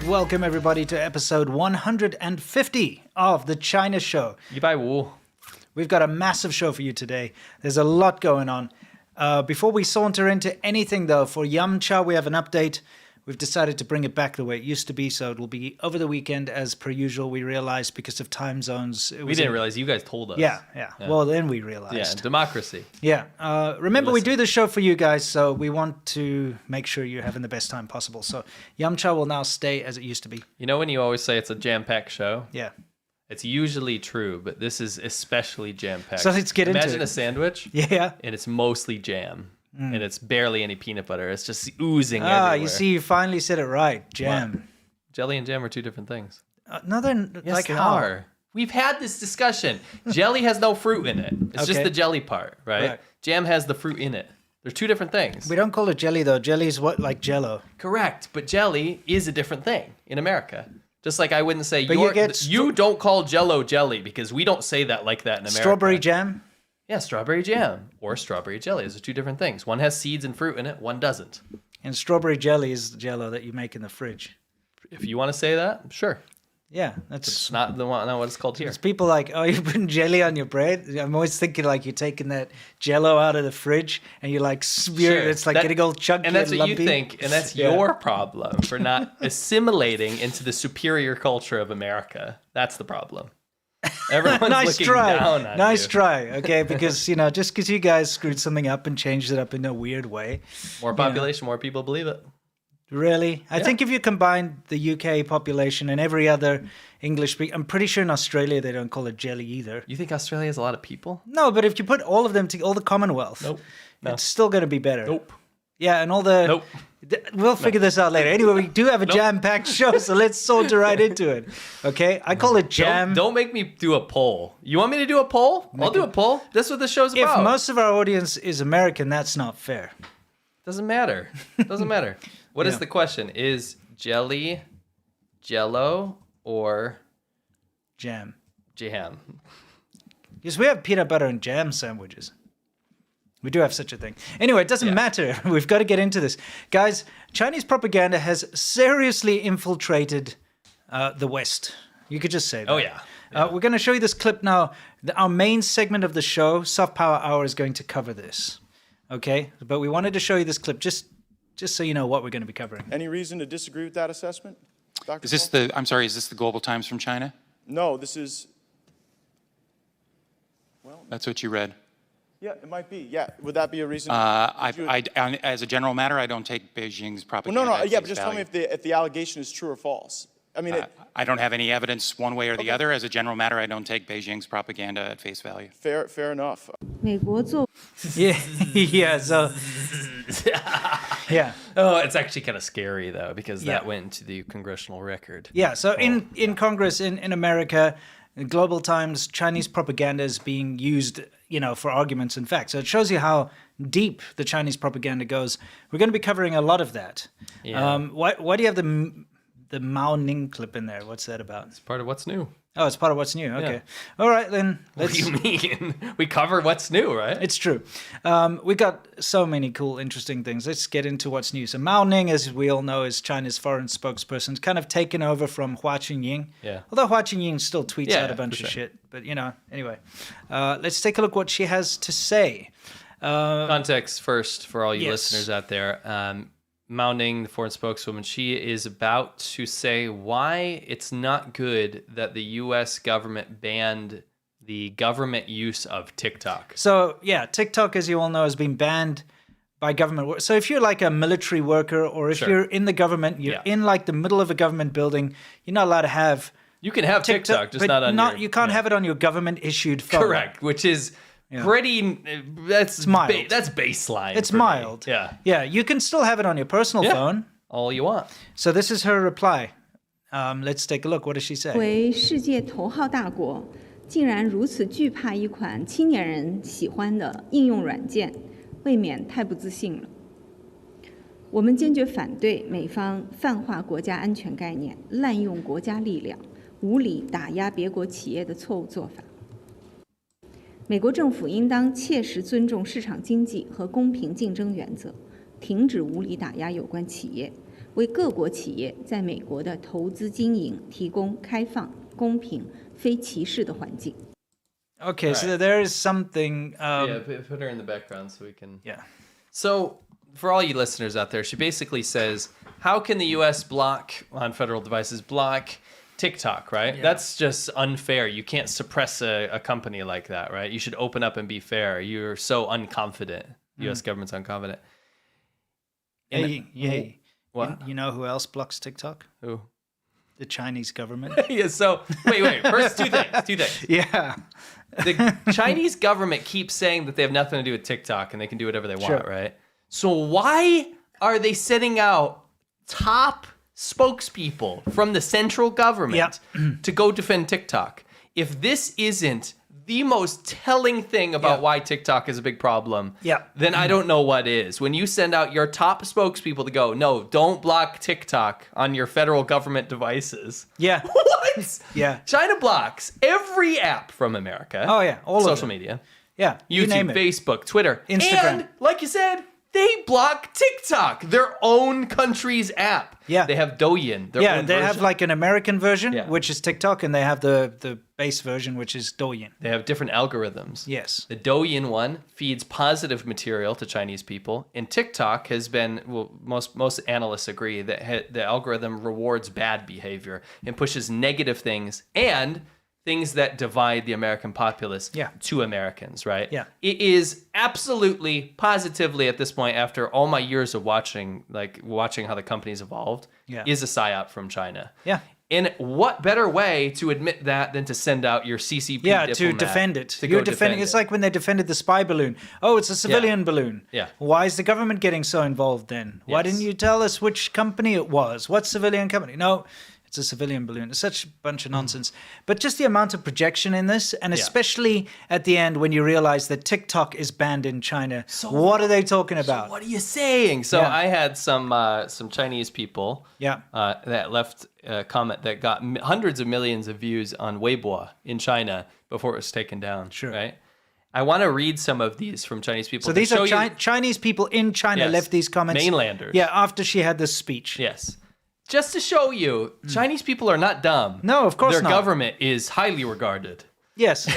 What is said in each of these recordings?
welcome everybody to episode 150 of The China Show. 150. We've got a massive show for you today. There's a lot going on. Before we saunter into anything, though, for Yamcha, we have an update. We've decided to bring it back the way it used to be, so it will be over the weekend as per usual. We realized because of time zones. We didn't realize. You guys told us. Yeah. Well, then we realized. Yeah, democracy. Yeah. Remember, we do the show for you guys, so we want to make sure you're having the best time possible. So Yamcha will now stay as it used to be. You know when you always say it's a jam-packed show? Yeah. It's usually true, but this is especially jam-packed. So let's get into it. Imagine a sandwich. Yeah. And it's mostly jam. And it's barely any peanut butter. It's just oozing everywhere. You see, you finally said it right. Jam. What? Jelly and jam are two different things. No, they're Yes, like they how? are. We've had this discussion. Jelly has no fruit in it. It's just Okay. the jelly part, right? Jam has the fruit in it. They're two different things. We don't call it jelly, though. Jelly's what, like Jell-O. Correct, but jelly is a different thing in America. Just like I wouldn't say But you don't call Jell-O jelly because we don't say that like that in America. Strawberry jam? Yeah, strawberry jam or strawberry jelly. Those are two different things. One has seeds and fruit in it, one doesn't. And strawberry jelly is the Jell-O that you make in the fridge. If you want to say that, sure. Yeah, It's not what it's called here. It's people like, oh, you're putting jelly on your bread? I'm always thinking like you're taking that Jell-O out of the fridge and you like smear it. It's like getting all chunky and that's and what lumpy. you think, and that's your problem for not assimilating into the superior culture of America. That's the problem. Everyone's Nice looking try. down on Nice you. try. Okay, because just because you guys screwed something up and changed it up in a weird way. More population, more people believe it. Really? I think if you combine the UK population and every other English speaker, I'm pretty sure in Australia they don't call it jelly either. You think Australia has a lot of people? No, but if you put all of them to all the Commonwealth, Nope. No. it's still going to be better. Nope. Yeah, and all the... Nope. We'll figure this out later. Anyway, we do have a jam-packed show, so let's saunter right into it. Okay? I call it jam. Don't make me do a poll. You want me to do a poll? I'll do a poll. That's what the show's If about. most of our audience is American, that's not fair. Doesn't matter. Doesn't matter. What is the question? Is jelly, Jell-O, or Jam. jam? Because we have peanut butter and jam sandwiches. We do have such a thing. Anyway, it doesn't matter. We've got to get into this. Guys, Chinese propaganda has seriously infiltrated the West. You could just say that. Oh, yeah. We're going to show you this clip now. Our main segment of the show, Soft Power Hour, is going to cover this. Okay? But we wanted to show you this clip just so you know what we're going to be covering. Any reason to disagree with that assessment, Dr. Is this the, I'm sorry, is this the Global Times from China? No, this is, well, That's what you read. yeah, it might be. Yeah, would that be a reason? As a general matter, I don't take Beijing's well, propaganda no, at yeah, face but just tell me value. if the allegation is true or false. I mean, I don't have any evidence one way or the other. As a general matter, I don't take Beijing's propaganda at face value. fair enough. 美国作 Yeah. Yeah. So, yeah. Oh, it's actually kind of scary, though, because that went into the Congressional record. Yeah, so in Congress in America, in Global Times, Chinese propaganda is being used, for arguments and facts. So it shows you how deep the Chinese propaganda goes. We're going to be covering a lot of that. Yeah. Why do you have the Mao Ning clip in there? What's that about? It's part of what's new. Oh, it's part of what's new. Okay. All right, then. What do you mean? We cover what's new, right? It's true. We got so many cool, interesting things. Let's get into what's new. So Mao Ning, as we all know, is China's foreign spokesperson. It's kind of taken over from Hua Chunying. Yeah. Although Hua Chunying still tweets out a for bunch of sure. shit. But, anyway. Let's take a look what she has to say. Context first for all you Yes. listeners out there. Mao Ning, the foreign spokeswoman, she is about to say why it's not good that the U.S. government banned the government use of TikTok. So, yeah, TikTok, as you all know, has been banned by government. So if you're like a military worker or if Sure. you're in the government, you're in like the middle of a government building, you're not allowed to have You can have TikTok, just but not on your... you can't have it on your government-issued phone. Correct, which is pretty... That's mild. That's baseline. It's for me. mild. Yeah. Yeah, you can still have it on your personal phone. All you want. So this is her reply. Let's take a look. What does she say? 为世界头号大国，竟然如此惧怕一款青年人喜欢的应用软件，未免太不自信了。我们坚决反对美方泛化国家安全概念、滥用国家力量、无理打压别国企业的错误做法。美国政府应当切实尊重市场经济和公平竞争原则，停止无理打压有关企业，为各国企业在美国的投资经营提供开放、公平、非歧视的环境。 Okay, so there is something. Yeah, put her in the background so we can. Yeah. So, for all you listeners out there, she basically says, how can the U.S. block, on federal devices, block TikTok, right? That's just unfair. You can't suppress a company like that, right? You should open up and be fair. You're so unconfident. U.S. government's unconfident. Hey. What? You know who else blocks TikTok? Who? The Chinese government. Yeah, so, wait. First, two things. Yeah. The Chinese government keeps saying that they have nothing to do with TikTok and they can do whatever they want, Sure. right? So why are they sending out top spokespeople from the central government to go defend TikTok? If this isn't the most telling thing about why TikTok is a big problem, then I don't know what is. When you send out your top spokespeople to go, no, don't block TikTok on your federal government devices. Yeah. What? Yeah. China blocks every app from America. Oh, yeah. All of social them. media. Yeah. You name YouTube, it. Facebook, Twitter, Instagram. And, like you said, they block TikTok, their own country's app. Yeah. They have Douyin, their Yeah, own they version. have like an American version, Yeah. which is TikTok, and they have the base version, which is Douyin. They have different algorithms. Yes. The Douyin one feeds positive material to Chinese people, and TikTok has been, well, most analysts agree that the algorithm rewards bad behavior and pushes negative things and things that divide the American populace to Americans, right? Yeah. It is absolutely, positively at this point, after all my years of watching how the company's evolved, is a psyop from China. Yeah. And what better way to admit that than to send out your CCP Yeah, diplomat to defend it. to You're go defending. defend It's it. like when they defended the spy balloon. Oh, it's a civilian balloon. Yeah. Why is the government getting so involved then? Why Yes. didn't you tell us which company it was? What civilian company? No, it's a civilian balloon. It's such a bunch of nonsense. But just the amount of projection in this, and especially at the end when you realize that TikTok is banned in China. So what are they talking about? What are you saying? So Yeah. I had some Chinese people that left a comment that got hundreds of millions of views on Weibo in China before it was taken down. Sure. Right? I want to read some of these from Chinese people. So to these are show you- Chinese people in China Yes. left these comments. Mainlanders. Yeah, after she had this speech. Yes. Just to show you, Chinese people are not dumb. No, of course Their not. government is highly regarded. Yes.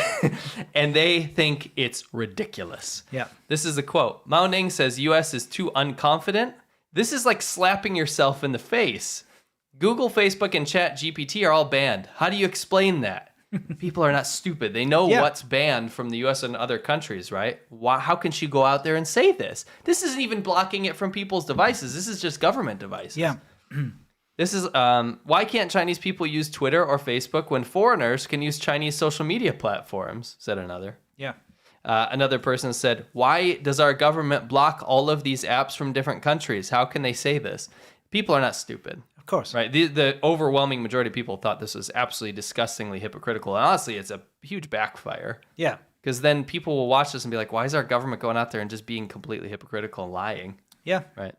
And they think it's ridiculous. Yeah. This is a quote. Mao Ning says U.S. is too unconfident. This is like slapping yourself in the face. Google, Facebook, and Chat GPT are all banned. How do you explain that? People are not stupid. They know what's banned from the U.S. and other countries, right? How can she go out there and say this? This isn't even blocking it from people's devices. This is just government devices. Yeah. This is why can't Chinese people use Twitter or Facebook when foreigners can use Chinese social media platforms? Said another. Yeah. Another person said, why does our government block all of these apps from different countries? How can they say this? People are not stupid. Of course. Right? The overwhelming majority of people thought this was absolutely disgustingly hypocritical. And honestly, it's a huge backfire. Yeah. Because then people will watch this and be like, why is our government going out there and just being completely hypocritical and lying? Yeah. Right?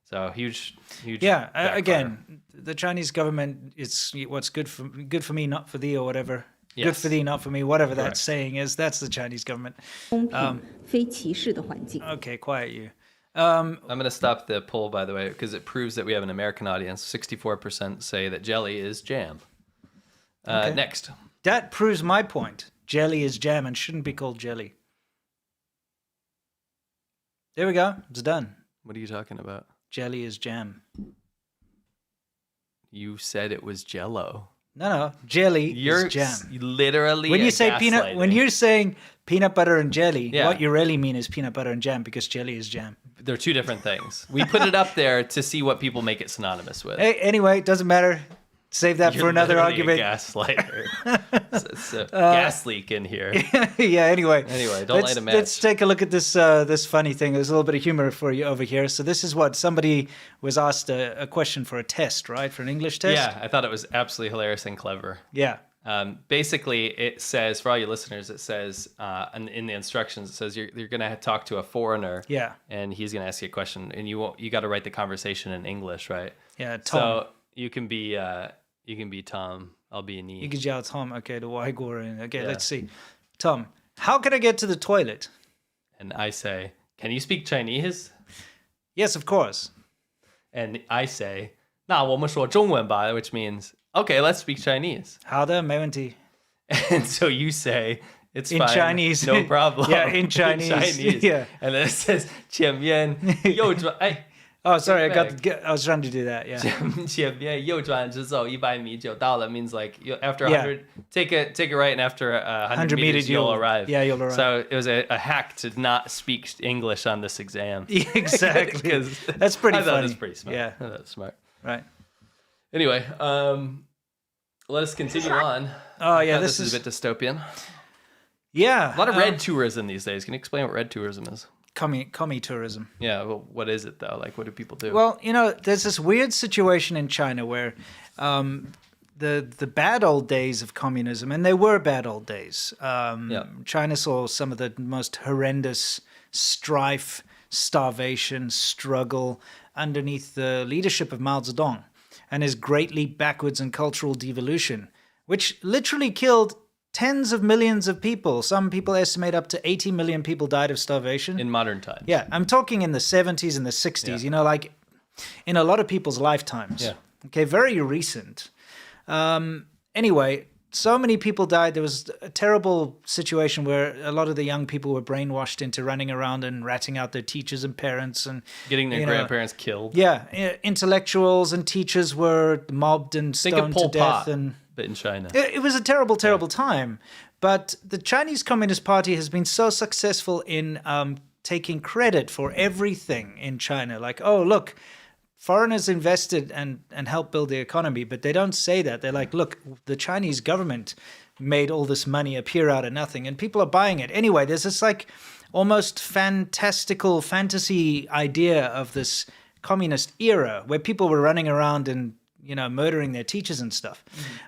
So huge. Yeah, backfire. again, the Chinese government, it's what's good for me, not for thee, or whatever. Good Yes. for thee, not for me, whatever that Correct. saying is. That's the Chinese government. 公平、非歧视的环境。 Okay, quiet you. I'm going to stop the poll, by the way, because it proves that we have an American audience. 64% say that jelly is jam. Okay. Next. That proves my point. Jelly is jam and shouldn't be called jelly. There we go. It's done. What are you talking about? Jelly is jam. You said it was Jell-O. No. Jelly You're is jam. literally When you say gaslighting. when you're saying peanut butter and jelly, Yeah. what you really mean is peanut butter and jam because jelly is jam. They're two different things. We put it up there to see what people make it synonymous with. Hey, anyway, it doesn't matter. Save that You're for another literally argument. a gaslighter. it's a gas leak in here. Yeah, anyway. Anyway, don't light a match. Let's take a look at this this funny thing. There's a little bit of humor for you over here. So this is what somebody was asked a question for a test, right? For an English test? Yeah, I thought it was absolutely hilarious and clever. Yeah. Basically, it says, for all your listeners, it says in the instructions, it says you're going to talk to a foreigner. Yeah. And he's going to ask you a question, and you got to write the conversation in English, right? Yeah, Tom. So you can be Tom. I'll be an E. 一个叫 Tom, okay, 的外国人. Okay, Yeah. let's see. Tom, how can I get to the toilet? And I say, can you speak Chinese? Yes, of course. and I say, 那我们说中文吧, which means, okay, let's speak Chinese. 好的，没问题。 And so you say, it's In fine, Chinese. no problem. Yeah, in Chinese. Yeah. And then it says, 前面右转, Oh, sorry, Back. I was trying to do that. Yeah. 前面右转之后100米就到了 means like after Yeah. 100, take a right, and after 100 100 meters meters, you'll you'll- arrive. yeah, you'll arrive. So it was a hack to not speak English on this exam. Exactly. 'Cause That's pretty I thought funny. it was pretty smart. Yeah. I thought it was smart. Right. Anyway, let us continue on. Oh, yeah, This this is a bit dystopian. Yeah. A lot of red tourism these days. Can you explain what red tourism is? Commie tourism. Yeah, well, what is it though? Like, what do people do? Well, there's this weird situation in China where the bad old days of communism, and they were bad old days. China saw some of the most horrendous strife, starvation, struggle underneath the leadership of Mao Zedong and his great leap backwards in cultural devolution, which literally killed tens of millions of people. Some people estimate up to 80 million people died of starvation. in modern times. Yeah, I'm talking in the 70s and the 60s, like in a lot of people's lifetimes. Yeah. Okay, very recent. Anyway, so many people died. There was a terrible situation where a lot of the young people were brainwashed into running around and ratting out their teachers and parents and Getting their grandparents killed. Yeah, intellectuals and teachers were mobbed and Think of stoned to Pol death Pot, and but in China. it was a terrible, terrible time. But the Chinese Communist Party has been so successful in taking credit for everything in China. Like, oh, look, foreigners invested and helped build the economy. But they don't say that. They're like, look, the Chinese government made all this money appear out of nothing. And people are buying it. Anyway, there's this like almost fantastical fantasy idea of this communist era where people were running around and murdering their teachers and stuff.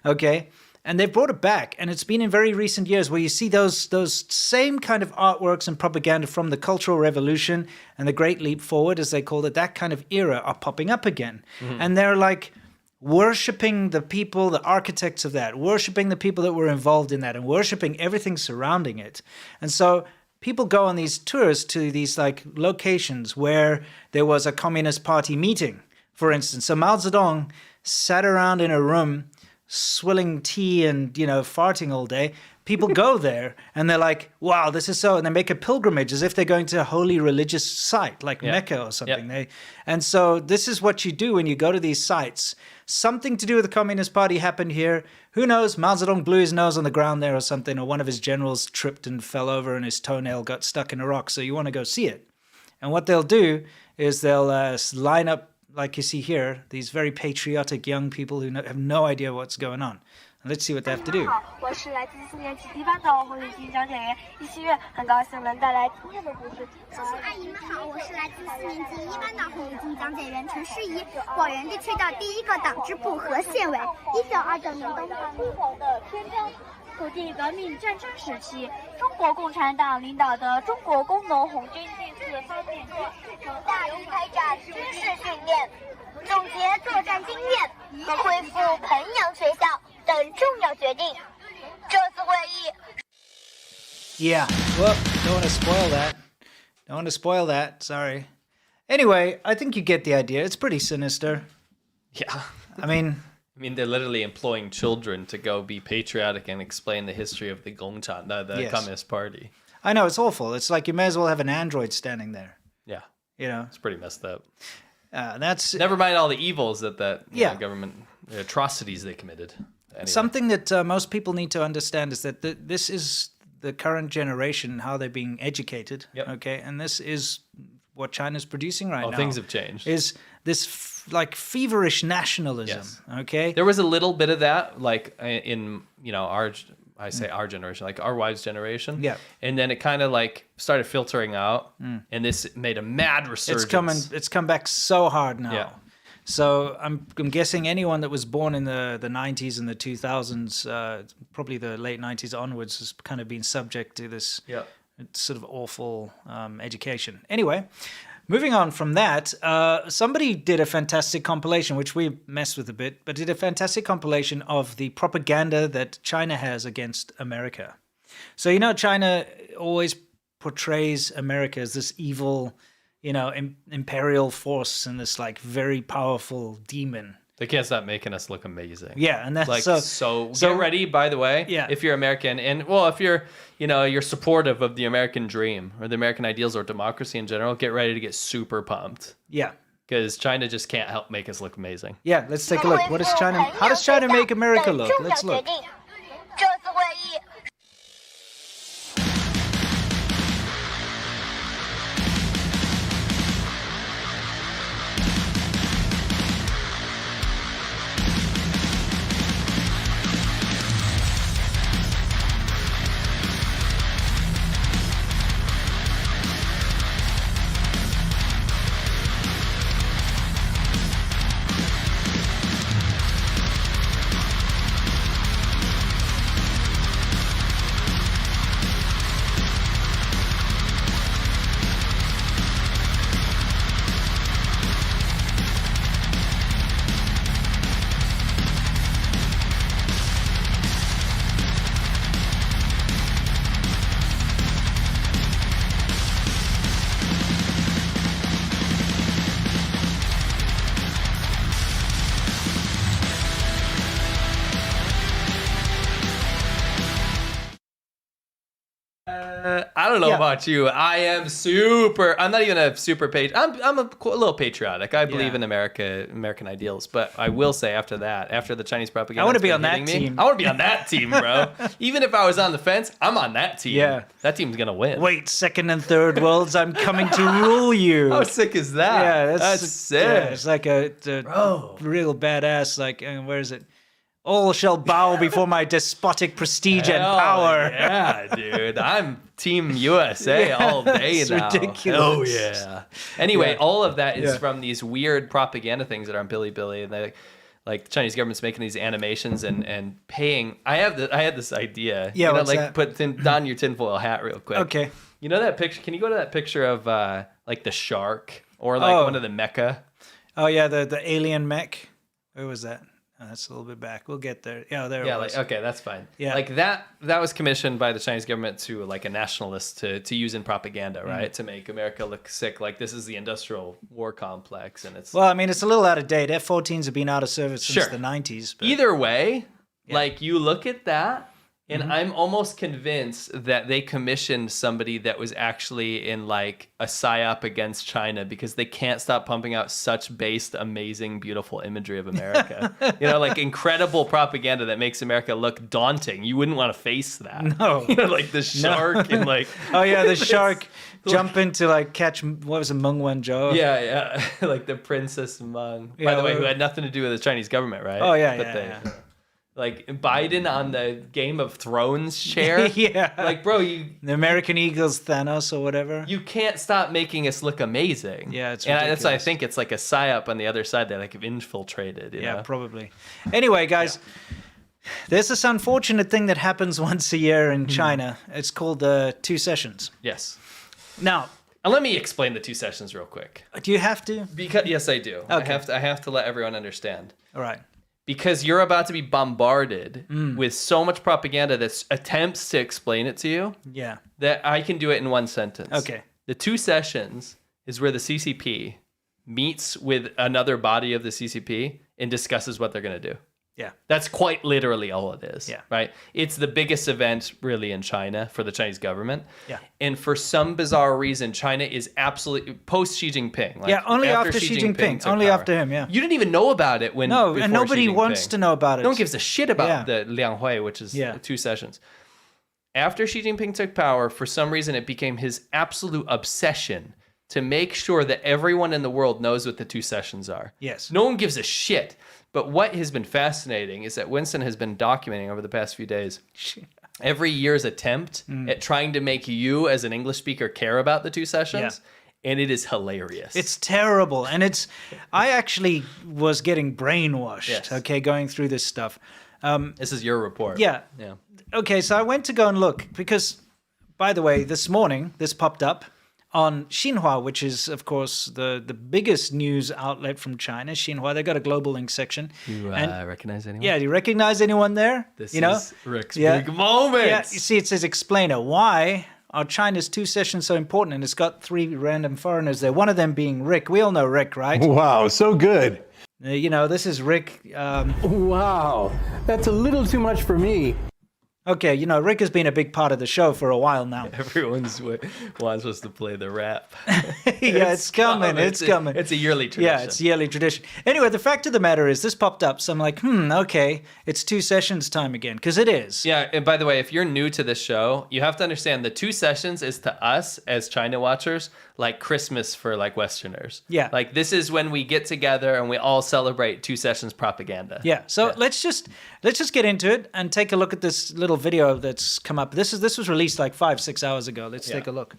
Okay. And they've brought it back. And it's been in very recent years where you see those same kind of artworks and propaganda from the Cultural Revolution and the Great Leap Forward, as they called it, that kind of era are popping up again. And they're like worshipping the people, the architects of that, worshipping the people that were involved in that and worshipping everything surrounding it. And so people go on these tours to these like locations where there was a Communist Party meeting, for instance. So Mao Zedong sat around in a room swilling tea and, farting all day. People go there and they're like, wow, this is so, and they make a pilgrimage as if they're going to a holy religious site like Mecca or something. And so this is what you do when you go to these sites. Something to do with the Communist Party happened here. Who knows? Mao Zedong blew his nose on the ground there or something, or one of his generals tripped and fell over and his toenail got stuck in a rock. So you want to go see it. And what they'll do is they'll line up, like you see here, these very patriotic young people who have no idea what's going on. And let's see what they have to do. 我是来自4年级一班的红领巾讲解员易希月，很高兴能带来今天的故事。叔叔阿姨们好，我是来自4年级一班的红领巾讲解员陈诗怡，广元地区的第一个党支部和县委。1929年东方辉煌的篇章。土地革命战争时期，中国共产党领导的中国工农红军第4发电军大力开展军事训练，总结作战经验和恢复彭阳学校等重要决定。这次会议 Yeah. Well, don't want to spoil that. Don't want to spoil that. Sorry. Anyway, I think you get the idea. It's pretty sinister. Yeah. I mean, they're literally employing children to go be patriotic and explain the history of the Gongchan, the Yes. Communist Party. I know, it's awful. It's like you may as well have an android standing there. Yeah. You know, It's pretty messed up. that's Never mind all the evils that Yeah. government, the atrocities they committed. Anyway. something that most people need to understand is that this is the current generation, how they're being educated. Yep. Okay. And this is what China's producing right now. Things have changed. Is this feverish nationalism. Yes. Okay. There was a little bit of that, like in our generation, like our wives' generation. Yeah. And then it kind of like started filtering out, and this made a mad resurgence. It's come back so hard now. Yeah. So I'm guessing anyone that was born in the 90s and the 2000s, probably the late 90s onwards, has kind of been subject to this sort of awful education. Anyway, moving on from that, somebody did a fantastic compilation, which we messed with a bit, but did a fantastic compilation of the propaganda that China has against America. So, China always portrays America as this evil, imperial force and this like very powerful demon. They can't stop making us look amazing. Yeah, and that's Like so get ready, by the way, Yeah. if you're American, and well, if you're you're supportive of the American dream or the American ideals or democracy in general, get ready to get super pumped. Yeah. Because China just can't help make us look amazing. Yeah, let's take a look. What is China? How does China make America look? Let's look. 这次会议 I don't know Yeah. about you. I'm not even a super I'm a little patriotic. I believe Yeah. in American ideals. But I will say after the Chinese propaganda, I wanna has be been on that hitting me, team. I want to be on that team, bro. Even if I was on the fence, I'm on that team. Yeah. That team's going to win. Wait, second and third worlds, I'm coming to rule you. How sick is that? Yeah, that's sick. Yeah, it's like a real badass. Like, where is it? All shall bow before my despotic prestige and Hell power. Yeah, dude. I'm Team USA Yeah, all day it's now. ridiculous. Oh, yeah. Anyway, Yeah. all of that is Yeah. from these weird propaganda things that are on Bilibili. And they, like the Chinese government's making these animations and paying. I had this idea. Yeah, what's that? Don your tinfoil hat real quick. Okay. You know that picture? Can you go to that picture of like the shark or like Oh. one of the mecha? Oh yeah, the alien mech. Where was that? Oh, that's a little bit back. We'll get there. Yeah, there Yeah, it was. like okay, that's fine. Yeah. Like that was commissioned by the Chinese government to like a nationalist to use in propaganda, right? To make America look sick. Like this is the industrial war complex and it's Well, I mean, it's a little out of date. F-14s have been out of service since Sure. the 90s. But either way, like you look at that and Mm-hmm. I'm almost convinced that they commissioned somebody that was actually in like a psyop against China because they can't stop pumping out such based, amazing, beautiful imagery of America. Like incredible propaganda that makes America look daunting. You wouldn't want to face that. No. Like the shark and like Oh yeah, the shark jumping to like catch what was it, Meng Wanzhou? yeah, like the Princess Meng. By Yeah, the way, well- who had nothing to do with the Chinese government, right? Oh, yeah, But yeah. Like Biden on the Game of Thrones chair. Yeah. Like, bro, you The American Eagles Thanos or whatever. you can't stop making us look amazing. Yeah, it's and that's why I ridiculous. think it's like a psyop on the other side that like have infiltrated. You Yeah, know? probably. Anyway, guys, there's this unfortunate thing that happens once a year in China. It's called the two sessions. Yes. Now, And let me explain the two sessions real quick. do you have to? Because yes, I do. Okay. I have to let everyone understand. All right. Because you're about to be bombarded with so much propaganda that attempts to explain it to you Yeah. that I can do it in one sentence. Okay. The two sessions is where the CCP meets with another body of the CCP and discusses what they're going to do. Yeah. That's quite literally all it is. Yeah. Right? It's the biggest event really in China for the Chinese government. Yeah. And for some bizarre reason, China is absolutely post Xi Jinping. Like, Yeah, only after Xi Jinping. took Only power. after him, yeah. You didn't even know about it when No, before and nobody Xi wants Jinping. to know about it. No one gives a shit about Yeah. the Liang Hui, which is Yeah. the two sessions. After Xi Jinping took power, for some reason, it became his absolute obsession to make sure that everyone in the world knows what the two sessions are. Yes. No one gives a shit. But what has been fascinating is that Winston has been documenting over the past few days every year's attempt at trying to make you as an English speaker care about the two sessions. And it is hilarious. It's terrible. And I actually was getting brainwashed, Yes. okay, going through this stuff. This is your report. Yeah. Yeah. Okay, so I went to go and look because, by the way, this morning this popped up on Xinhua, which is, of course, the biggest news outlet from China. Xinhua, they got a global link section. You And- recognize anyone? Yeah, do you recognize anyone there? This you know? is Rick's Yeah. big moment. Yeah, you see, it says explainer. Why are China's 2 sessions so important? And it's got 3 random foreigners there, one of them being Rick. We all know Rick, right? Wow, so good. This is Rick. Wow, that's a little too much for me. Okay, Rick has been a big part of the show for a while now. Everyone's wants us to play the rap. Yeah, it's coming. It's coming. It's a yearly tradition. Yeah, it's a yearly tradition. Anyway, the fact of the matter is this popped up. So I'm like, okay, it's 2 sessions time again, because it is. Yeah, and by the way, if you're new to this show, you have to understand the 2 sessions is to us as China watchers like Christmas for like Westerners. Yeah. Like this is when we get together and we all celebrate 2 sessions propaganda. Yeah. So let's just get into it and take a look at this little video that's come up. This was released like 5-6 hours ago. Let's take a look.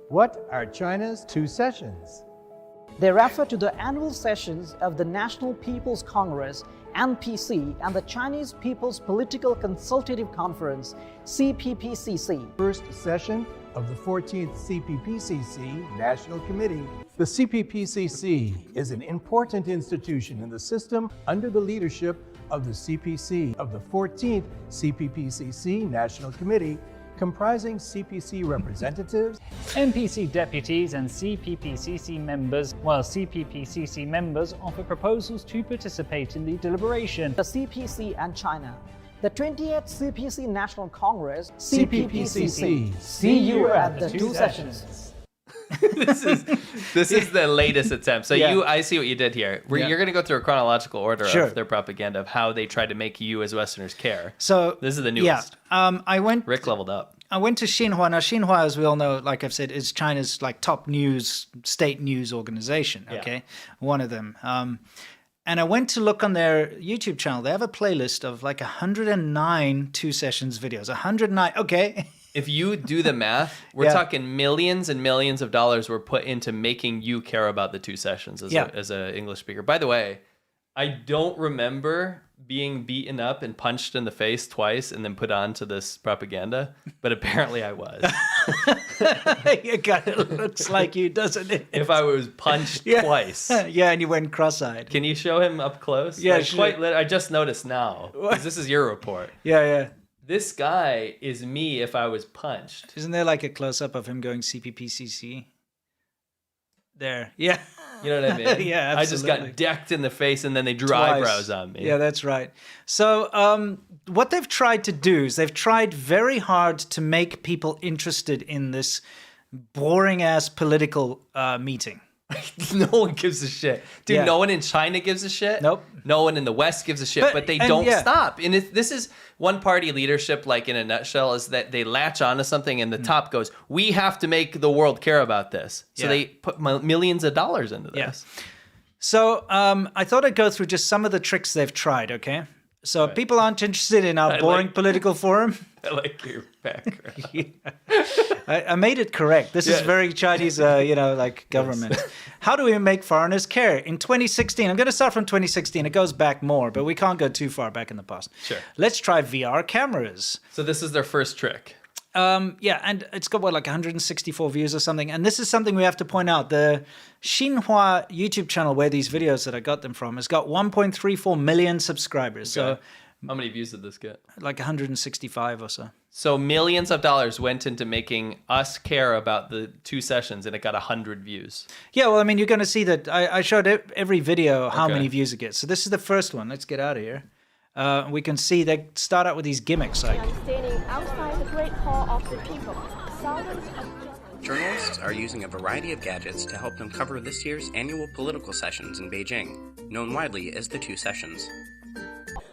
What are China's 2 sessions? They refer to the annual sessions of the National People's Congress, NPC, and the Chinese People's Political Consultative Conference, CPPCC. First session of the 14th CPPCC National Committee. The CPPCC is an important institution in the system under the leadership of the CPC of the 14th CPPCC National Committee, comprising CPC representatives, NPC deputies and CPPCC members, while CPPCC members offer proposals to participate in the deliberation. The CPC and China. The 20th CPC National Congress, CPPCC. See you at the 2 sessions. This is the latest attempt. So I see what you did here. You're going to go through a chronological order of their propaganda of how they tried to make you as Westerners care. So this is the newest. Rick leveled up. I went to Xinhua. Now, Xinhua, as we all know, like I've said, is China's like top state news organization. Okay, one of them. And I went to look on their YouTube channel. They have a playlist of like 109 2 sessions videos. 109. Okay. If you do the math, we're talking millions and millions of dollars were put into making you care about the 2 sessions as an English speaker. By the way, I don't remember being beaten up and punched in the face twice and then put on to this propaganda, but apparently I was. It kind of looks like you, doesn't it? If I was punched twice. Yeah, and you went cross-eyed. Can you show him up close? Yeah, I just noticed now, because this is your report. Yeah. This guy is me if I was punched. Isn't there like a close-up of him going CPPCC? There. Yeah. You know what I mean? Yeah, absolutely. I just got decked in the face and then they drew eyebrows on me. Yeah, that's right. So what they've tried to do is they've tried very hard to make people interested in this boring-ass political meeting. No one gives a shit. Dude, no one in China gives a shit. Nope. No one in the West gives a shit, but they don't stop. And this is one party leadership, like in a nutshell, is that they latch onto something and the top goes, we have to make the world care about this. So they put millions of dollars into this. Yeah. So I thought I'd go through just some of the tricks they've tried, okay? So if people aren't interested in our boring political forum. I like your background. I made it correct. This is very Chinese, government. How do we make foreigners care? In 2016, I'm going to start from 2016. It goes back more, but we can't go too far back in the past. Sure. Let's try VR cameras. So this is their first trick. And it's got, 164 views or something. And this is something we have to point out. The Xinhua YouTube channel, where these videos that I got them from, has got 1.34 million subscribers. Okay. So how many views did this get? Like 165 or so. So millions of dollars went into making us care about the 2 sessions, and it got 100 views. Yeah, well, I mean, you're going to see that I showed every video how many views it gets. So this is the first one. Let's get out of here. We can see they start out with these gimmicks like. Standing outside the Great Hall of the People. Journalists are using a variety of gadgets to help them cover this year's annual political sessions in Beijing, known widely as the 2 sessions.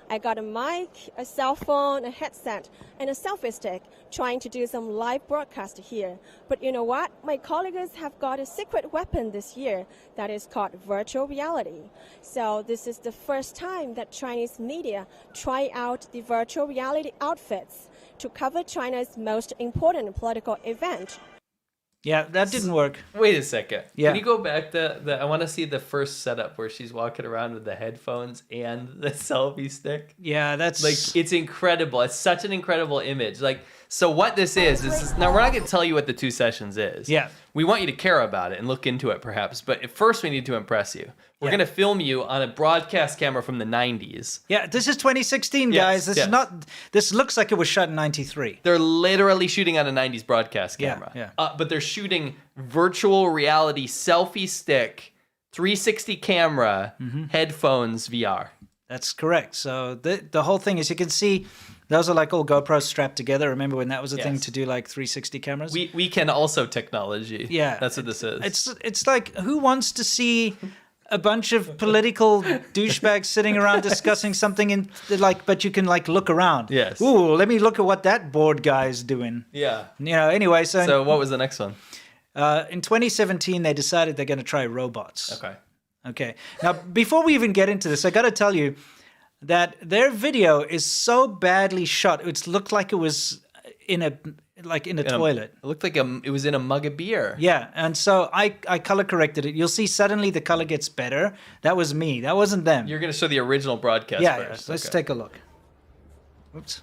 I got a mic, a cell phone, a headset, and a selfie stick trying to do some live broadcast here. But you know what? My colleagues have got a secret weapon this year that is called virtual reality. So this is the first time that Chinese media try out the virtual reality outfits to cover China's most important political event. Yeah, that didn't work. Wait a second. Yeah. Can you go back to I want to see the first setup where she's walking around with the headphones and the selfie stick. Yeah, that's it's incredible. It's such an incredible image. So what this is now we're not going to tell you what the 2 sessions is. Yeah. We want you to care about it and look into it perhaps, but first we need to impress you. We're going to film you on a broadcast camera from the 90s. Yeah, this is 2016, guys. This This looks like it was shot in 93. They're literally shooting on a 90s broadcast camera. Yeah. But they're shooting virtual reality selfie stick, 360 camera, headphones, VR. That's correct. So the whole thing is, you can see those are like all GoPros strapped together. Remember when that was a thing to do like 360 cameras? We can also technology. Yeah. That's what this is. It's like, who wants to see a bunch of political douchebags sitting around discussing something in like, but you can like look around. Yes. Ooh, let me look at what that board guy is doing. Yeah. Anyway, so what was the next one? In 2017, they decided they're going to try robots. Okay. Now, before we even get into this, I got to tell you that their video is so badly shot. It looked like it was in a toilet. It looked like it was in a mug of beer. Yeah, and so I color corrected it. You'll see suddenly the color gets better. That was me. That wasn't them. You're going to show the original broadcast first. Yeah. Let's take a look. Oops.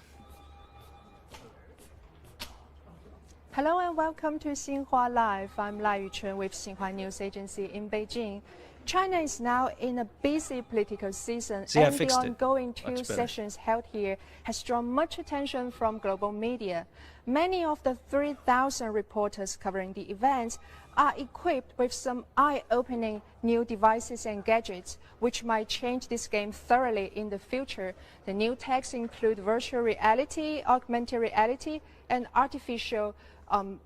Hello and welcome to Xinhua Live. I'm Lai Yuchen with Xinhua News Agency in Beijing. China is now in a busy political season, and the ongoing two sessions held here has drawn much attention from global media. Many of the 3,000 reporters covering the events are equipped with some eye-opening new devices and gadgets, which might change this game thoroughly in the future. The new techs include virtual reality, augmented reality, and artificial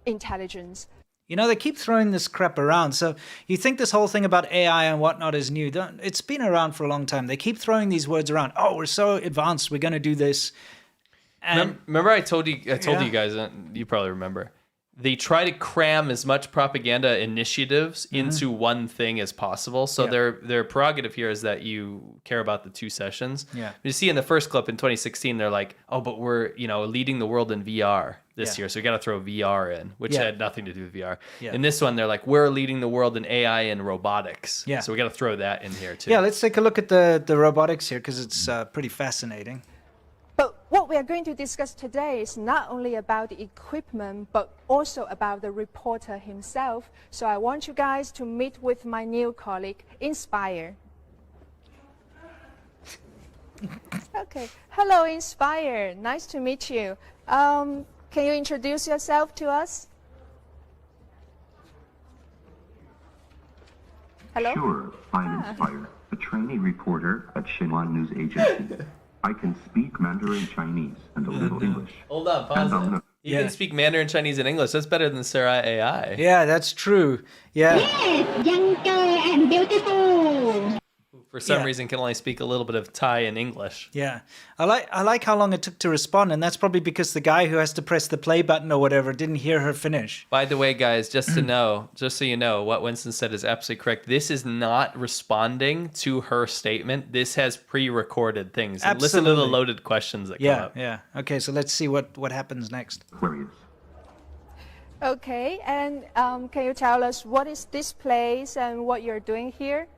intelligence. You know, they keep throwing this crap around. So you think this whole thing about AI and whatnot is new. It's been around for a long time. They keep throwing these words around. Oh, we're so advanced. We're going to do this. And remember I told you guys, you probably remember, they try to cram as much propaganda initiatives into one thing as possible. So their prerogative here is that you care about the two sessions. Yeah. You see in the first clip in 2016, they're like, oh, but we're leading the world in VR this year. So we got to throw VR in, which had nothing to do with VR. Yeah. In this one, they're like, we're leading the world in AI and robotics. Yeah. So we got to throw that in here too. Yeah, let's take a look at the robotics here, because it's pretty fascinating. But what we are going to discuss today is not only about the equipment, but also about the reporter himself. So I want you guys to meet with my new colleague, Inspire. Okay. Hello, Inspire. Nice to meet you. Can you introduce yourself to us? Hello? Sure. I'm Inspire, a trainee reporter at Xinhua News Agency. I can speak Mandarin Chinese and a little English. Hold on, pause it. You can speak Mandarin Chinese and English. That's better than Sarah AI. Yeah, that's true. Yeah. Yes, younger and beautiful. For some reason, can only speak a little bit of Thai and English. Yeah. I like how long it took to respond, and that's probably because the guy who has to press the play button or whatever didn't hear her finish. By the way, guys, just so you know, what Winston said is absolutely correct. This is not responding to her statement. This has pre-recorded things. And listen to the loaded questions that come up. Yeah. Okay, so let's see what happens next. Okay, and can you tell us what is this place and what you're doing here?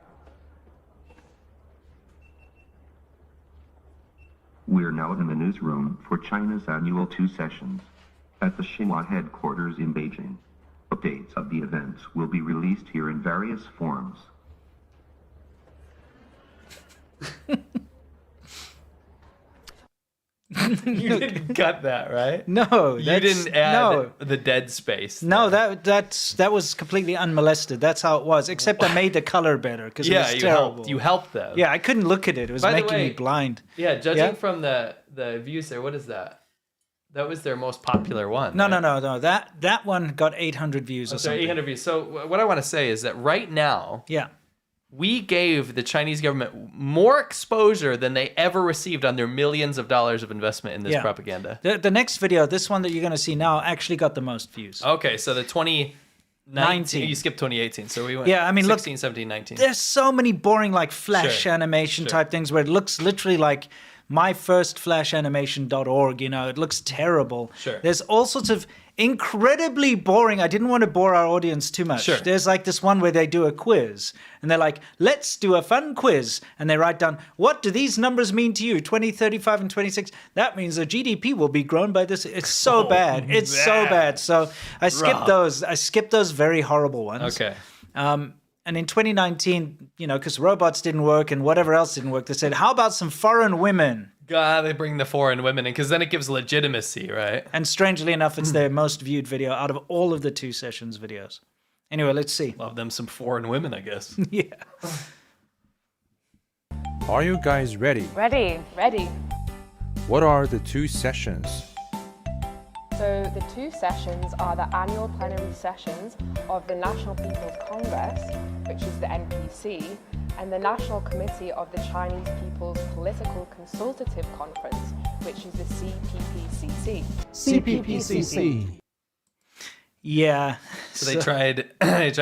We're now in the newsroom for China's annual two sessions at the Xinhua headquarters in Beijing. Updates of the events will be released here in various forms. You didn't cut that, right? No, you didn't add the dead space. No, that was completely unmolested. That's how it was. Except I made the color better because it was terrible. You helped them. Yeah, I couldn't look at it. It was making me blind. Yeah, judging from the views there, what is that? That was their most popular one. No. That one got 800 views or something. 800 views. So what I want to say is that right now, we gave the Chinese government more exposure than they ever received on their millions of dollars of investment in this propaganda. The next video, this one that you're going to see now, actually got the most views. Okay, so the 2019, you skipped 2018, so we went 16, 17, 19. There's so many boring like flash animation type things where it looks literally like myfirstflashanimation.org, it looks terrible. Sure. There's all sorts of incredibly boring. I didn't want to bore our audience too much. Sure. There's like this one where they do a quiz and they're like, let's do a fun quiz. And they write down, what do these numbers mean to you? 2035 and 26. That means the GDP will be grown by this. It's so bad. It's so bad. So I skipped those. I skipped those very horrible ones. Okay. And in 2019, because robots didn't work and whatever else didn't work, they said, how about some foreign women? God, they bring the foreign women in because then it gives legitimacy, right? And strangely enough, it's their most viewed video out of all of the 2 sessions videos. Anyway, let's see. Love them some foreign women, I guess. Yeah. Are you guys ready? Ready. What are the 2 sessions? So the 2 sessions are the annual plenary sessions of the National People's Congress, which is the NPC, and the National Committee of the Chinese People's Political Consultative Conference, which is the CPPCC. CPPCC. Yeah. So they tried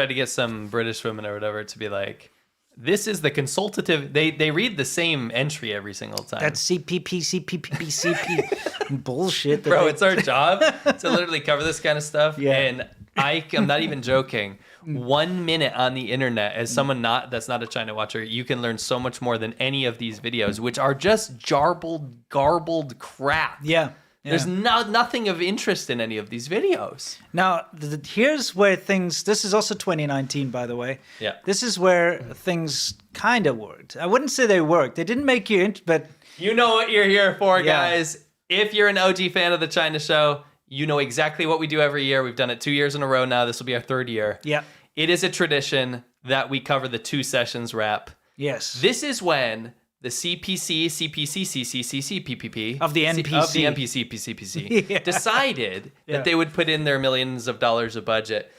to get some British women or whatever to be like, this is the consultative. They read the same entry every single time. That's CPPCP. Bullshit. Bro, it's our job to literally cover this kind of stuff. Yeah. And I'm not even joking. 1 minute on the internet, as someone that's not a China watcher, you can learn so much more than any of these videos, which are just garbled crap. Yeah. There's nothing of interest in any of these videos. Now, here's where things... This is also 2019, by the way. Yeah. This is where things kind of worked. I wouldn't say they worked. They didn't make you... but you know what you're here for, guys. If you're an OG fan of the China show, you know exactly what we do every year. We've done it 2 years in a row now. This will be our 3rd year. Yeah. It is a tradition that we cover the 2 sessions wrap. Yes. This is when the CPC, CPC, CCC, PPP of the NPC, of the NPC, PCPC decided that they would put in their millions of dollars of budget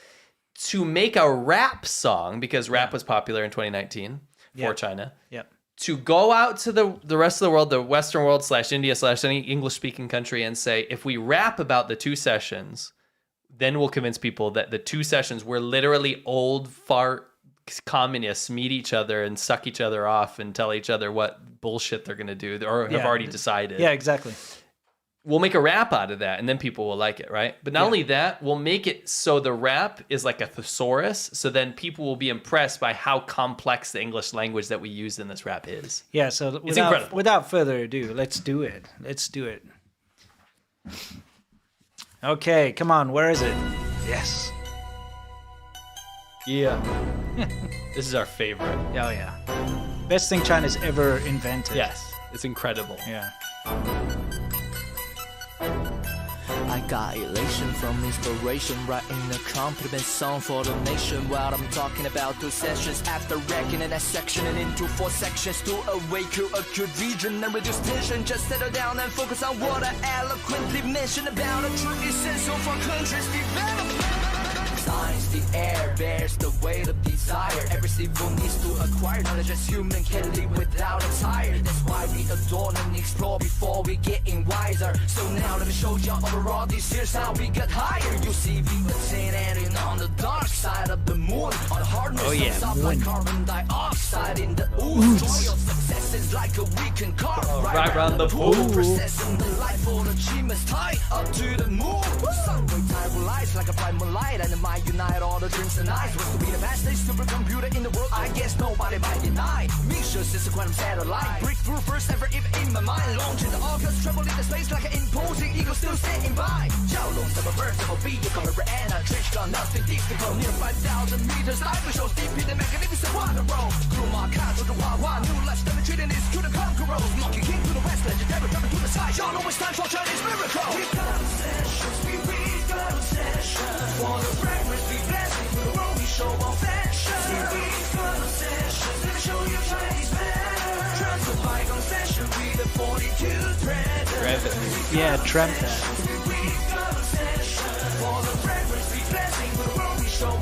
to make a rap song, because rap was popular in 2019 for China. Yep. To go out to the rest of the world, the Western world / India / any English-speaking country, and say, if we rap about the 2 sessions, then we'll convince people that the 2 sessions were literally old fart communists meet each other and suck each other off and tell each other what bullshit they're going to do or have already decided. Yeah, exactly. We'll make a rap out of that, and then people will like it, right? But not only that, we'll make it so the rap is like a thesaurus, so then people will be impressed by how complex the English language that we use in this rap is. Yeah, so it's incredible. Without further ado, let's do it. Okay, come on, where is it? Yes. Yeah. This is our favorite. Oh, yeah. Best thing China's ever invented. Yes, it's incredible. Yeah. I got elation from inspiration, writing a compliment song for the nation. While I'm talking about 2 sessions, after wrecking in that section and into 4 sections to awaken a good region and reduce tension. Just settle down and focus on what I eloquently mentioned about a true essential for countries' development. Science, the air bears the weight of desire. Every civil needs to acquire knowledge as human can live without a tire. That's why we adorn and explore before we getting wiser. So now let me show you overall this here's how we got higher. You see we ascending on the dark side of the moon. On the hardness of like carbon dioxide in the ooze. Joy of success is like a weekend car right around the pool. Processing the light for achievements tied up to the moon. Sunway tide will lights like a primal light, and the mind unite all the dreams and eyes. Was to be the fastest supercomputer in the world, I guess nobody might deny. Missions is a quantum satellite, breakthrough first ever even in my mind. Launching the August, traveling the space like an imposing eagle still standing by. Xiaolong, several birds, several beat, you come over and I trench gun, nothing deep to go near 5,000 meters. Life shows deep in the magnificent water road. Through my car to the Wawa, new life demonstrating is to the conquerors. Monkey king to the west, legendary jumping to the sky. Y'all know it's time for Chinese miracle. We got obsessions, we got obsessions. For the fragments we blessing, for the world we show our fashion. See, we got obsessions, let me show you Chinese manner. Transfer bygone session, we the 42 treasure. Yeah, Tremper.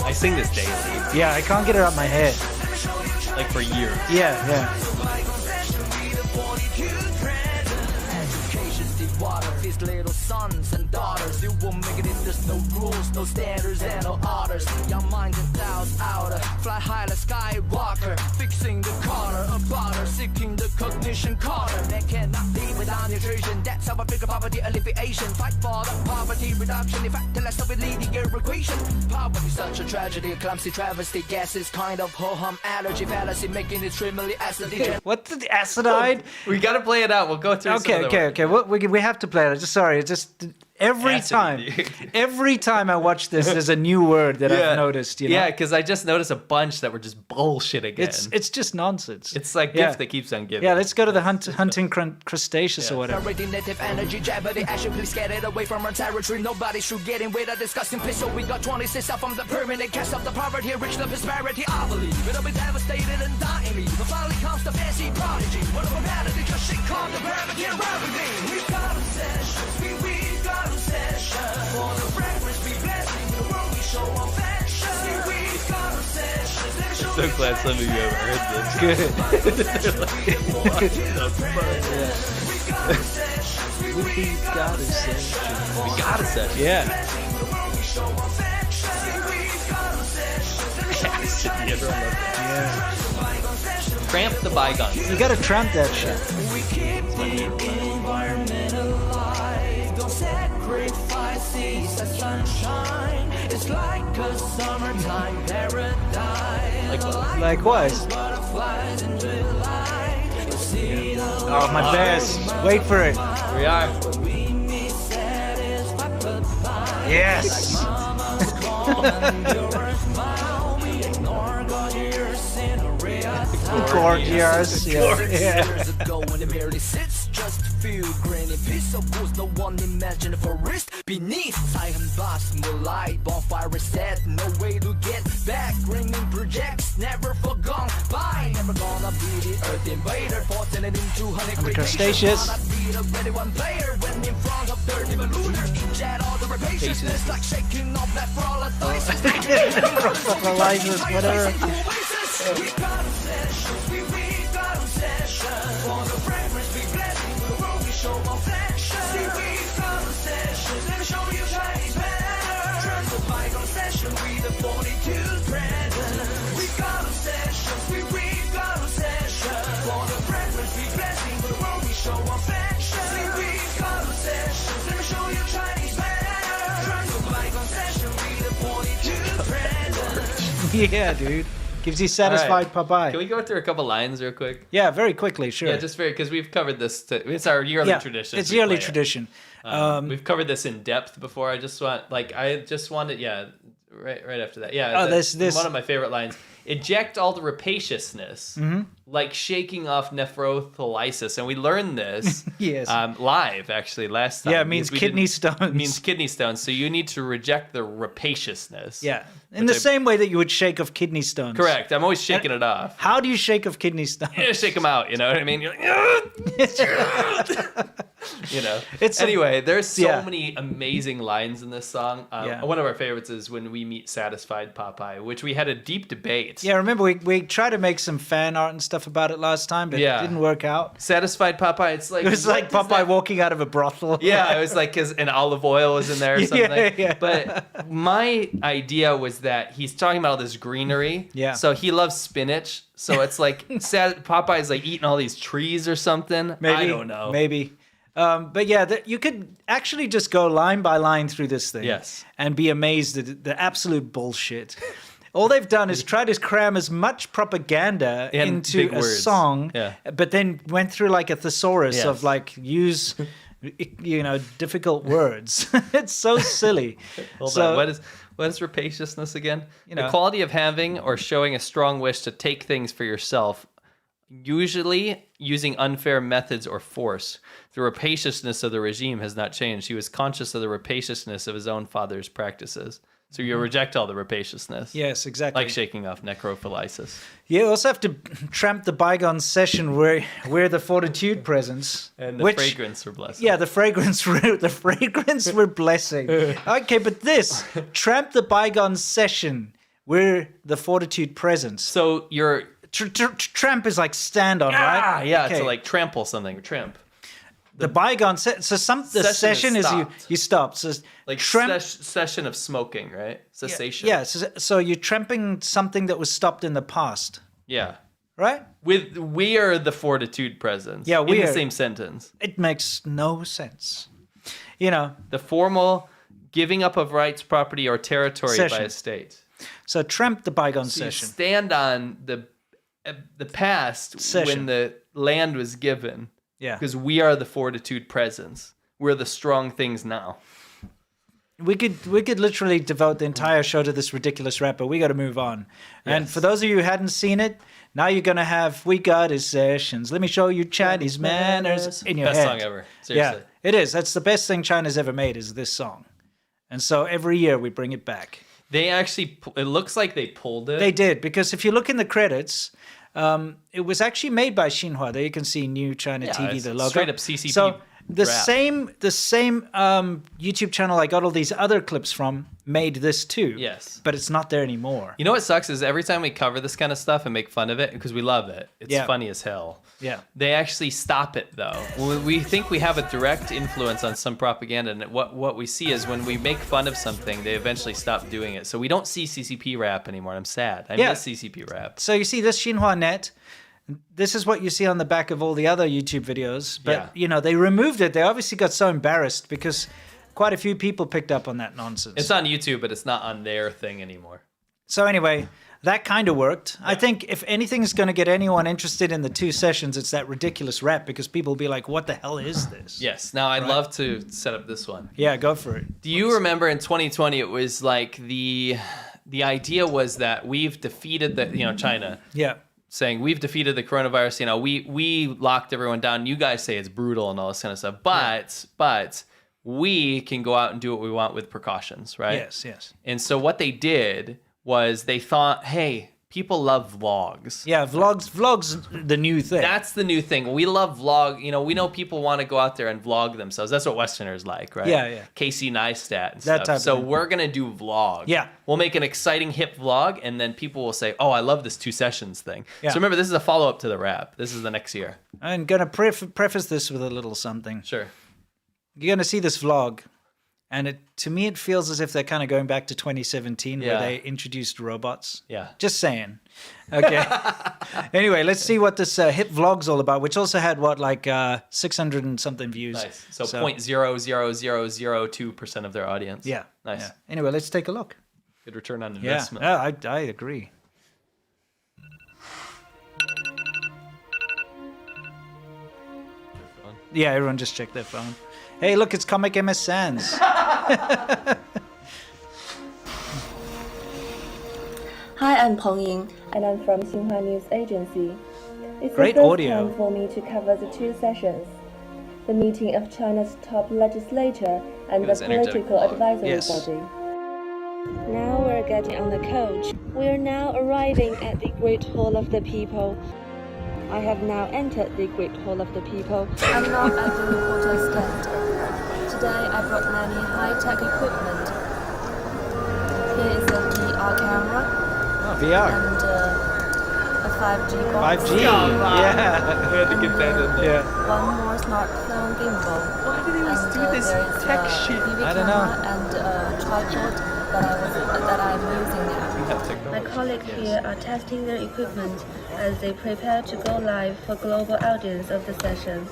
I sing this daily. Yeah, I can't get it out of my head. Like for years. Yeah, yeah. These little sons and daughters, you will make it if there's no rules, no standards, and no orders. Your mind and clouds outer, fly high like Skywalker, fixing the corner, a botter, seeking the cognition corner. Man cannot live without nutrition. That's how I figure poverty alleviation. Fight for the poverty reduction. In fact, the less of it leading your equation. Poverty is such a tragedy, a clumsy travesty. Gas is kind of ho-hum allergy fallacy, making it extremely acidic. What's the acidide? We gotta play it out. We'll go through. Okay. We have to play it. Just sorry. It's just Every time I watch this, there's a new word that I've noticed. You know? Yeah, because I just noticed a bunch that were just bullshit again. It's just nonsense. It's like gift that keeps on giving. Yeah, let's go to the hunting crustaceous or whatever. Native energy, jeopardy, action, please get it away from our territory. Nobody should get in with a disgusting piss. So we got 26 out from the permanent, cast up the poverty, reach the prosperity. I believe it'll be devastated and dying me. But finally comes the fancy prodigy. What a humanity, just shit called the gravity and everything. We've got obsessions, we've got obsessions. For the fragrance, we blessing the world, we show affection. We've got obsessions. I'm so glad some of you have heard this. Good. We got a session. Yeah. Tramp the bygones. You gotta tramp that shit. We keep the environment alive. Don't sacrifice seas and sunshine. It's like a summertime paradise. Likewise. Butterflies in July. Oh, my best. Wait for it. Here we are. Yes. Gorgeous. Yeah. Years ago when it merely sits, just feel grinning. Piece of wood, no one imagined for wrist beneath. Silent blast, moonlight, bonfire set, no way to get back. Ringing projects, never forgone by. Never gonna be the earth invader, forcing it into honey crustaceous. Not be the ready one player when in front of dirty looters. Jet all the rapaciousness like shaking off that flawless whatever. We got obsessions, we got obsessions. For the fragrance, we blessing the world, we show affection. See, we got obsessions, let me show you Chinese manner. Turn the bygone session, we the 42 present. We got obsessions, we got obsessions. For the fragrance, we blessing the world, we show affection. See, we got obsessions, let me show you Chinese manner. Turn the bygone session, we the 42 present. Yeah, dude. Gives you satisfied Popeye. Can we go through a couple lines real quick? Yeah, very quickly, sure. Yeah, just very, because we've covered this. It's our yearly tradition. It's yearly tradition. We've covered this in depth before. I just wanted, right after that. Yeah, this one of my favorite lines. Eject all the rapaciousness, like shaking off nephrolysis. And we learned this live, actually, last time. Yeah, it means kidney stones. It means kidney stones. So you need to reject the rapaciousness. Yeah, in the same way that you would shake off kidney stones. Correct. I'm always shaking it off. How do you shake off kidney stones? You shake them out, you know what I mean? You're like, you know. Anyway, there's so many amazing lines in this song. One of our favorites is when we meet Satisfied Popeye, which we had a deep debate. Yeah, remember we tried to make some fan art and stuff about it last time, but it didn't work out. Satisfied Popeye, it was like Popeye walking out of a brothel. Yeah, it was like an olive oil was in there or something. Yeah. But my idea was that he's talking about all this greenery. Yeah. So he loves spinach. So it's like Popeye's like eating all these trees or something. Maybe, I don't know. Maybe. But yeah, you could actually just go line by line through this thing. Yes. And be amazed at the absolute bullshit. All they've done is try to cram as much propaganda into a song, but then went through like a thesaurus of like use, difficult words. It's so silly. Hold on. What is rapaciousness again? The quality of having or showing a strong wish to take things for yourself, usually using unfair methods or force. The rapaciousness of the regime has not changed. He was conscious of the rapaciousness of his own father's practices. So you reject all the rapaciousness. Yes, exactly. Like shaking off necrophilysis. You also have to tramp the bygone session where the fortitude presence. And the fragrance were blessing. Yeah, the fragrance were blessing. Okay, but this, tramp the bygone session where the fortitude presence. So you're... Tramp is like stand on, right? Yeah, to like trample something, or tramp. The bygone the session is you stop. So like session of smoking, right? Cessation. Yeah. So you're tramping something that was stopped in the past. Yeah. Right? We are the fortitude presence. Yeah, in the same sentence. It makes no sense. The formal giving up of rights, property, or territory by a state. So tramp the bygone so session. You stand on the past when the land was given. Yeah. Because we are the fortitude presence. We're the strong things now. we could literally devote the entire show to this ridiculous rap, but we got to move on. And for those of you who hadn't seen it, now you're gonna have "We Got His Sessions." Let me show you Chinese manners in your Best head. song ever. Seriously. Yeah, it is. That's the best thing China's ever made. Is this song, and so every year we bring it back. They actually, it looks like they pulled it. They did, because if you look in the credits, it was actually made by Xinhua. There you can see New China TV, the logo. Straight up CCP. So the rap. same YouTube channel I got all these other clips from made this too. Yes. But it's not there anymore. You know what sucks is every time we cover this kind of stuff and make fun of it, because we love it, it's Yeah. funny as hell. Yeah. They actually stop it though. We think we have a direct influence on some propaganda, and what we see is when we make fun of something, they eventually stop doing it. So we don't see CCP rap anymore. I'm sad. I miss CCP rap. So you see this Xinhua net. This is what you see on the back of all the other YouTube videos. But, you know, they removed it. They obviously got so embarrassed because quite a few people picked up on that nonsense. It's on YouTube, but it's not on their thing anymore. So anyway, that kind of worked. I think if anything's going to get anyone interested in the 2 sessions, it's that ridiculous rap, because people will be like, what the hell is this? Yes. Now I'd love to set up this one. Yeah, go for it. Do you remember in 2020, it was like the idea was that we've defeated China. Yeah. Saying we've defeated the coronavirus, we locked everyone down. You guys say it's brutal and all this kind of stuff, but we can go out and do what we want with precautions, right? Yes, yes. And so what they did was they thought, hey, people love vlogs. Yeah, vlogs the new thing. That's the new thing. We love vlog. We know people want to go out there and vlog themselves. That's what Westerners like, right? Yeah, yeah. Casey Neistat and That stuff. type of So thing. we're going to do vlog. Yeah. We'll make an exciting hip vlog, and then people will say, oh, I love this 2 sessions thing. Yeah. So remember, this is a follow-up to the rap. This is the next year. I'm going to preface this with a little something. Sure. You're going to see this vlog, and to me it feels as if they're kind of going back to 2017 where they introduced robots. Yeah. Just saying. Okay. Anyway, let's see what this hip vlog's all about, which also had, 600 and something views. Nice. So 0.00002% of their audience. Yeah. Nice. Yeah. Anyway, let's take a look. Good return on investment. Yeah, I agree. Yeah, everyone just checked their phone. Hey, look, it's Comic MS Sans. Hi, I'm Peng Ying, and I'm from Xinhua News Agency. It's Great the first audio. time for me to cover the 2 sessions. The meeting of China's top legislature and the Yes, energetic political vlog. advisory Yes. body. Now we're getting on the coach. We're now arriving at the Great Hall of the People. I have now entered the Great Hall of the People. I'm not at the reporter's stand. Today I brought many high-tech equipment. Here is a VR camera Oh, VR. and a 5G box. 5G. Yeah. We had to get that in there. Yeah. One more smartphone gimbal. Why do they always do this tech shit? TV I don't know. camera and a tripod that I'm using now. My colleagues here are testing their equipment as they prepare to go live for global audience of the session.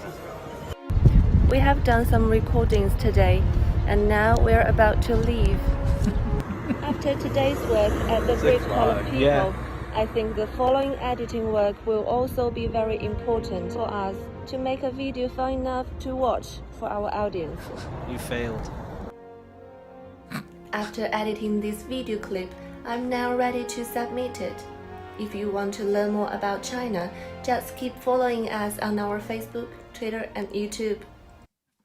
We have done some recordings today, and now we're about to leave. After today's work at the Great Hall of People, Yeah. I think the following editing work will also be very important for us to make a video fun enough to watch for our audience. You failed. After editing this video clip, I'm now ready to submit it. If you want to learn more about China, just keep following us on our Facebook, Twitter, and YouTube.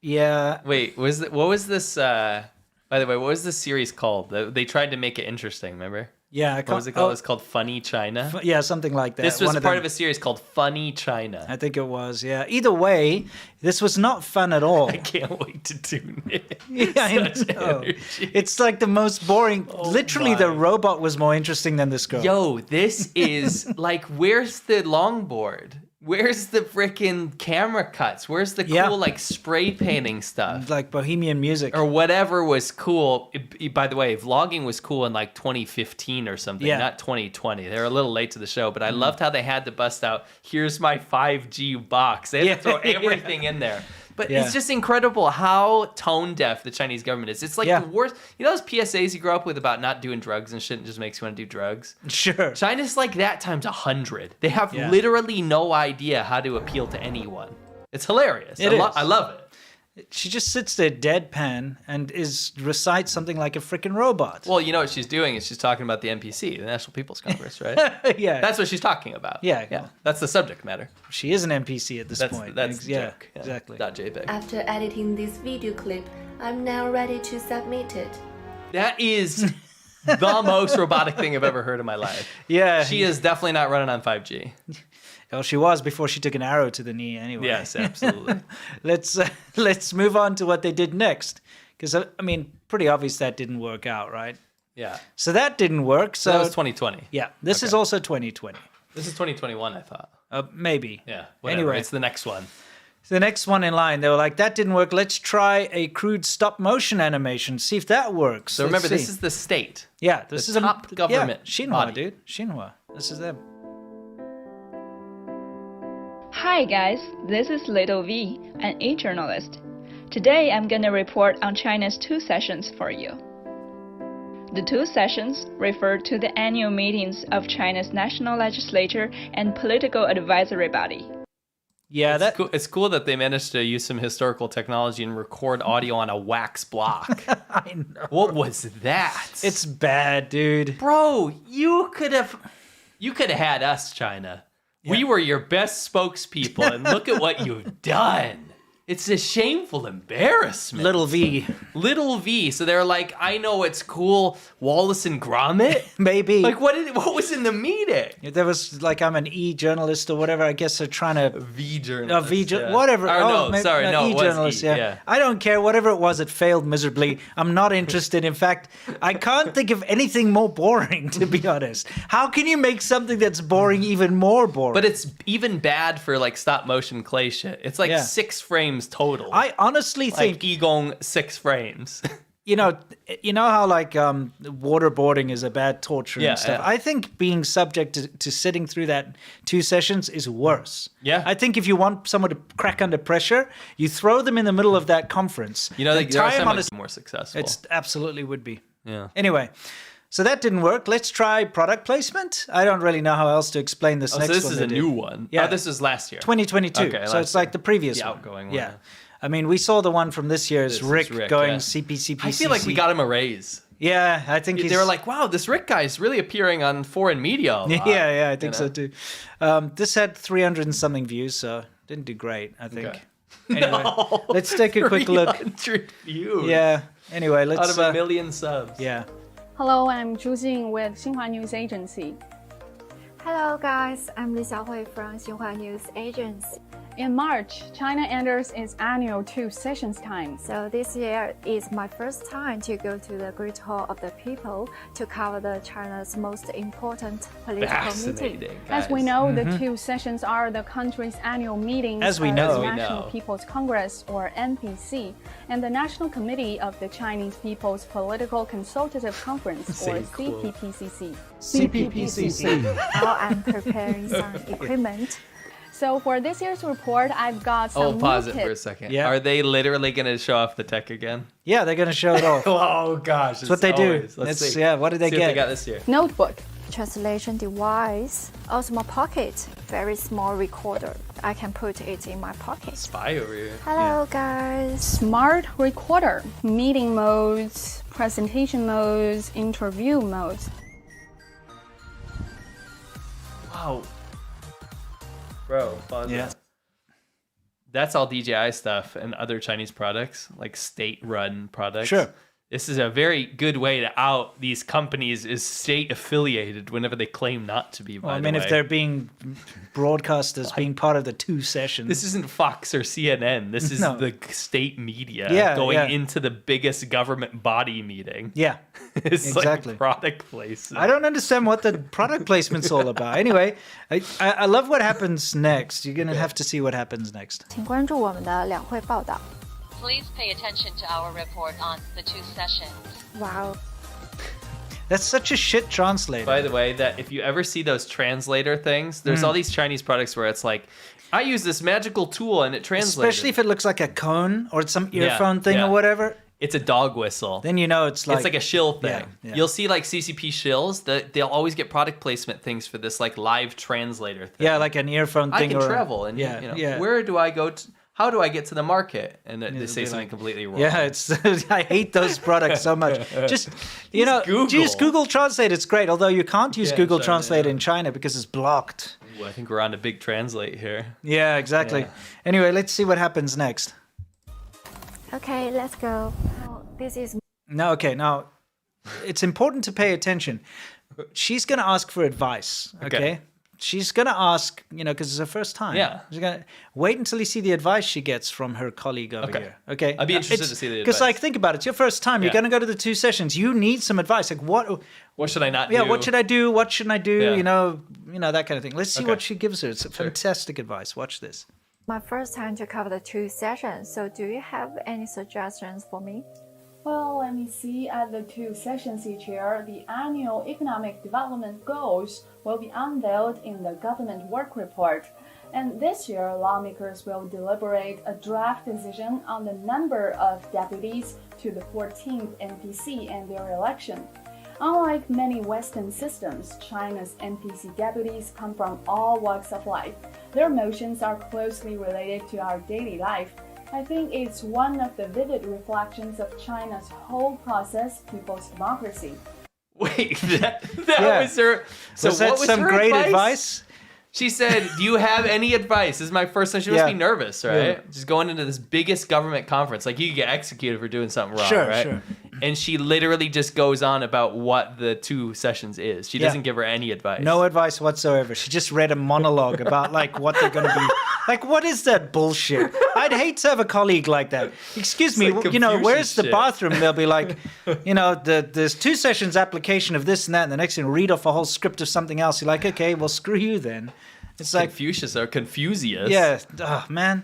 Yeah. Wait, what was this? By the way, what was this series called? They tried to make it interesting. Remember? Yeah. What was it called? It was called Funny China. Yeah, something like that. This was One part them. of a series called Funny China. I think it was, yeah. Either way, this was not fun at all. I can't wait to tune in. Yeah, I Such know. energy. It's like the most boring. Literally, the my. robot was more interesting than this girl. Yo, this is like, where's the longboard? Where's the freaking camera cuts? Where's the cool like spray painting stuff? Like bohemian music. Or whatever was cool. By the way, vlogging was cool in like 2015 or something, Yeah. not 2020. They're a little late to the show, but I loved how they had to bust out, here's my 5G box. They had to throw everything in there. But Yeah. it's just incredible how tone deaf the Chinese government is. It's like the worst. You know those PSAs you grow up with about not doing drugs and shit and just makes you want to do drugs? Sure. China's like that times 100. They have Yeah. literally no idea how to appeal to anyone. It's hilarious. It is. I love it. She just sits there deadpan and recites something like a freaking robot. Well, you know what she's doing is she's talking about the NPC, the National People's Congress, right? Yeah. That's what she's talking about. Yeah. That's the subject matter. She is an NPC at this point. That's the joke. Yeah. Exactly. .jpg. After editing this video clip, I'm now ready to submit it. That is the most robotic thing I've ever heard in my life. Yeah. She is definitely not running on 5G. Well, she was before she took an arrow to the knee anyway. Yes, absolutely. Let's move on to what they did next. Because, I mean, pretty obvious that didn't work out, right? Yeah. So that didn't work. So that was 2020. Yeah, this is also 2020. This is 2021, I thought. Maybe. Yeah, whatever. Anyway. It's the next one. The next one in line, they were like, that didn't work. Let's try a crude stop motion animation, see if that works. So remember, this is the state. Yeah, this is the top government. Yeah, Xinhua, body. dude. Xinhua. This is them. Hi guys, this is Little V, an e-journalist. Today I'm gonna report on China's 2 sessions for you. The 2 sessions refer to the annual meetings of China's national legislature and political advisory body. Yeah, it's cool that they managed to use some historical technology and record audio on a wax block. I know. What was that? It's bad, dude. Bro, you could have had us, China. Yeah. We were your best spokespeople, and look at what you've done. It's a shameful embarrassment. Little V. Little V. So they're like, I know it's cool. Wallace and Gromit? Maybe. Like, what was in the meeting? There was, like, I'm an e-journalist or whatever. I guess they're trying to... V-journalist. Yeah. Whatever. E-journalist. Yeah. I don't care. Whatever it was, it failed miserably. I'm not interested. In fact, I can't think of anything more boring, to be honest. How can you make something that's boring even more boring? But it's even bad for, like, stop-motion clay shit. It's like 6 frames total. I honestly think like Igong 6 frames. you know how like waterboarding is a bad torture and stuff. Yeah. I think being subject to sitting through that 2 sessions is worse. Yeah. I think if you want someone to crack under pressure, you throw them in the middle of that conference. You know, it's more successful. It absolutely would be. Yeah. Anyway. So that didn't work. Let's try product placement. I don't really know how else to explain this next one. So this is a new one. Yeah. Oh, this is last year. 2022. Okay, so it's like the previous one. Outgoing one. Yeah. I mean, we saw the one from this year as Rick going CPCP. I feel like we got him a raise. Yeah, I think they were like, wow, this Rick guy is really appeing on foreign media a lot. Yeah, I think so too. This had 300 and something views, so didn't do great, I think. Okay. Anyway, let's take a quick look. 300 views. Yeah. Anyway, let's... Out of 1 million subs. Yeah. Hello, I'm Zhu Jing with Xinhua News Agency. Hello guys, I'm Li Xiaohui from Xinhua News Agency. In March, China enters its annual 2 sessions time. So this year is my first time to go to the Great Hall of the People to cover China's most important political meeting. As we know, the 2 sessions are the country's annual meetings of the National People's Congress, or NPC, and the National Committee of the Chinese People's Political Consultative Conference, or CPPCC. CPPCC. Now I'm preparing some equipment. So for this year's report, I've got some pause it for a second. Yeah. Are they literally going to show off the tech again? Yeah, they're going to show it off. Oh, gosh. That's what they do. Let's see. Yeah, what did they see get? What they got this year. Notebook. Translation device. Osmo Pocket. Very small recorder. I can put it in my pocket. Spy over here. Hello, guys. Smart recorder. Meeting modes, presentation modes, interview modes. Wow. Bro, pause Yeah. it. That's all DJI stuff and other Chinese products, like state-run products. Sure. This is a very good way to out these companies as state-affiliated whenever they claim not to be, by the way. if they're being broadcast as being part of the 2 sessions. This isn't Fox or CNN. This is the state media going into the biggest government body meeting. Yeah, it's exactly. like product placement. I don't understand what the product placement's all about. Anyway, I love what happens next. You're going to have to see what happens next. 请关注我们的两会报道。 Please pay attention to our report on the 2 sessions. Wow. That's such a shit translator. By the way, that if you ever see those translator things, there's all these Chinese products where it's like, I use this magical tool and it translates. Especially if it looks like a cone or some earphone thing or whatever. It's a dog whistle. Then you know it's like... It's like a shill thing. Yeah, yeah. You'll see like CCP shills, they'll always get product placement things for this like live translator thing. Yeah, like an earphone thing. I can travel and you know, where do I go to? how do I get to the market? And they say be something like, completely wrong. Yeah, it's I hate those products so much. Just Google. use Google Translate. It's great. Although you can't use Yeah, Google China, Translate in China because it's blocked. Ooh, I think we're on to big translate here. Yeah, exactly. Yeah. Anyway, let's see what happens next. Okay, let's go. This is Now, it's important to pay attention. She's going to ask for advice, okay? She's going to ask, because it's her first time. Yeah. She's going to wait until you see the advice she gets from her colleague over here, okay? I'd be interested to see the advice. Because, like, think about it. It's your first time. You're Yeah. going to go to the 2 sessions. You need some advice. Like, what should I not do? Yeah, what should I do? What shouldn't I do? Yeah. That kind of thing. Let's see what she gives her. It's fantastic advice. Watch this. my first time to cover the 2 sessions. So do you have any suggestions for me? Well, let me see. At the 2 sessions each year, the annual economic development goals will be unveiled in the government work report. And this year, lawmakers will deliberate a draft decision on the number of deputies to the 14th NPC and their election. Unlike many Western systems, China's NPC deputies come from all walks of life. Their motions are closely related to our daily life. I think it's one of the vivid reflections of China's whole process, people's democracy. Wait, that was her. So was that what was some her great advice? She said, "Do you have any advice?" This is my first time. She must be nervous, right? Just going into this biggest government conference, like you could get executed for doing something wrong, right? Sure. And she literally just goes on about what the 2 sessions is. She doesn't give her any advice. No advice whatsoever. She just read a monologue about like what they're going to be. Like, what is that bullshit? I'd hate to have a colleague like that. Excuse me, like where's the shit. bathroom? They'll be like, there's 2 sessions application of this and that, and the next thing read off a whole script of something else. You're like, okay, well, screw you then. It's like Confucius or Confucius. Yeah, man.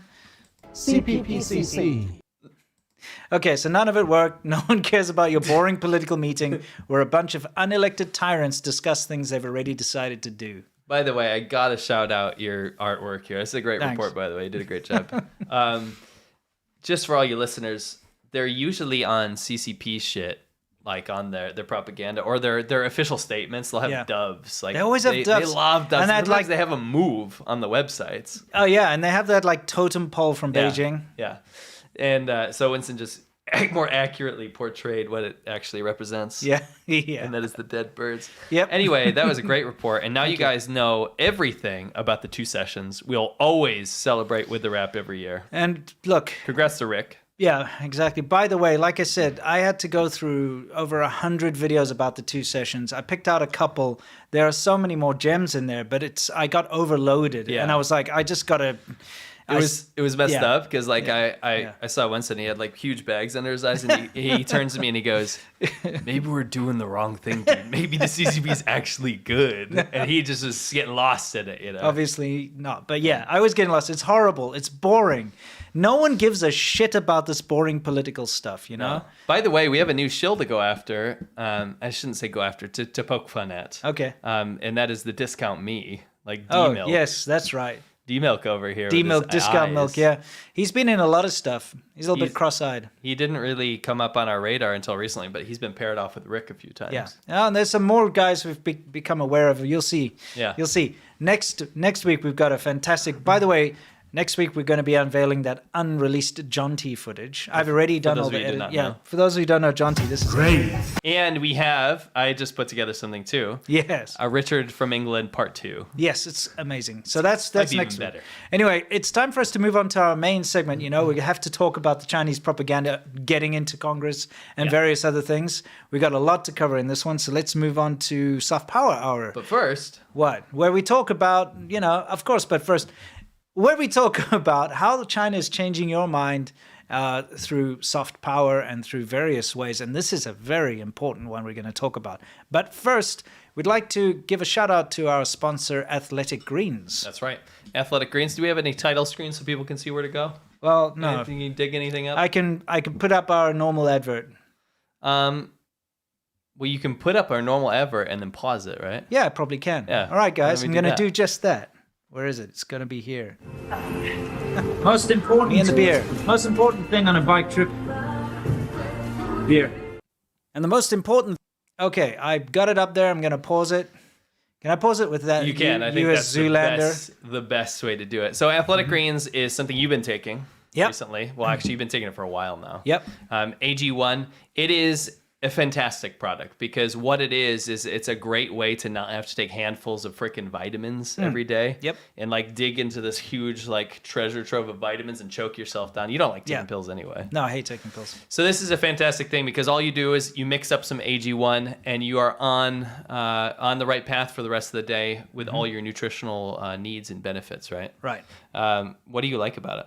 CPPCC. Okay, so none of it worked. No one cares about your boring political meeting where a bunch of unelected tyrants discuss things they've already decided to do. By the way, I gotta shout out your artwork here. It's a great report, by the way. You did a great job. Just for all you listeners, they're usually on CCP shit, like on their propaganda or their official statements. They'll have doves. Like they always have doves. They love doves. And And like they have a move on the websites. Oh yeah, and they have that like totem pole from Beijing. Yeah. And so Winston just more accurately portrayed what it actually represents. Yeah. Yeah. And that is the dead birds. Yep. Anyway, that was a great report. And now you guys know everything about the 2 sessions. We'll always celebrate with the rap every year. And look. Congrats to Rick. Yeah, exactly. By the way, like I said, I had to go through over 100 videos about the 2 sessions. I picked out a couple. There are so many more gems in there, but I got overloaded. Yeah. And I was like, I just got to... It was messed up because like I saw Winston, he had like huge bags under his eyes, and he turns to me and he goes, "Maybe we're doing the wrong thing, dude. Maybe the CCP is actually good," and he just was getting lost in it, Obviously not, but yeah, I was getting lost. It's horrible. It's boring. No one gives a shit about this boring political stuff, No. By the way, we have a new shill to go after. I shouldn't say go after, to poke fun at. Okay. And that is the discount me, like Oh, D-Milk. yes, that's right. D-Milk over here. D-Milk, discount milk, yeah. He's been in a lot of stuff. He's a little bit cross-eyed. He didn't really come up on our radar until recently, but he's been paired off with Rick a few times. Yeah. And there's some more guys we've become aware of. You'll see. Yeah. You'll see. Next week, we've got a fantastic... By the way, next week, we're going to be unveiling that unreleased Jonty footage. I've already done all the edit. Yeah. For those of you who don't know Jonty, this is great. And I just put together something too. Yes. A Richard from England Part 2. Yes, it's amazing. So that's Might be next even week. better. Anyway, it's time for us to move on to our main segment. We have to talk about the Chinese propaganda getting into Congress and various other things. We got a lot to cover in this one, so let's move on to Soft Power Hour. But first... What? Where we talk about, of course, but first... where we talk about how China is changing your mind through soft power and through various ways. And this is a very important one we're going to talk about. But first, we'd like to give a shout out to our sponsor, Athletic Greens. That's right. Athletic Greens. Do we have any title screens so people can see where to go? Well, no. Can you dig anything up? I can put up our normal advert. Well, you can put up our normal advert and then pause it, right? Yeah, I probably can. Yeah. All right, guys. I'm going to that. do just that. Where is it? It's going to be here. Most important. Me and the beer. Most important thing on a bike trip. Beer. And the most important. Okay, I got it up there. I'm going to pause it. Can I pause it with that? You can. I think US that's Zoolander? the best way to do it. So Athletic Greens is something you've been taking. recently. Well, actually, you've been taking it for a while now. Yep. AG1, it is a fantastic product because what it is it's a great way to not have to take handfuls of freaking vitamins every day. Yep. And like dig into this huge like treasure trove of vitamins and choke yourself down. You don't like taking pills anyway. No, I hate taking pills. So this is a fantastic thing because all you do is you mix up some AG1 and you are on the right path for the rest of the day with all your nutritional needs and benefits, right? Right. What do you like about it?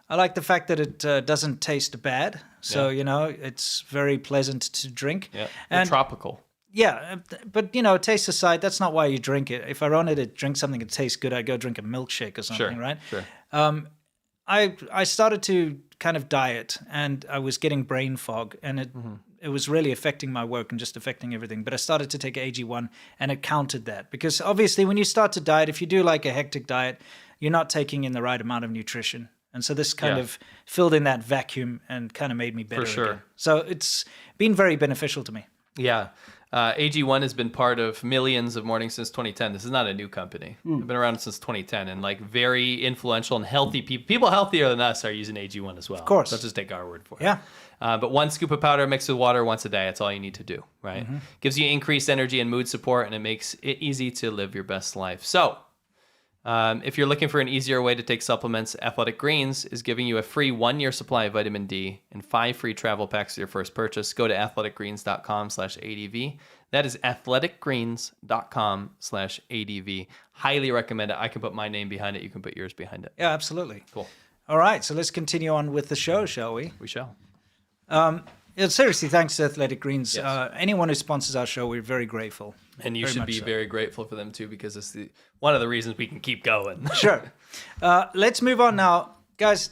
I like the fact that it doesn't taste bad. So, it's very pleasant to drink. Yeah. And tropical. Yeah, but, taste aside, that's not why you drink it. If I wanted to drink something that tastes good, I'd go drink a milkshake or something, right? Sure. I started to kind of diet, and I was getting brain fog, and it was really affecting my work and just affecting everything. But I started to take AG1, and it countered that. Because obviously, when you start to diet, if you do like a hectic diet, you're not taking in the right amount of nutrition. And so this kind of filled in that vacuum and kind of made me better again. So it's been very beneficial to me. Yeah. AG1 has been part of millions of mornings since 2010. This is not a new company. They've been around since 2010 and like very influential and healthy people healthier than us are using AG1 as well. Of course. Don't just take our word for it. Yeah. But 1 scoop of powder mixed with water once a day. That's all you need to do, right? Gives you increased energy and mood support, and it makes it easy to live your best life. So if you're looking for an easier way to take supplements, Athletic Greens is giving you a free 1-year supply of vitamin D and 5 free travel packs with your first purchase. Go to athleticgreens.com/ADV. That is athleticgreens.com/ADV. Highly recommend it. I can put my name behind it. You can put yours behind it. Yeah, absolutely. Cool. All right, so let's continue on with the show, shall we? We shall. Seriously, thanks to Athletic Greens. Yes. Anyone who sponsors our show, we're very grateful. And you very should much be so. very grateful for them too, because it's one of the reasons we can keep going. Sure. Let's move on now. Guys,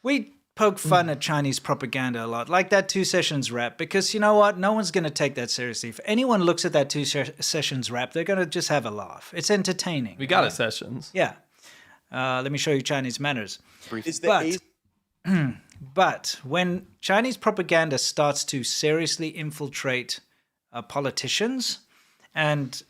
we poke fun at Chinese propaganda a lot, like that 2 sessions rap, because you know what? No one's going to take that seriously. If anyone looks at that 2 sessions rap, they're going to just have a laugh. It's entertaining. We got a sessions. Yeah. Let me show you Chinese manners. But when Chinese propaganda starts to seriously infiltrate politicians and,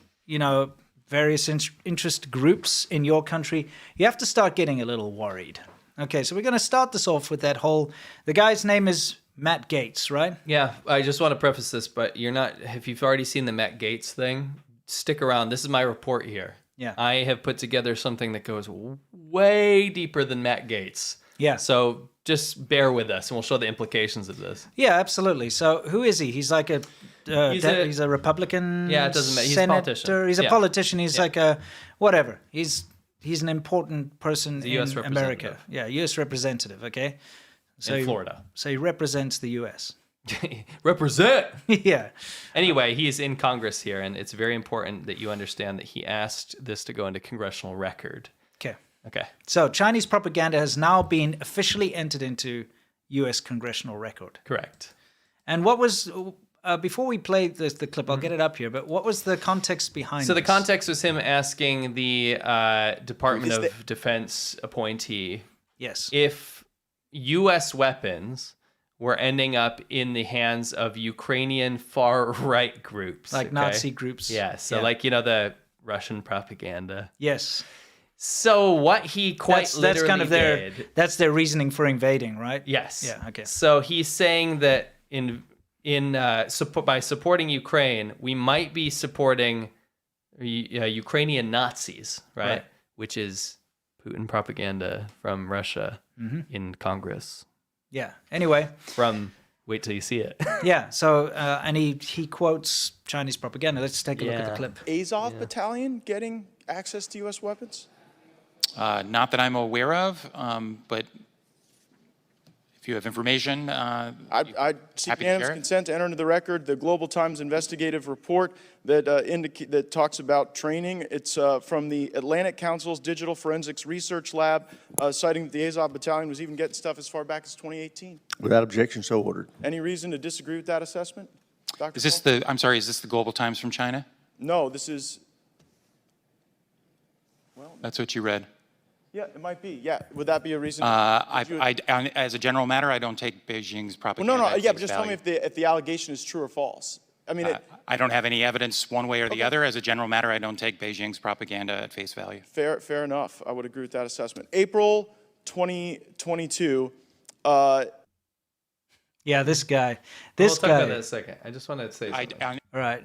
various interest groups in your country, you have to start getting a little worried. Okay, so we're going to start this off with the guy's name is Matt Gaetz, right? Yeah, I just want to preface this, but if you've already seen the Matt Gaetz thing, stick around. This is my report here. Yeah. I have put together something that goes way deeper than Matt Gaetz. Yeah. So just bear with us, and we'll show the implications of this. Yeah, absolutely. So who is he? He's like he's a Republican. Yeah, it doesn't matter. He's senator. a politician. He's a politician. He's like a whatever. He's an important person in America. Yeah, U.S. representative. Okay. So in Florida. So he represents the U.S. Represent. Yeah. Anyway, he's in Congress here, and it's very important that you understand that he asked this to go into congressional record. Okay. So Chinese propaganda has now been officially entered into U.S. congressional record. Correct. And what was, before we play the clip, I'll get it up here, but what was the context behind So the this? context was him asking the Department of Defense appointee if U.S. weapons were ending up in the hands of Ukrainian far-right groups. Like Nazi groups. Yeah, so like, the Russian propaganda. Yes. So what he quite literally that's kind of that's their reasoning for invading, right? Yes. Yeah. Okay. So he's saying that by supporting Ukraine, we might be supporting Ukrainian Nazis, right? Which is Putin propaganda from Russia in Congress. Yeah. Anyway. Wait till you see it. Yeah. So and he quotes Chinese propaganda. Let's take a look at the clip. Azov battalion getting access to U.S. weapons? Not that I'm aware of, but if you have information, I'd seek unanimous consent to enter into the record the Global Times investigative report that talks about training. It's from the Atlantic Council's Digital Forensics Research Lab, citing that the Azov battalion was even getting stuff as far back as 2018. Without objection, so ordered. Any reason to disagree with that assessment, Dr. Is this the? I'm sorry. Is this the Global Times from China? No, this is. Well, that's what you read. Yeah, it might be. Yeah, would that be a reason? As a general matter, I don't take Beijing's propaganda. Well, no. Yeah, but just tell me if the allegation is true or false. I mean, I don't have any evidence one way or the other. As a general matter, I don't take Beijing's propaganda at face value. Fair enough. I would agree with that assessment. April 2022. Yeah, this guy. We'll talk about that in a second. I just wanted to say something. All right.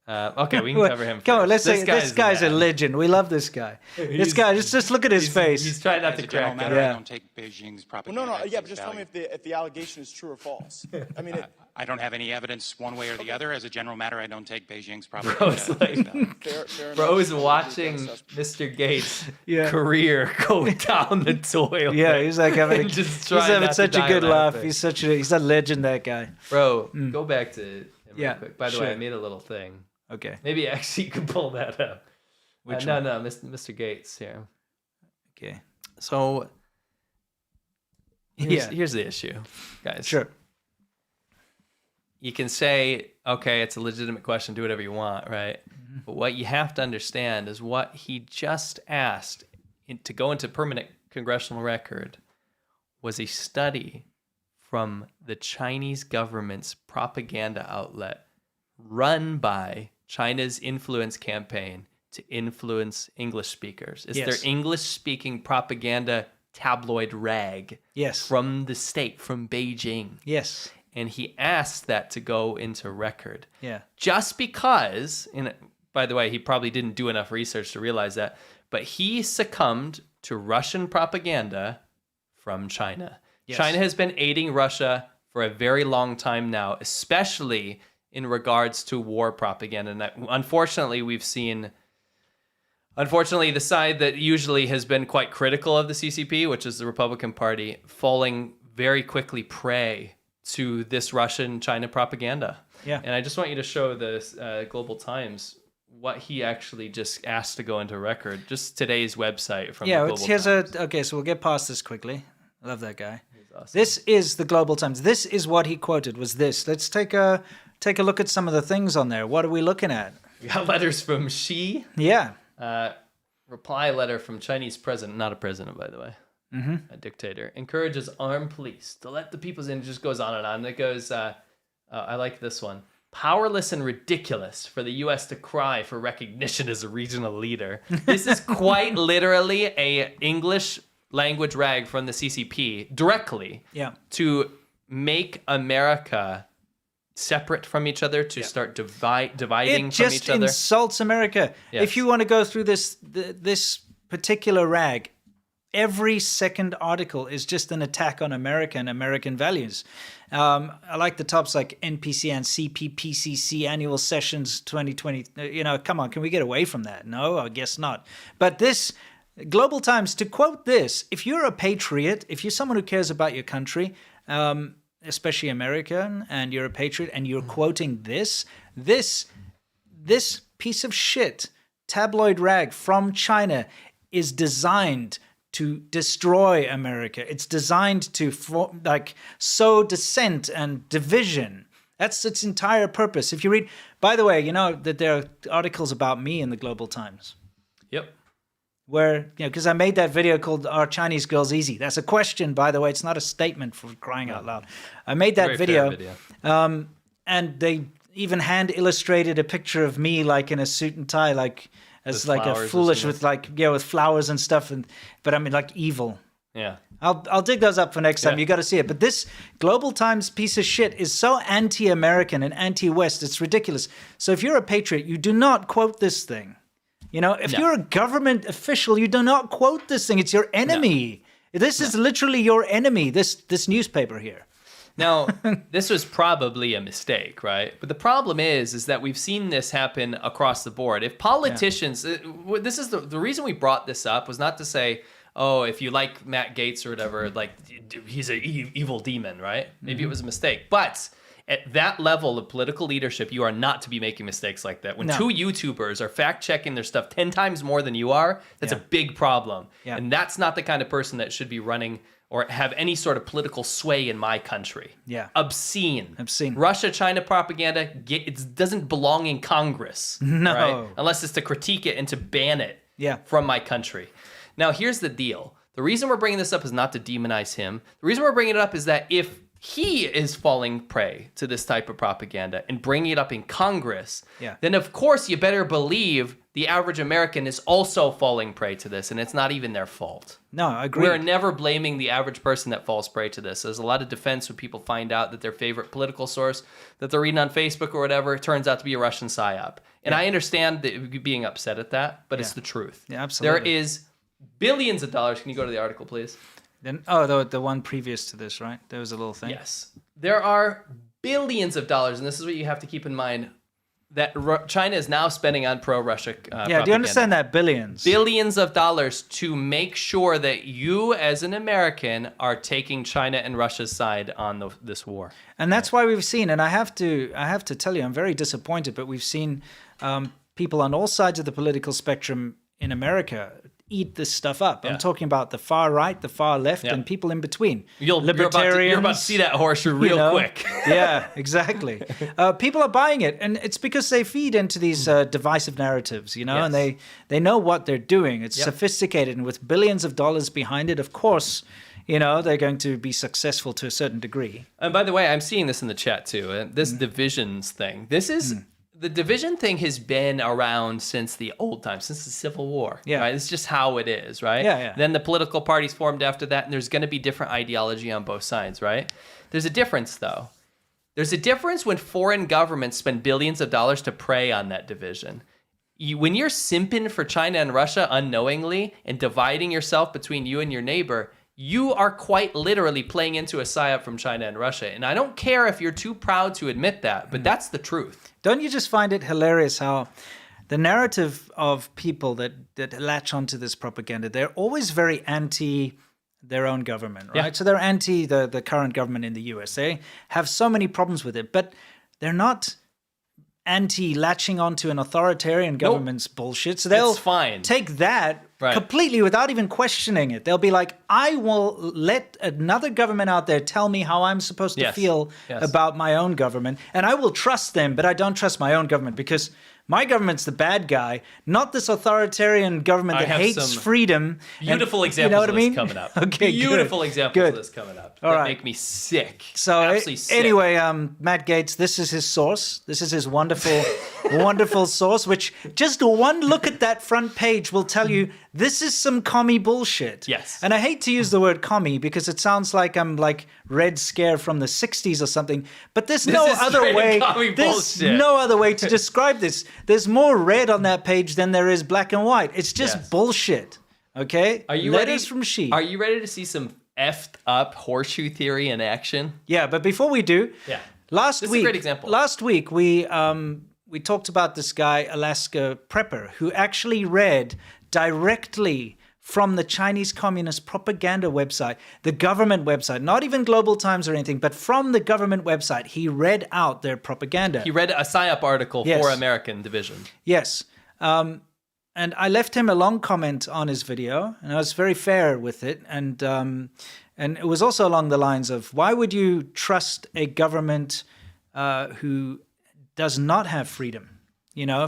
Okay, we can cover him first. Come on, let's say this guy's a legend. We love this guy. This guy, just look at his face. He's trying not to crack matter, I don't take Beijing's propaganda. Well, no, yeah, at but just face tell me value. if the allegation is true or false. I mean, I don't have any evidence one way or the other. As a general matter, I don't take Beijing's propaganda. Bro's like, fair Bro's enough. watching Mr. Gates' career go down the toilet. Yeah, he's like having, And just he's trying having not such to a good die laugh. laughing. He's a legend, that guy. Bro, go back to him Yeah, real quick. By the sure. way, I made a little thing. Okay. Maybe actually you can pull that up. Which no, one? no, Mr. Gates here. Okay. So here's the issue, guys. Sure. You can say, okay, it's a legitimate question, do whatever you want, right? But what you have to understand is what he just asked to go into permanent congressional record was a study from the Chinese government's propaganda outlet run by China's influence campaign to influence English speakers. It's their English-speaking propaganda tabloid rag from the state, from Beijing. Yes. And he asked that to go into record. Yeah. Just because, and by the way, he probably didn't do enough research to realize that, but he succumbed to Russian propaganda from China. Yes. China has been aiding Russia for a very long time now, especially in regards to war propaganda. And that, unfortunately, we've seen, the side that usually has been quite critical of the CCP, which is the Republican Party, falling very quickly prey to this Russian-China propaganda. Yeah. And I just want you to show this Global Times what he actually just asked to go into record, just today's website from the Global Times. Okay, so we'll get past this quickly. I love that guy. Awesome. This is the Global Times. This is what he quoted, was this. Let's take a look at some of the things on there. What are we looking at? We got letters from Xi. Yeah. Reply letter from Chinese president, not a president, by the way. A dictator, encourages armed police to let the people's in. It just goes on and on. It goes, I like this one. Powerless and ridiculous for the U.S. to cry for recognition as a regional leader. This is quite literally a English language rag from the CCP directly to make America separate from each other, to start dividing from each other. It just insults America. Yes. If you want to go through this particular rag, every second article is just an attack on America and American values. I like the tops like NPC and CPPCC Annual Sessions 2020. Come on, can we get away from that? No, I guess not. But this Global Times, to quote this, if you're a patriot, if you're someone who cares about your country, especially American, and you're a patriot, and you're quoting this piece of shit tabloid rag from China is designed to destroy America. It's designed to sow dissent and division. That's its entire purpose. If you read, by the way, you know that there are articles about me in the Global Times. Yep. Where, because I made that video called "Are Chinese Girls Easy?" That's a question, by the way. It's not a statement, for crying out loud. I made that Very video. fair video. And they even hand illustrated a picture of me like in a suit and tie, as With like a flowers or foolish something. with flowers and stuff, but I mean like evil. Yeah. I'll dig those up for next time. You got to see it. But this Global Times piece of shit is so anti-American and anti-West. It's ridiculous. So if you're a patriot, you do not quote this thing. If you're a government official, you do not quote this thing. It's your enemy. This is literally your enemy. This newspaper here. Now, this was probably a mistake, right? But the problem is that we've seen this happen across the board. If politicians, this is the reason we brought this up was not to say, oh, if you like Matt Gaetz or whatever, like he's an evil demon, right? Maybe it was a mistake. But at that level of political leadership, you are not to be making mistakes like that. When two YouTubers are fact-checking their stuff 10 times more than you are, that's a big problem. Yeah. And that's not the kind of person that should be running or have any sort of political sway in my country. Yeah. Obscene. Obscene. Russia-China propaganda, it doesn't belong in Congress. No. Right? Unless it's to critique it and to ban it from my country. Now, here's the deal. The reason we're bringing this up is not to demonize him. The reason we're bringing it up is that if he is falling prey to this type of propaganda and bringing it up in Congress, Yeah. then of course you better believe the average American is also falling prey to this, and it's not even their fault. No, I agree. We're never blaming the average person that falls prey to this. There's a lot of defense when people find out that their favorite political source that they're reading on Facebook or whatever turns out to be a Russian psyop. And I understand that being upset at that, but it's the truth. Yeah, absolutely. There is billions of dollars. Can you go to the article, please? Then, the one previous to this, right? There was a little thing. Yes. There are billions of dollars, and this is what you have to keep in mind, that China is now spending on pro-Russia propaganda. Do you understand that? Billions. Billions of dollars to make sure that you, as an American, are taking China and Russia's side on this war. And that's why we've seen, and I have to tell you, I'm very disappointed, but we've seen people on all sides of the political spectrum in America eat this stuff up. I'm talking about the far right, the far left, and people in between. Libertarians. You're about to see that horseshoe real quick. Yeah, exactly. People are buying it, and it's because they feed into these divisive narratives, and they know what they're doing. It's sophisticated, and with billions of dollars behind it, of course, they're going to be successful to a certain degree. And by the way, I'm seeing this in the chat too. This divisions thing. This is... The division thing has been around since the old times, since the Civil War. Yeah. Right? It's just how it is, right? Yeah. Then the political parties formed after that, and there's going to be different ideology on both sides, right? There's a difference, though. There's a difference when foreign governments spend billions of dollars to prey on that division. When you're simping for China and Russia unknowingly and dividing yourself between you and your neighbor, you are quite literally playing into a psyop from China and Russia. And I don't care if you're too proud to admit that, but that's the truth. Don't you just find it hilarious how the narrative of people that latch onto this propaganda, they're always very anti their own government, right? Yeah. So they're anti the current government in the US. They have so many problems with it, but they're not anti-latching onto an authoritarian government's bullshit. So they'll take that completely without even questioning it. They'll be like, I will let another government out there tell me how I'm supposed to feel about my own government, and I will trust them, but I don't trust my own government because my government's the bad guy, not this authoritarian government that hates freedom. Beautiful examples of this coming up. Okay, beautiful examples of this coming up. All that right. make me sick. So absolutely sick. Anyway, Matt Gaetz, this is his source. This is his wonderful, wonderful source, which just one look at that front page will tell you this is some commie bullshit. Yes. And I hate to use the word commie because it sounds like I'm like Red Scare from the 60s or something, but there's no other way. There's no other way to describe this. There's more red on that page than there is black and white. It's just bullshit. Okay? Are you Letters from Xi. Are you ready to see some effed up horseshoe theory in action? Yeah, but before we do, This is a great example. Last week we talked about this guy, Alaska Prepper, who actually read directly from the Chinese Communist propaganda website, the government website, not even Global Times or anything, but from the government website. He read out their propaganda. He read a PSYOP article for American division. Yes. And I left him a long comment on his video, and I was very fair with it. And it was also along the lines of, why would you trust a government who does not have freedom,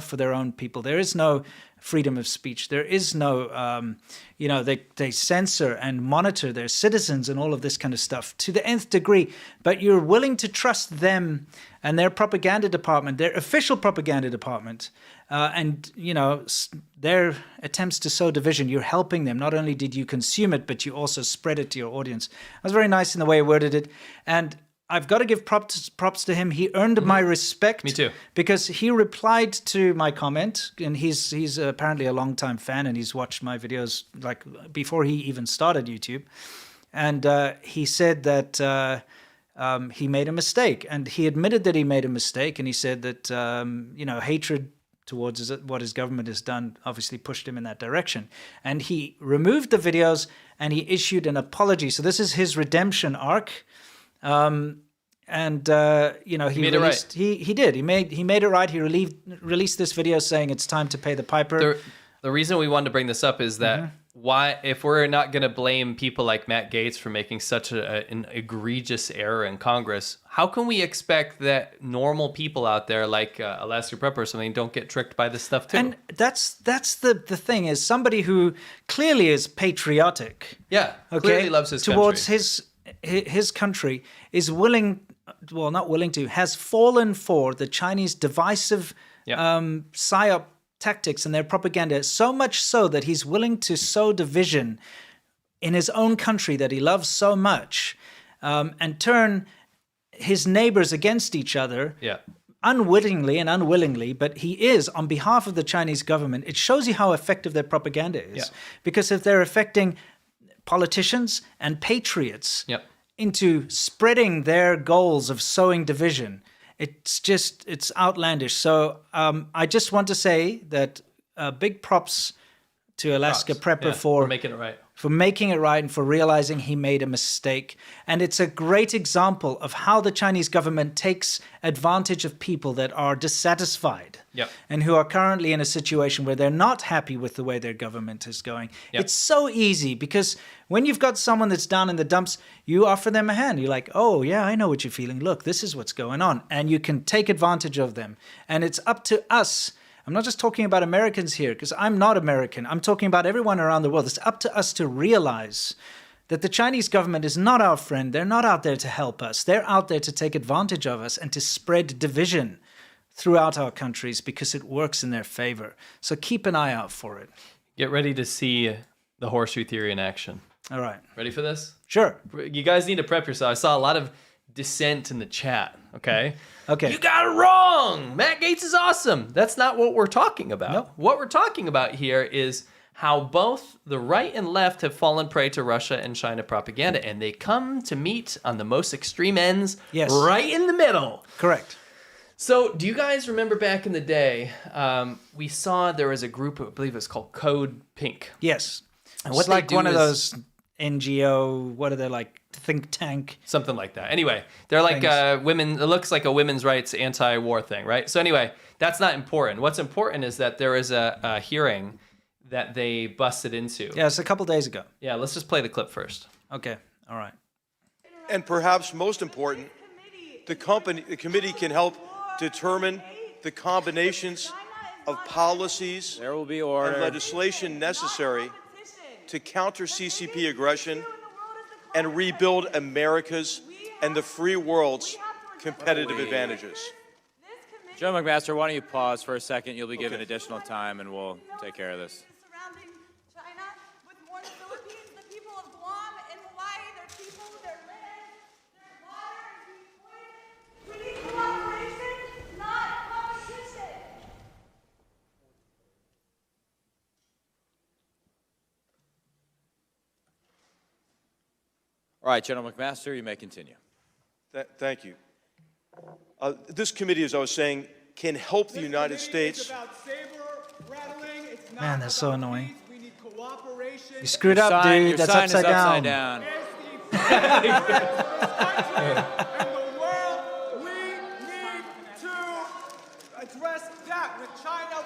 for their own people? There is no freedom of speech. There is no, they censor and monitor their citizens and all of this kind of stuff to the nth degree. But you're willing to trust them and their propaganda department, their official propaganda department, and their attempts to sow division. You're helping them. Not only did you consume it, but you also spread it to your audience. I was very nice in the way I worded it, and I've got to give props to him. He earned my respect. Me too. Because he replied to my comment, and he's apparently a longtime fan, and he's watched my videos like before he even started YouTube. And he said that he made a mistake, and he admitted that he made a mistake, and he said that hatred towards what his government has done obviously pushed him in that direction. And he removed the videos and he issued an apology. So this is his redemption arc. He made it right. He did. He made it right. He released this video saying it's time to pay the piper. The reason we wanted to bring this up is that why, if we're not going to blame people like Matt Gaetz for making such an egregious error in Congress, how can we expect that normal people out there like Alaska Prepper or something don't get tricked by this stuff too? And that's the thing, is somebody who clearly is patriotic. Yeah, clearly loves his towards country. his country is has fallen for the Chinese divisive psyop tactics and their propaganda, so much so that he's willing to sow division in his own country that he loves so much, and turn his neighbors against each other. Unwittingly and unwillingly, but he is, on behalf of the Chinese government. It shows you how effective their propaganda is. Because if they're affecting politicians and patriots into spreading their goals of sowing division, it's outlandish. So I just want to say that big props to Alaska Prepper for making it right. For making it right and for realizing he made a mistake. And it's a great example of how the Chinese government takes advantage of people that are dissatisfied and who are currently in a situation where they're not happy with the way their government is going. It's so easy because when you've got someone that's down in the dumps, you offer them a hand. You're like, oh, yeah, I know what you're feeling. Look, this is what's going on. And you can take advantage of them. And it's up to us. I'm not just talking about Americans here, because I'm not American. I'm talking about everyone around the world. It's up to us to realize that the Chinese government is not our friend. They're not out there to help us. They're out there to take advantage of us and to spread division throughout our countries because it works in their favor. So keep an eye out for it. Get ready to see the horseshoe theory in action. All right. Ready for this? Sure. You guys need to prep yourself. I saw a lot of dissent in the chat, okay? Okay. You got it wrong! Matt Gaetz is awesome! That's not what we're talking about. Nope. What we're talking about here is how both the right and left have fallen prey to Russia and China propaganda, and they come to meet on the most extreme ends right in the middle. Correct. So, do you guys remember back in the day, we saw there was a group, I believe it was called Code Pink. Yes. And it's like one of those NGO, what are they, like think tank? Something like that. Anyway, they're like women, it looks like a women's rights anti-war thing, right? So anyway, that's not important. What's important is that there is a hearing that they busted into. Yeah, it's a couple days ago. Yeah, let's just play the clip first. Okay, all right. And perhaps most important, the committee can help determine the combinations of policies and legislation necessary to counter CCP aggression and rebuild America's and the free world's competitive advantages. General McMaster, why don't you pause for a second? You'll be given additional time, and we'll take care of this. All right, General McMaster, you may continue. Thank you. This committee, as I was saying, can help the United States. Man, that's so annoying. You screwed up, dude. Your That's sign is upside down. Address that with China.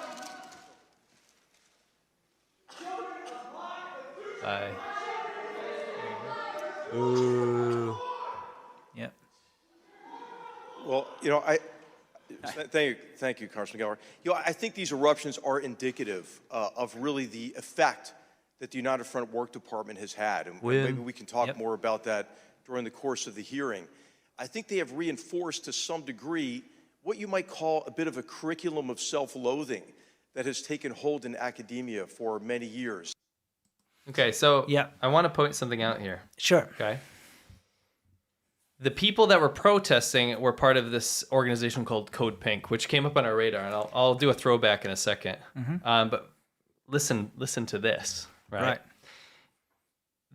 Ooh. Yep. Well, you know, thank you, Congressman Geller. You know, I think these eruptions are indicative of really the effect that the United Front Work Department has had, and maybe we can talk more about that during the course of the hearing. I think they have reinforced to some degree what you might call a bit of a curriculum of self-loathing that has taken hold in academia for many years. Okay, so I want to point something out here. Sure. Okay. The people that were protesting were part of this organization called Code Pink, which came up on our radar, and I'll do a throwback in a second. Mm-hmm. But listen to this, right?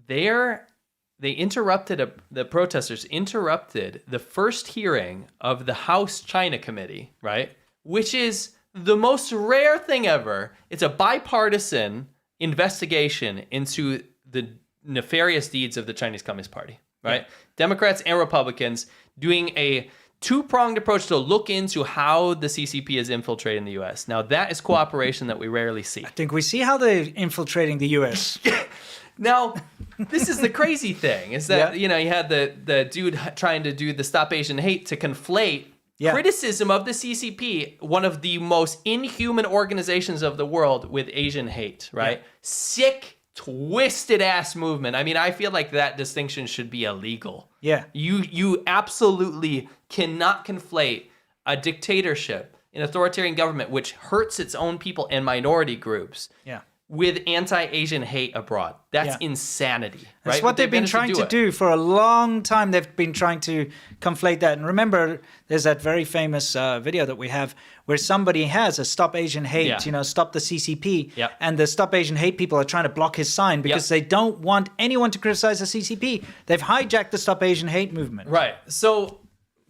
Right. The protesters interrupted the first hearing of the House China Committee, right? Which is the most rare thing ever. It's a bipartisan investigation into the nefarious deeds of the Chinese Communist Party, right? Democrats and Republicans doing a two-pronged approach to look into how the CCP is infiltrating the U.S. Now, that is cooperation that we rarely see. I think we see how they're infiltrating the U.S. Now, this is the crazy thing, is that, you know, you had the dude trying to do the Stop Asian Hate to conflate criticism of the CCP, one of the most inhuman organizations of the world, with Asian hate, right? Sick twisted ass movement. I mean, I feel like that distinction should be illegal. Yeah. You absolutely cannot conflate a dictatorship, an authoritarian government, which hurts its own people and minority groups, with anti-Asian hate abroad. That's insanity. That's right? what they've been trying to do for a long time. They've been trying to conflate that. And remember, there's that very famous video that we have where somebody has a Stop Asian Hate, Stop the CCP. Yep. And the Stop Asian Hate people are trying to block his sign because they don't want anyone to criticize the CCP. They've hijacked the Stop Asian Hate movement. Right. So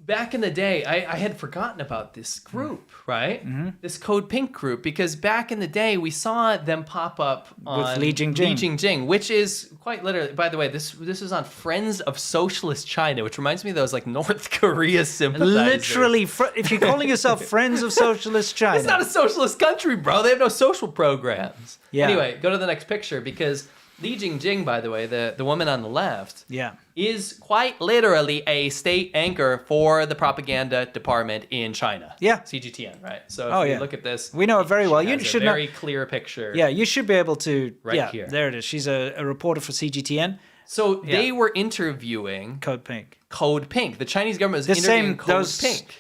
back in the day, I had forgotten about this group, right? This Code Pink group, because back in the day, we saw them pop up on Li Jingjing. which is quite literally, by the way, this is on Friends of Socialist China, which reminds me of those like North Korea sympathizers. Literally, if you're calling yourself Friends of Socialist China. It's not a socialist country, bro. They have no social programs. Yeah. Anyway, go to the next picture, because Li Jingjing, by the way, the woman on the left, is quite literally a state anchor for the propaganda department in China. Yeah. CGTN, right? So if you look at this, we know it very well. she You has should a very know. clear picture. Yeah, you should be able to. Right here. There it is. She's a reporter for CGTN. So they were interviewing Code Pink. Code Pink. The Chinese government was interviewing Code Pink.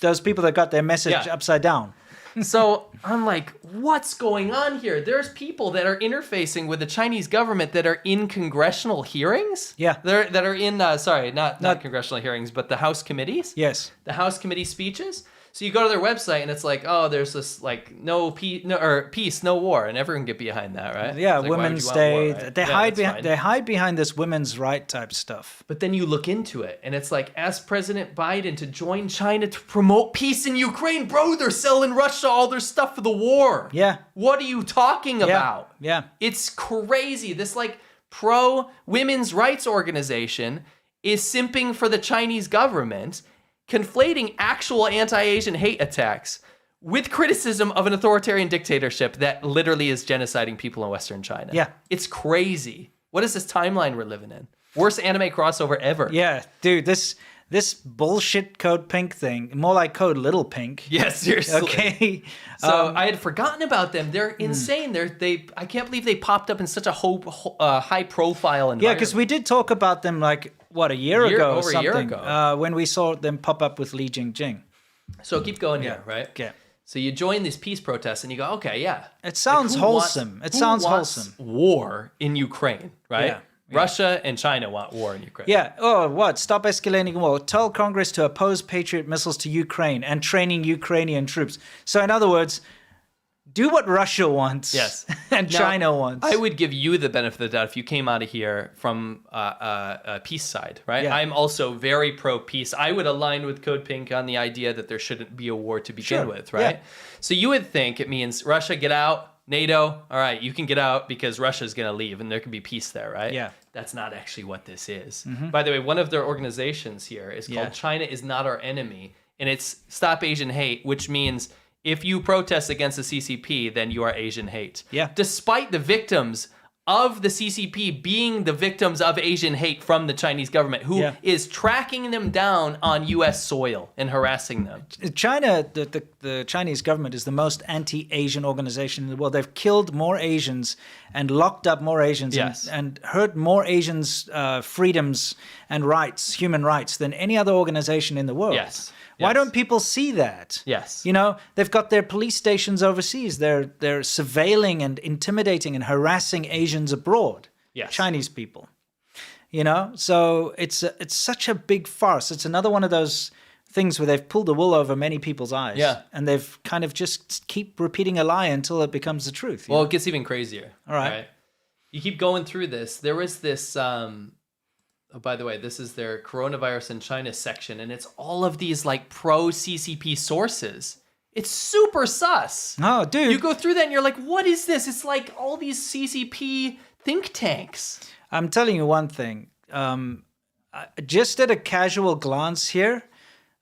Those people that got their message upside down. So I'm like, what's going on here? There's people that are interfacing with the Chinese government that are in congressional hearings. Yeah. That are in, not congressional hearings, but the House committees. Yes. The House committee speeches. So you go to their website and it's like, oh, there's this like peace, no war, and everyone can get behind that, right? Yeah, it's like, Women's Day. Right? They hide behind this women's right type stuff. But then you look into it, and it's like, ask President Biden to join China to promote peace in Ukraine. Bro, they're selling Russia all their stuff for the war. Yeah. What are you talking about? Yeah. It's crazy. This like pro-women's rights organization is simping for the Chinese government, conflating actual anti-Asian hate attacks with criticism of an authoritarian dictatorship that literally is genociding people in Western China. Yeah. It's crazy. What is this timeline we're living in? Worst anime crossover ever. Yeah, dude, this bullshit Code Pink thing, more like Code Little Pink. Yeah, seriously. Okay. So I had forgotten about them. They're insane. I can't believe they popped up in such a high profile environment. Yeah, because we did talk about them like, a year ago or over something. A year ago. When we saw them pop up with Li Jingjing. So keep going here, right? Yeah. So you join these peace protests and you go, okay, yeah. It sounds wholesome. It sounds wholesome. War in Ukraine, right? Yeah. Russia and China want war in Ukraine. Yeah. Oh, what? Stop escalating war. Tell Congress to oppose Patriot missiles to Ukraine and training Ukrainian troops. So in other words, do what Russia wants. Yes. And Now, China wants. I would give you the benefit of the doubt if you came out of here from a peace side, right? Yeah. I'm also very pro-peace. I would align with Code Pink on the idea that there shouldn't be a war to begin with, right? Yeah. So you would think it means Russia, get out. NATO, all right, you can get out because Russia's going to leave and there can be peace there, right? Yeah. That's not actually what this is. Mhm. By the way, one of their organizations here is called China is Not Our Enemy, and it's Stop Asian Hate, which means if you protest against the CCP, then you are Asian hate. Yeah. Despite the victims of the CCP being the victims of Asian hate from the Chinese government, who is tracking them down on U.S. soil and harassing them. China, the Chinese government is the most anti-Asian organization in the world. They've killed more Asians and locked up more Asians and hurt more Asians' freedoms and rights, human rights, than any other organization in the world. Yes. Why don't people see that? Yes. You know, they've got their police stations overseas. They're surveilling and intimidating and harassing Asians abroad. Yes. Chinese people. You know, so it's such a big farce. It's another one of those things where they've pulled the wool over many people's eyes. Yeah. And they've kind of just keep repeating a lie until it becomes the truth. Well, it gets even crazier. All right. You keep going through this. There was this... Oh, by the way, this is their coronavirus in China section, and it's all of these like pro-CCP sources. It's super sus. Oh, dude. You go through that and you're like, what is this? It's like all these CCP think tanks. I'm telling you one thing. Just at a casual glance here,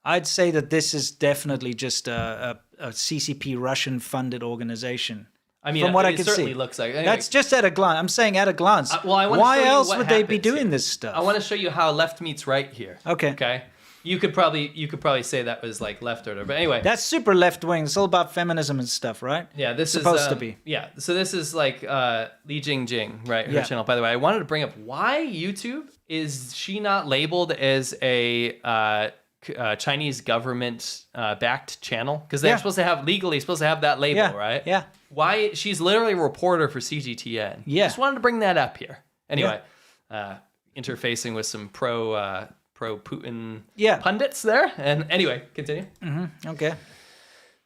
I'd say that this is definitely just a CCP Russian-funded organization. I mean, from what I it can certainly see. looks like. Anyway. That's just at a glance. I'm saying at a glance. Well, I want to Why show you else what would they be happens doing here. this stuff? I want to show you how left meets right here. Okay. Okay. You could probably say that was like left order, but anyway, that's super left wing. It's all about feminism and stuff, right? Yeah, this is supposed to be. Yeah, so this is like Li Jingjing, right? Her Yeah. channel. By the way, I wanted to bring up why YouTube is she not labeled as a Chinese government backed channel? Because they're supposed to have that label, right? Yeah. Why she's literally a reporter for CGTN. Yeah. Just wanted to bring that up here. Anyway, interfacing with some pro Putin pundits there. And anyway, continue. Okay.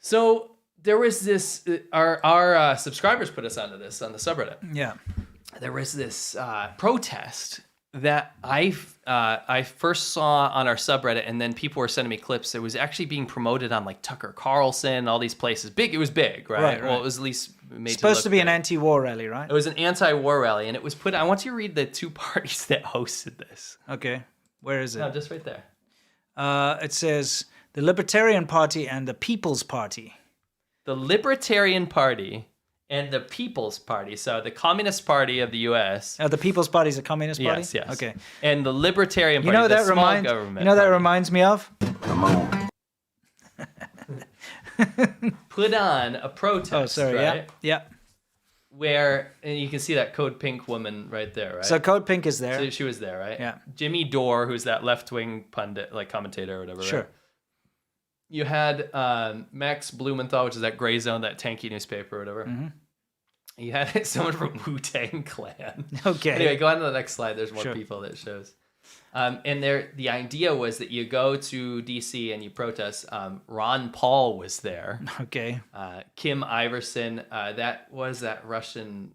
So there was this, our subscribers put us onto this on the subreddit. Yeah. There was this protest that I first saw on our subreddit, and then people were sending me clips. It was actually being promoted on like Tucker Carlson, all these places. It was big, right? Well, it was at least made supposed to be big. an anti-war rally, right? It was an anti-war rally, and it was put. I want you to read the two parties that hosted this. Okay, where is it? No, just right there. It says the Libertarian Party and the People's Party. The Libertarian Party and the People's Party. So the Communist Party of the U.S. The People's Party is a Communist Party? Yes, yes. Okay. And the Libertarian Party, that small government. You know that reminds me of? Put on a protest, right? Yeah. Where, and you can see that Code Pink woman right there, right? So Code Pink is there. So she was there, right? Yeah. Jimmy Dore, who's that left-wing pundit, like commentator or whatever, Sure. right? You had Max Blumenthal, which is that Gray Zone, that tanky newspaper or whatever. Mm-hmm. You had someone from Wu-Tang Clan. Okay. Anyway, go on to the next slide. There's more Sure. people that it shows. And the idea was that you go to DC and you protest. Ron Paul was there. Okay. Kim Iverson. That was that Russian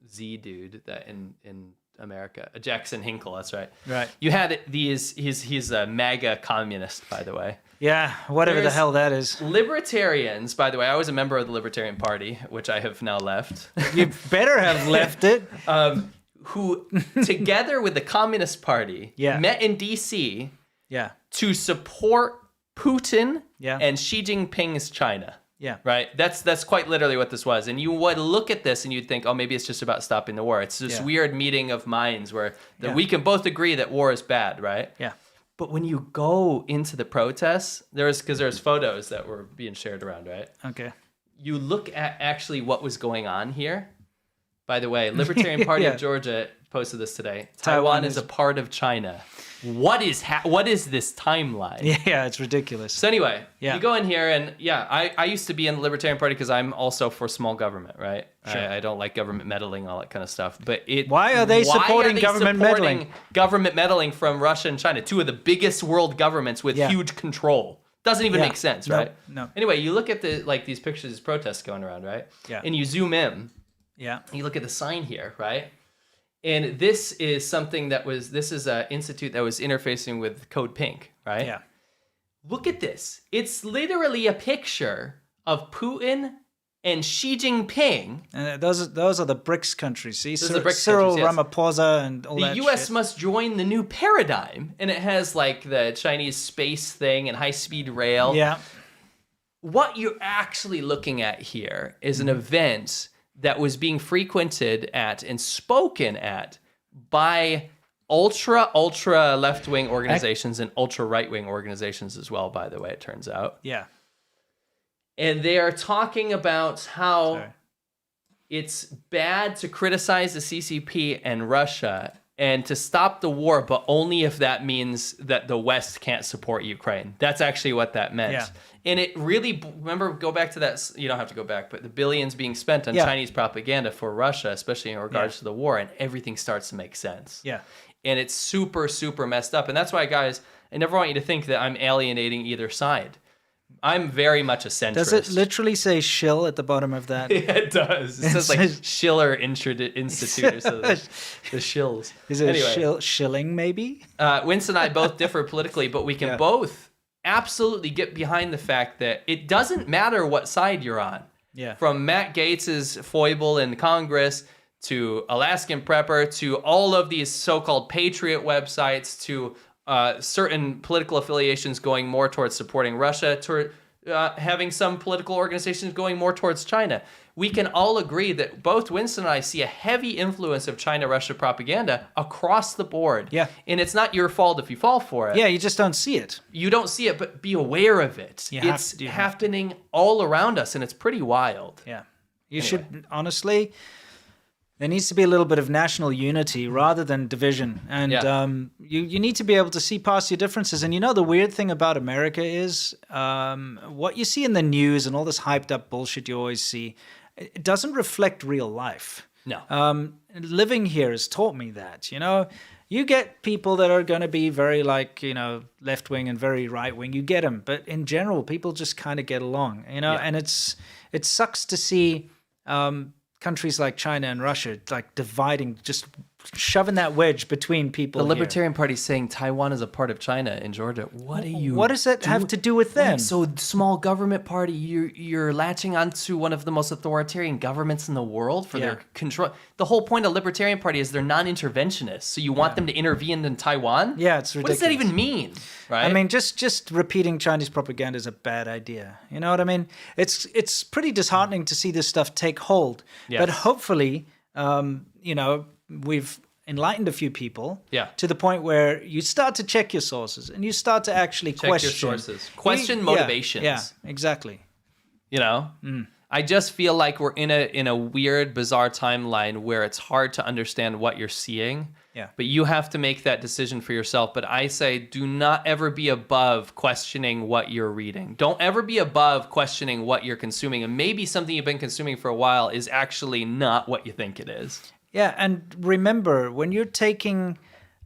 Z dude that in America. Jackson Hinkle. That's right. Right. You had these. He's a MAGA communist, by the way. Yeah, whatever the hell that is. Libertarians, by the way, I was a member of the Libertarian Party, which I have now left. You better have left it. Who, together with the Communist Party, Yeah. met in D.C. Yeah. to support Putin Yeah. and Xi Jinping's China. Yeah. Right? That's quite literally what this was. And you would look at this and you'd think, oh, maybe it's just about stopping the war. It's this Yeah. weird meeting of minds where Yeah. we can both agree that war is bad, right? Yeah. But when you go into the protests, there's photos that were being shared around, right? Okay. You look at actually what was going on here. By the way, Libertarian Party Yeah. of Georgia posted this today. Taiwan Taiwan is is a part of China. What is this timeline? Yeah, it's ridiculous. So anyway, Yeah. you go in here and I used to be in the Libertarian Party because I'm also for small government, right? Sure. I don't like government meddling, all that kind of stuff. But Why are they supporting government supporting meddling? Government meddling from Russia and China, two of the biggest world governments with Yeah. huge control. Doesn't even Yeah. make sense, No, right? no. Anyway, you look at these pictures of protests going around, right? Yeah. And you zoom in. Yeah. You look at the sign here, right? And this is something this is an institute that was interfacing with Code Pink, right? Yeah. Look at this. It's literally a picture of Putin and Xi Jinping. And those are the BRICS countries. See, Those are the BRICS Cyril countries, yes. Ramaphosa and all The that U.S. shit. must join the new paradigm. And it has like the Chinese space thing and high-speed rail. Yeah. What you're actually looking at here is an event that was being frequented at and spoken at by ultra left-wing organizations and ultra right-wing organizations as well, by the way, it turns out. Yeah. And they are talking about how it's bad to criticize the CCP and Russia and to stop the war, but only if that means that the West can't support Ukraine. That's actually what that meant. Yeah. And it really, remember, go back to that, you don't have to go back, but the billions being spent on Yeah. Chinese propaganda for Russia, especially in regards to the war, and everything starts to make sense. Yeah. And it's super, super messed up. And that's why, guys, I never want you to think that I'm alienating either side. I'm very much a centrist. Does it literally say shill at the bottom of that? Yeah, it does. It says like Schiller Institute or something. The shills. Is it anyway, shilling maybe? Winston and I both differ politically, but we can both absolutely get behind the fact that it doesn't matter what side you're on. Yeah. From Matt Gaetz's foible in Congress to Alaskan Prepper to all of these so-called patriot websites to certain political affiliations going more towards supporting Russia, toward having some political organizations going more towards China. We can all agree that both Winston and I see a heavy influence of China-Russia propaganda across the board. Yeah. And it's not your fault if you fall for it. Yeah, you just don't see it. You don't see it, but be aware of it. It's happening all around us, and it's pretty wild. Yeah. You should, honestly, there needs to be a little bit of national unity rather than division. And you need to be able to see past your differences. And the weird thing about America is what you see in the news and all this hyped up bullshit you always see, it doesn't reflect real life. No. Living here has taught me that, You get people that are going to be very left-wing and very right-wing. You get them. But in general, people just kind of get along, And it sucks to see countries like China and Russia dividing, just shoving that wedge between people. The Libertarian Party is saying Taiwan is a part of China in Georgia. What does that have to do with them? So small government party, you're latching onto one of the most authoritarian governments in the world for their control. The whole point of Libertarian Party is they're non-interventionists. So you want them to intervene in Taiwan? Yeah, it's ridiculous. What does that even mean? Right? I mean, just repeating Chinese propaganda is a bad idea. You know what I mean? It's pretty disheartening to see this stuff take hold. Yes. But hopefully, we've enlightened a few people to the point where you start to check your sources and you start to actually question your sources. Question motivations. Yeah, exactly. I just feel like we're in a weird, bizarre timeline where it's hard to understand what you're seeing. Yeah. But you have to make that decision for yourself. But I say do not ever be above questioning what you're reading. Don't ever be above questioning what you're consuming. And maybe something you've been consuming for a while is actually not what you think it is. Yeah, and remember, when you're taking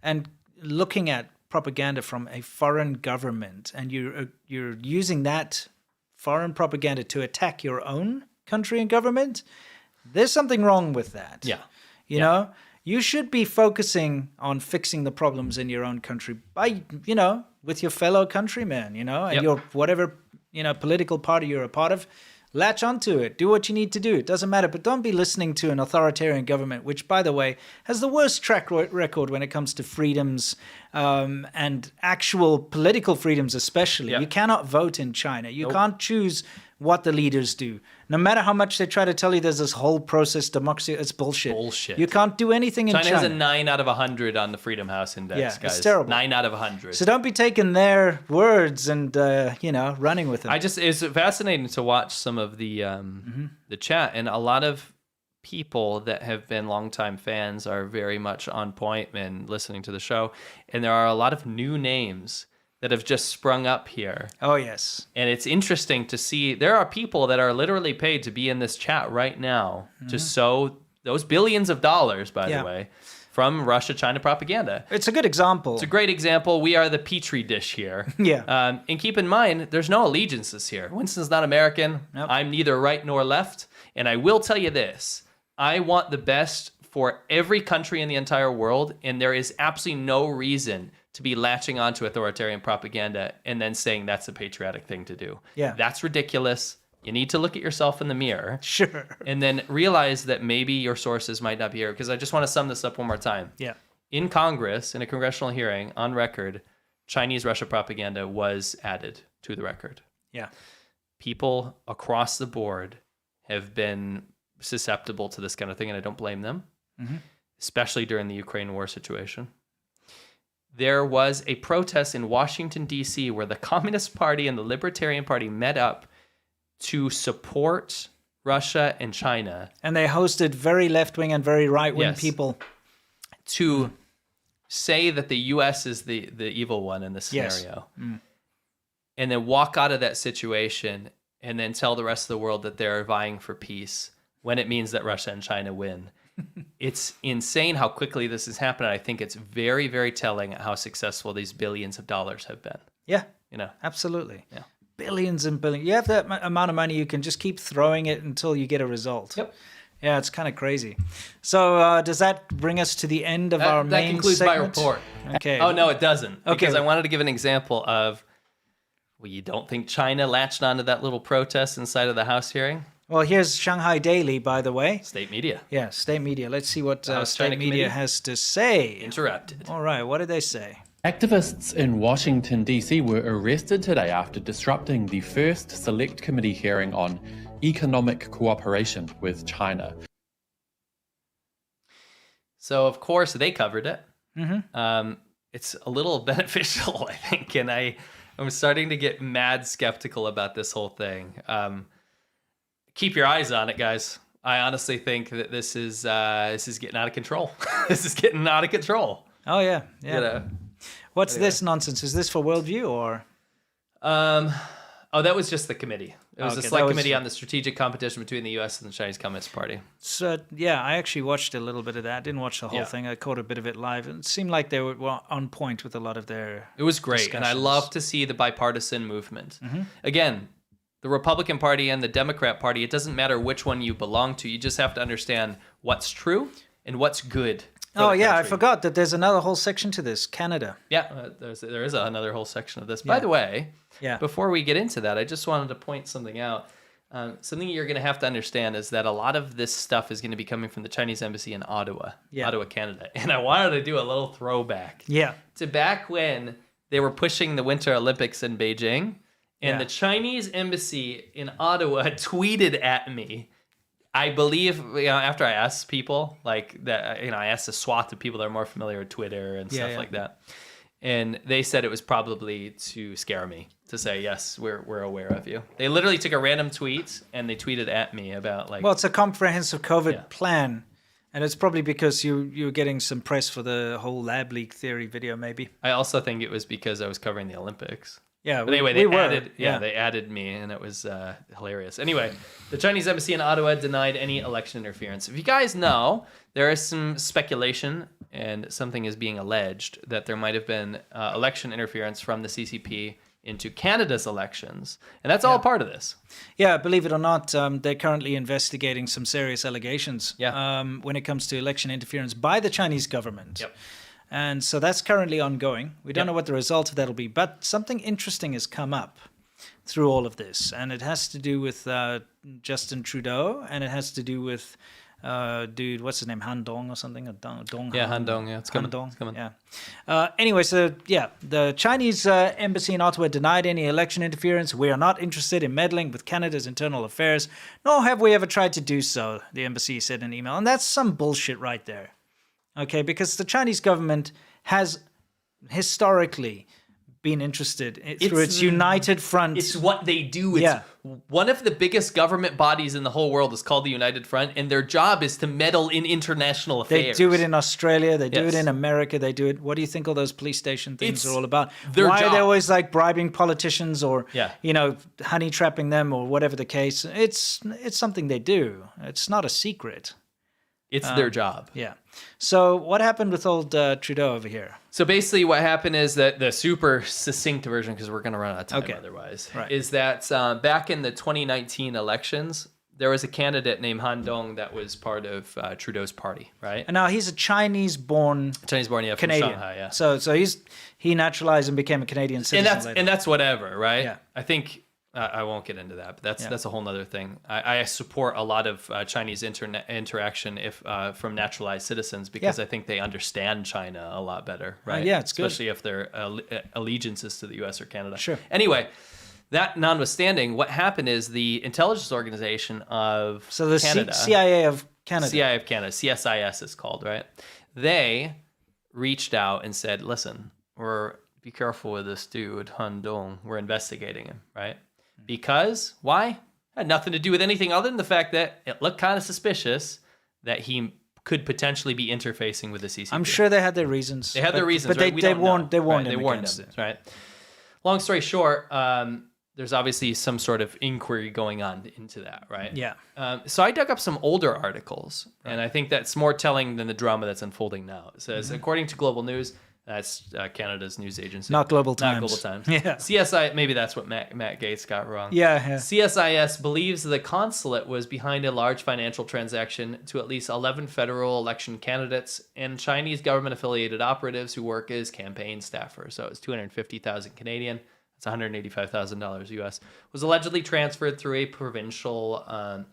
and looking at propaganda from a foreign government and you're using that foreign propaganda to attack your own country and government, there's something wrong with that. Yeah. You know, you should be focusing on fixing the problems in your own country by, with your fellow countrymen, and your whatever, political party you're a part of. Latch onto it. Do what you need to do. It doesn't matter. But don't be listening to an authoritarian government, which, by the way, has the worst track record when it comes to freedoms and actual political freedoms especially. You cannot vote in China. You can't choose what the leaders do. No matter how much they try to tell you there's this whole process, democracy, it's bullshit. Bullshit. You can't do anything in China. China has a 9 out of 100 on the Freedom House Index, guys. It's terrible. 9 out of 100. So don't be taking their words and, running with them. It's fascinating to watch some of the chat, and a lot of people that have been longtime fans are very much on point and listening to the show. And there are a lot of new names that have just sprung up here. Oh, yes. And it's interesting to see there are people that are literally paid to be in this chat right now to sow those billions of dollars, by the way, from Russia-China propaganda. It's a good example. It's a great example. We are the petri dish here. Yeah. And keep in mind, there's no allegiances here. Winston's not American. Nope. I'm neither right nor left. And I will tell you this. I want the best for every country in the entire world, and there is absolutely no reason to be latching onto authoritarian propaganda and then saying that's a patriotic thing to do. Yeah. That's ridiculous. You need to look at yourself in the mirror. Sure. And then realize that maybe your sources might not be here. Because I just want to sum this up one more time. Yeah. In Congress, in a congressional hearing, on record, Chinese Russia propaganda was added to the record. Yeah. People across the board have been susceptible to this kind of thing, and I don't blame them, especially during the Ukraine war situation. There was a protest in Washington, D.C., where the Communist Party and the Libertarian Party met up to support Russia and China. And they hosted very left-wing and very right-wing people. To say that the U.S. is the evil one in this scenario. Yes. And then walk out of that situation and then tell the rest of the world that they're vying for peace when it means that Russia and China win. It's insane how quickly this has happened. I think it's very, very telling how successful these billions of dollars have been. Yeah. Yeah. Absolutely. Billions and billions. You have that amount of money, you can just keep throwing it until you get a result. Yep. Yeah, it's kind of crazy. So does that bring us to the end of our main That concludes segment? my report. Okay. Oh, no, it doesn't. Okay. Because I wanted to give an example of, well, you don't think China latched onto that little protest inside of the House hearing? Well, here's Shanghai Daily, by the way. State media. Yeah, state media. Let's see what House state China media Committee? has to say. Interrupted. All right, what did they say? Activists in Washington, D.C. were arrested today after disrupting the first Select Committee hearing on economic cooperation with China. So, of course, they covered it. Mm-hmm. It's a little beneficial, I think, and I'm starting to get mad skeptical about this whole thing. Keep your eyes on it, guys. I honestly think that this is getting out of control. This is getting out of control. Oh, yeah. Yeah. You know? What's Anyway. this nonsense? Is this for Worldview or? That was just the committee. It was Okay, a select that was- committee on the strategic competition between the U.S. and the Chinese Communist Party. So, yeah, I actually watched a little bit of that. Didn't watch the whole Yeah. thing. I caught a bit of it live. It seemed like they were on point with a lot of their It was great, and I discussions. love to see the bipartisan movement. Mhm. Again, the Republican Party and the Democrat Party, it doesn't matter which one you belong to. You just have to understand what's true and what's good. for Oh, the yeah, I country. forgot that there's another whole section to this. Canada. Yeah, there is another whole section of this. Yeah. By the way, Yeah. before we get into that, I just wanted to point something out. Something you're going to have to understand is that a lot of this stuff is going to be coming from the Chinese embassy in Ottawa, Yeah. Ottawa, Canada. And I wanted to do a little throwback Yeah. to back when they were pushing the Winter Olympics in Beijing, and Yeah. the Chinese embassy in Ottawa tweeted at me. I believe, after I asked people like that, I asked a swath of people that are more familiar with Twitter and Yeah, stuff yeah. like that. And they said it was probably to scare me, to say, yes, we're aware of you. They literally took a random tweet and they tweeted at me about like, Well, it's a comprehensive COVID plan. And it's probably because you're getting some press for the whole lab leak theory video, maybe. I also think it was because I was covering the Olympics. Yeah, But anyway, we were. they added me, and it was hilarious. Anyway, the Chinese embassy in Ottawa denied any election interference. If you guys know, there is some speculation, and something is being alleged that there might have been election interference from the CCP into Canada's elections, and that's all part of this. Yeah, believe it or not, they're currently investigating some serious allegations when it comes to election interference by the Chinese government. Yep. And so that's currently ongoing. We don't Yep. know what the result of that will be, but something interesting has come up through all of this, and it has to do with Justin Trudeau, and it has to do with dude, what's his name, Han Dong or something? Or Dong Yeah, Han Dong, yeah, it's coming, Han Dong, it's coming. yeah. Anyway, so yeah, the Chinese embassy in Ottawa denied any election interference. We are not interested in meddling with Canada's internal affairs, nor have we ever tried to do so, the embassy said in an email. And that's some bullshit right there. Okay, because the Chinese government has historically been interested through its United Front. It's what they do. It's Yeah. one of the biggest government bodies in the whole world is called the United Front, and their job is to meddle in international affairs. They do it in Australia. They do Yes. it in America. They do it. What do you think all those police station things It's are all about? their Why are they job. always like bribing politicians or Yeah. honey trapping them or whatever the case? It's something they do. It's not a secret. It's their job. Yeah. So what happened with old Trudeau over here? So basically, what happened is that the super succinct version, because we're going to run out of time Okay. otherwise, Right. is that back in the 2019 elections, there was a candidate named Han Dong that was part of Trudeau's party, right? And now he's a Chinese-born From Canadian. Shanghai, yeah. So he naturalized and became a Canadian citizen. And that's whatever, right? Yeah. I think I won't get into that, but Yeah. that's a whole nother thing. I support a lot of Chinese interaction from naturalized citizens because Yeah. I think they understand China a lot better, right? yeah, it's good. especially if their allegiance is to the U.S. or Canada. Sure. Anyway, that notwithstanding, what happened is the intelligence organization of Canada, CIA of Canada. CIA of Canada, CSIS is called, right? They reached out and said, listen, be careful with this dude, Han Dong. We're investigating him, right? Because, why? Had nothing to do with anything other than the fact that it looked kind of suspicious that he could potentially be interfacing with the CCP. I'm sure they had their reasons. They had their reasons, but right? they warned him against it. right? Long story short, there's obviously some sort of inquiry going on into that, right? Yeah. So I dug up some older articles, and I think that's more telling than the drama that's unfolding now. It says, according to Global News, that's Canada's news agency. Not Global Not Times. Global Times. Yeah. CSI, maybe that's what Matt Gaetz got wrong. Yeah. CSIS believes the consulate was behind a large financial transaction to at least 11 federal election candidates and Chinese government-affiliated operatives who work as campaign staffers. So it's 250,000 Canadian. That's $185,000 US. Was allegedly transferred through a provincial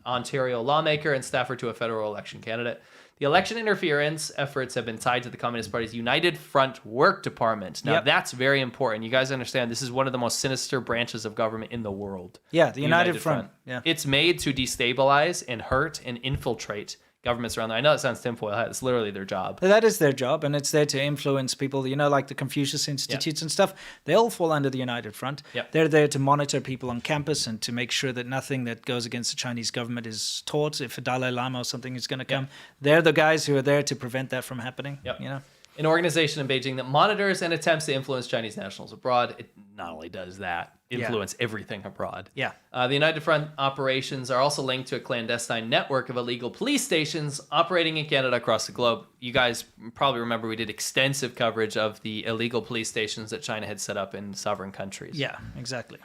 Ontario lawmaker and staffer to a federal election candidate. The election interference efforts have been tied to the Communist Party's United Front Work Department. Now, that's very important. You guys understand this is one of the most sinister branches of government in the world. Yeah, the United Front. Yeah. It's made to destabilize and hurt and infiltrate governments around there. I know it sounds tinfoil hat. It's literally their job. That is their job, and it's there to influence people, like the Confucius Institutes and stuff. They all fall under the United Front. Yep. They're there to monitor people on campus and to make sure that nothing that goes against the Chinese government is taught. If a Dalai Lama or something is going to come, they're the guys who are there to prevent that from happening. Yep. You know? An organization in Beijing that monitors and attempts to influence Chinese nationals abroad. It not only does that, influence everything abroad. Yeah. The United Front operations are also linked to a clandestine network of illegal police stations operating in Canada across the globe. You guys probably remember we did extensive coverage of the illegal police stations that China had set up in sovereign countries. Yeah, exactly.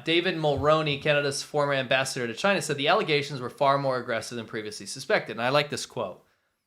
David Mulroney, Canada's former ambassador to China, said the allegations were far more aggressive than previously suspected. And I like this quote.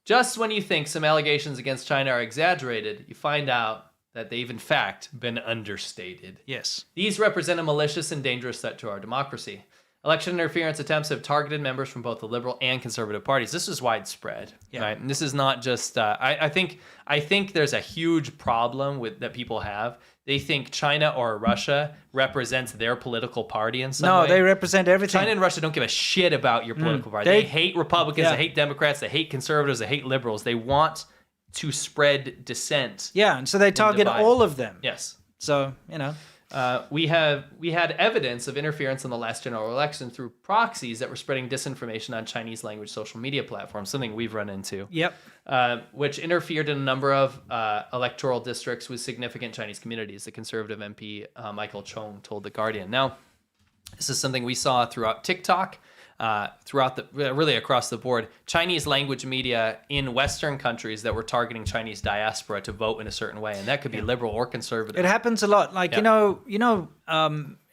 Just when you think some allegations against China are exaggerated, you find out that they've in fact been understated. Yes. These represent a malicious and dangerous threat to our democracy. Election interference attempts have targeted members from both the Liberal and Conservative parties. This is widespread, right? And this is not just. I think there's a huge problem with that people have. They think China or Russia represents their political party in some way. No, they represent everything. China and Russia don't give a shit about your political party. They hate Republicans, they hate Democrats, they hate conservatives, they hate liberals. They want to spread dissent. Yeah, and so they target all of them. Yes. So, we had evidence of interference in the last general election through proxies that were spreading disinformation on Chinese language social media platforms, something we've run into. Yep. Which interfered in a number of electoral districts with significant Chinese communities, the Conservative MP Michael Chong told The Guardian. Now, this is something we saw throughout TikTok, really across the board, Chinese language media in Western countries that were targeting Chinese diaspora to vote in a certain way, and that could be liberal or conservative. It happens a lot. Like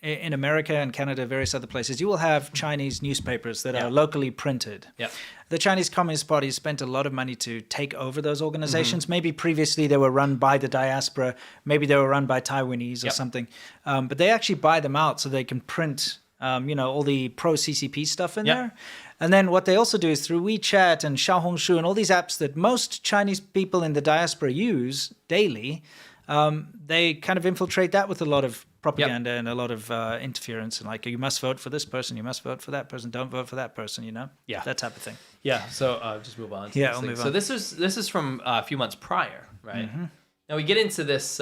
in America and Canada, various other places, you will have Chinese newspapers that are locally printed. Yeah. The Chinese Communist Party spent a lot of money to take over those organizations. Maybe previously they were run by the diaspora. Maybe they were run by Taiwanese or something. But they actually buy them out so they can print all the pro-CCP stuff in there. And then what they also do is through WeChat and Xiaohongshu and all these apps that most Chinese people in the diaspora use daily, they kind of infiltrate that with a lot of propaganda and a lot of interference. And like, you must vote for this person, you must vote for that person, don't vote for that person, Yeah. that type of thing. Yeah, so just move on. We'll move on. So this is from a few months prior, right? Mm-hmm. Now we get into this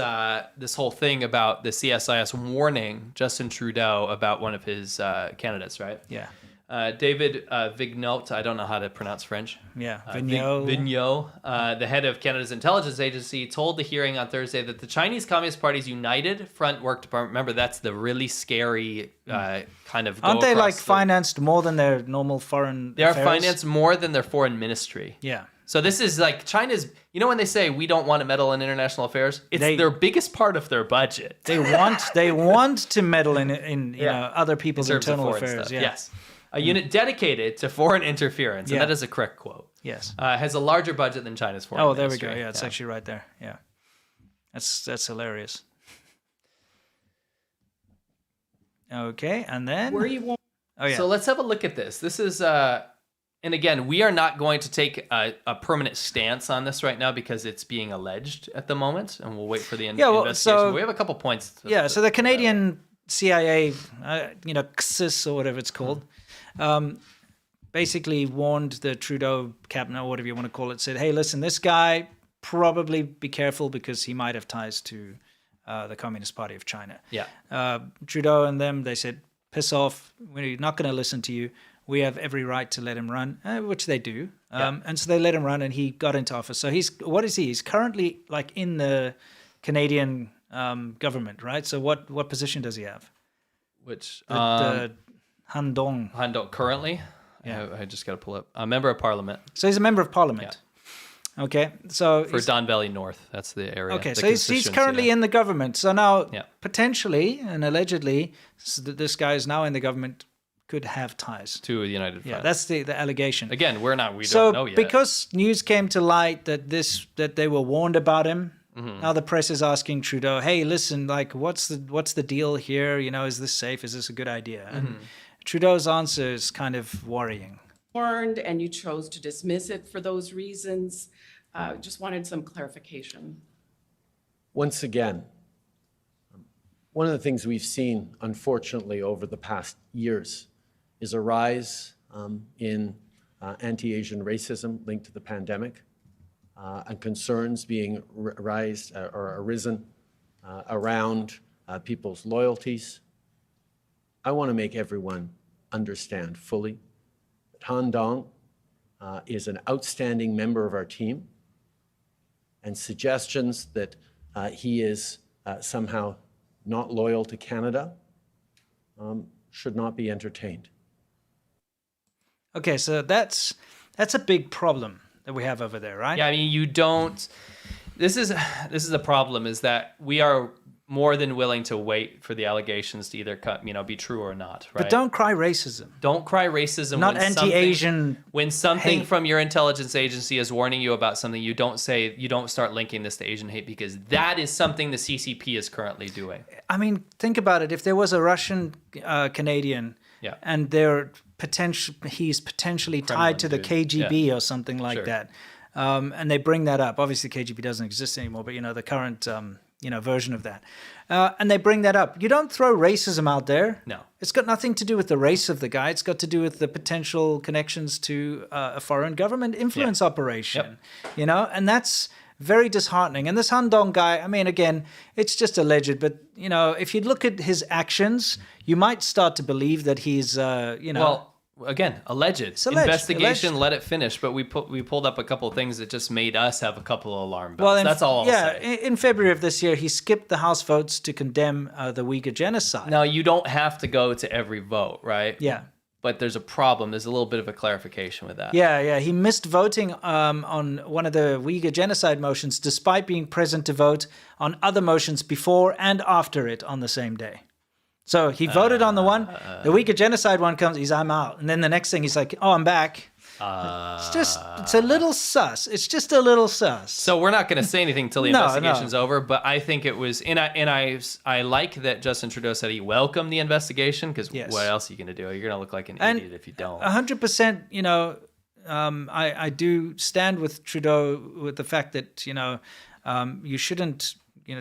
this whole thing about the CSIS warning Justin Trudeau about one of his candidates, right? Yeah. David Vigneault, I don't know how to pronounce French. Yeah, Vigneault. Vigneault, the head of Canada's intelligence agency, told the hearing on Thursday that the Chinese Communist Party's United Front Work Department, remember that's the really scary kind of. Aren't they financed more than their normal foreign? They are financed more than their foreign ministry. Yeah. So this is like China's. When they say we don't want to meddle in international affairs, it's their biggest part of their budget. They want to meddle in other people's internal affairs. Yeah. Yes. A unit dedicated to foreign interference, and that is a correct quote. Yes. Has a larger budget than China's foreign ministry. There we go. Yeah, it's actually right there. Yeah. That's hilarious. Okay, and then where you want. Oh yeah. So let's have a look at this. This is and again, we are not going to take a permanent stance on this right now because it's being alleged at the moment, and we'll wait for the investigation. So we have a couple points. So the Canadian CIA, CSIS or whatever it's called, basically warned the Trudeau cabinet, or whatever you want to call it, said, hey, listen, this guy, probably be careful because he might have ties to the Communist Party of China. Yeah. Trudeau and them, they said, piss off, we're not going to listen to you. We have every right to let him run, which they do. And so they let him run, and he got into office. So what is he? He's currently in the Canadian government, right? So what position does he have? Which Handong currently? Yeah, I just got to pull up a member of parliament. So he's a member of parliament. Yeah. Okay, so for Don Valley North, that's the area. Okay, so he's currently in the government. So now potentially and allegedly, this guy is now in the government. Could have ties to the United Front. Yeah, that's the allegation. Again, we don't know yet. So because news came to light that they were warned about him, now the press is asking Trudeau, hey, listen, what's the deal here? Is this safe? Is this a good idea? And Trudeau's answer is kind of worrying. And you chose to dismiss it for those reasons. Just wanted some clarification. Once again, one of the things we've seen, unfortunately, over the past years is a rise in anti-Asian racism linked to the pandemic and concerns being arisen around people's loyalties. I want to make everyone understand fully that Han Dong is an outstanding member of our team, and suggestions that he is somehow not loyal to Canada should not be entertained. Okay, so that's a big problem that we have over there, right? Yeah, I mean, you don't. This is the problem, is that we are more than willing to wait for the allegations to either be true or not, right? But don't cry racism. Don't cry racism. Not anti-Asian. When something hate. from your intelligence agency is warning you about something, you don't start linking this to Asian hate, because that is something the CCP is currently doing. I mean, think about it. If there was a Russian Canadian, yeah, and he's potentially tied to the KGB or something like that, and they bring that up. Obviously, KGB doesn't exist anymore, but the current version of that, and they bring that up. You don't throw racism out there. No, it's got nothing to do with the race of the guy. It's got to do with the potential connections to a foreign government influence operation. Yep. And that's very disheartening. And this Han Dong guy, I mean, again, it's just alleged, but if you look at his actions, you might start to believe that he's Well, again, alleged. Investigation, let it finish. But we pulled up a couple of things that just made us have a couple of alarm bells. That's all I'll say. In February of this year, he skipped the House votes to condemn the Uyghur genocide. Now, you don't have to go to every vote, right? Yeah. But there's a problem. There's a little bit of a clarification with that. Yeah. He missed voting on one of the Uyghur genocide motions, despite being present to vote on other motions before and after it on the same day. So he voted on the one, the Uyghur genocide one comes, I'm out. And then the next thing he's like, oh, I'm back. It's a little sus. It's just a little sus. So we're not going to say anything until the investigation's over, but I think it was, and I like that Justin Trudeau said he welcomed the investigation, because what else are you going to do? You're going to look like an idiot if you don't. 100%, I do stand with Trudeau with the fact that, you shouldn't,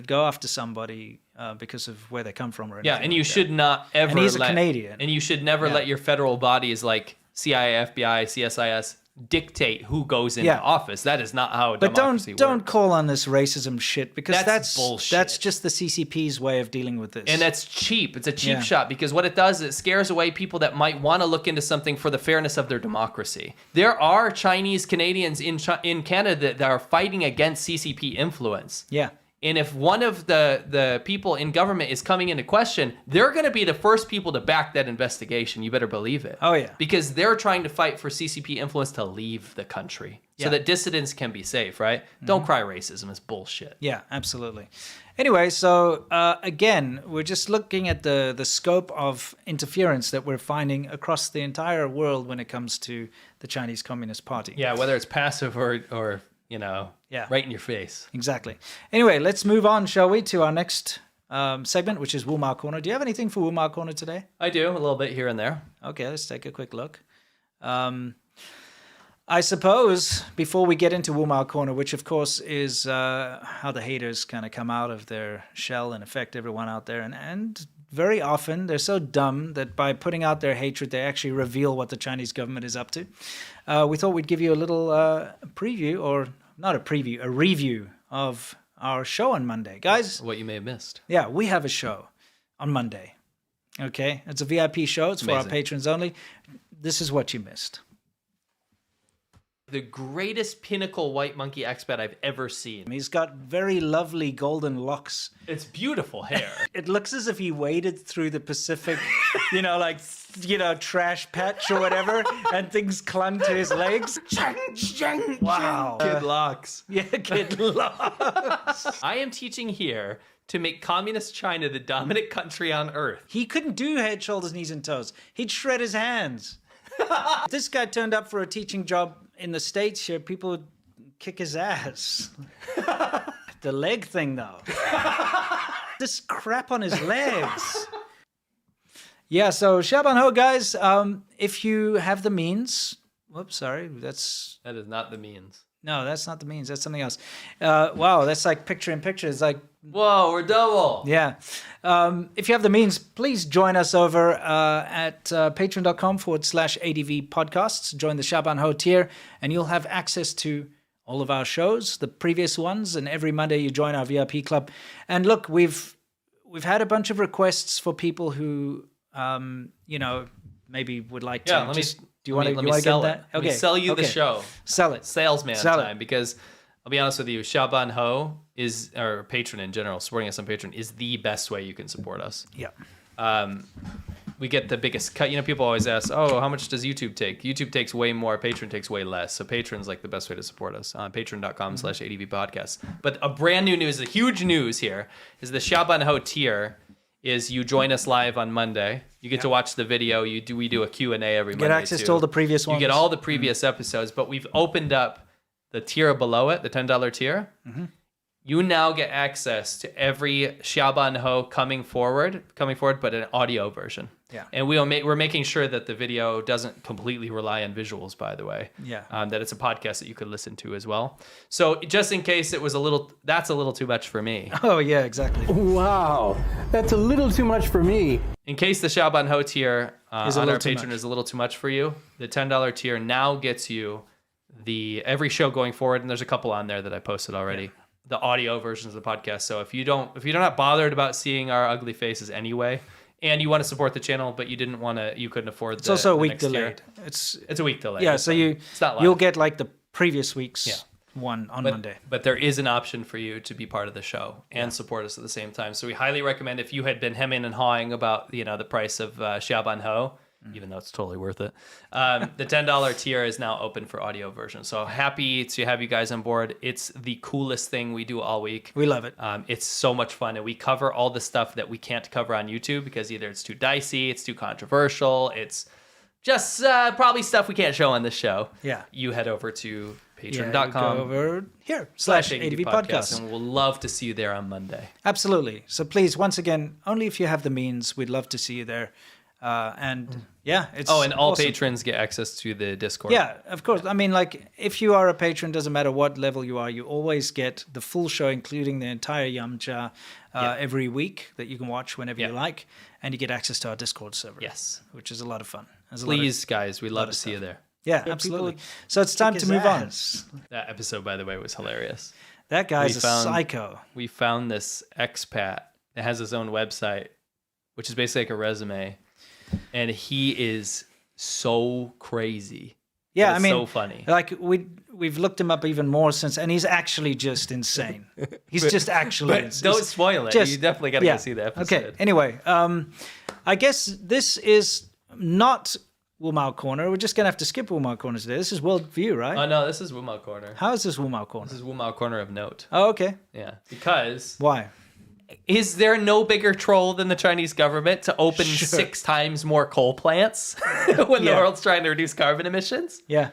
go after somebody because of where they come from. Or and you should not ever. And he's a Canadian. And you should never let your federal bodies like CIA, FBI, CSIS dictate who goes into office. That is not how democracy works. But don't call on this racism shit, because that's bullshit. That's just the CCP's way of dealing with this. And that's cheap. It's a cheap shot, because what it does is it scares away people that might want to look into something for the fairness of their democracy. There are Chinese Canadians in Canada that are fighting against CCP influence. Yeah. And if one of the people in government is coming into question, they're going to be the first people to back that investigation. You better believe it. Oh, yeah. Because they're trying to fight for CCP influence to leave the country so that dissidents can be safe, right? Mm-hmm. Don't cry racism. It's bullshit. Yeah, absolutely. Anyway, so again, we're just looking at the scope of interference that we're finding across the entire world when it comes to the Chinese Communist Party. Yeah, whether it's passive or right in your face. Exactly. Anyway, let's move on, shall we, to our next segment, which is Wumar Corner. Do you have anything for Wumar Corner today? I do, a little bit here and there. Okay, let's take a quick look. I suppose before we get into Wumar Corner, which of course is how the haters kind of come out of their shell and affect everyone out there, and very often they're so dumb that by putting out their hatred, they actually reveal what the Chinese government is up to. We thought we'd give you a little preview, or not a preview, a review of our show on Monday. Guys. What you may have missed. Yeah, we have a show on Monday. Okay? It's a VIP show. It's for our patrons only. This is what you missed. The greatest pinnacle white monkey expat I've ever seen. He's got very lovely golden locks. It's beautiful hair. It looks as if he waded through the Pacific, trash patch or whatever, and things clung to his legs. Wow. Kid locks. Yeah, kid locks. I am teaching here to make communist China the dominant country on earth. He couldn't do head, shoulders, knees, and toes. He'd shred his hands. If this guy turned up for a teaching job in the States here, people would kick his ass. The leg thing, though. This crap on his legs. Yeah, so Shaban Ho, guys, if you have the means, Whoops, sorry. That is not the means. No, that's not the means. That's something else. Wow, that's like picture in picture. It's like, whoa, we're double. Yeah. If you have the means, please join us over at patreon.com/ADV podcasts. Join the Shaban Ho tier, and you'll have access to all of our shows, the previous ones, and every Monday you join our VIP club. And look, we've had a bunch of requests for people who, maybe would like to. Do you want to sell that? it? Let me sell you the show. Sell it. Salesman Sell time. Because I'll be honest with you, Shaban Ho or patron in general, supporting us on Patreon is the best way you can support us. Yeah. We get the biggest cut. People always ask, oh, how much does YouTube take? YouTube takes way more. Patreon takes way less. So Patreon's like the best way to support us on patreon.com/ADV podcasts. But a brand new news, a huge news here is the Shaban Ho tier is you join us live on Monday. You get to watch the video. We do a Q&A every Monday. Get access to all the previous ones. You get all the previous episodes, but we've opened up the tier below it, the $10 tier. Mm-hmm. You now get access to every Shaban Ho coming forward, but an audio version. Yeah. And we're making sure that the video doesn't completely rely on visuals, by the way. Yeah. That it's a podcast that you could listen to as well. So just in case that's a little too much for me. Oh, yeah, exactly. Wow, that's a little too much for me. In case the Shaban Ho tier Is on our Patreon is a little too much for you, the $10 tier now gets you every show going forward, and there's a couple on there that I posted already. Yeah. The audio versions of the podcast. So if you're not bothered about seeing our ugly faces anyway, and you want to support the channel, but you couldn't afford it's also a week delayed. It's a week delayed. Yeah, it's so you'll get like the previous week's one on Monday. But there is an option for you to be part of the show and support us at the same time. So we highly recommend, if you had been hemming and hawing about the price of Shaban Ho, even though it's totally worth it, the $10 tier is now open for audio version. So happy to have you guys on board. It's the coolest thing we do all week. We love it. It's so much fun, and we cover all the stuff that we can't cover on YouTube because either it's too dicey, it's too controversial, it's just probably stuff we can't show on this show. Yeah. You head over to patreon.com over here /ADV podcast, and we'll love to see you there on Monday. Absolutely. So please, once again, only if you have the means, we'd love to see you there. It's and all awesome. patrons get access to the Discord. Yeah, of course. I mean, like, if you are a patron, doesn't matter what level you are, you always get the full show, including the entire Yamcha every week that you can watch whenever you like, and you get access to our Discord server. Yes, which is a lot of fun. Please, guys, we'd love to see you there. Yeah, absolutely. So it's time to move on. That episode, by the way, was hilarious. That guy's a psycho. We found this expat that has his own website, which is basically like a resume. And he is so crazy. Yeah, I mean, so funny. Like we've looked him up even more since, and he's actually just insane. He's just actually. Don't spoil it. You definitely got to go see the episode. Okay. Anyway, I guess this is not Wumao Corner. We're just gonna have to skip Wumao Corner today. This is World View, right? Oh no, this is Wumao Corner. How is this Wumao Corner? This is Wumao Corner of note. Oh, okay. Yeah, because why? Is there no bigger troll than the Chinese government to open 6 times more coal plants when the world's trying to reduce carbon emissions? Yeah.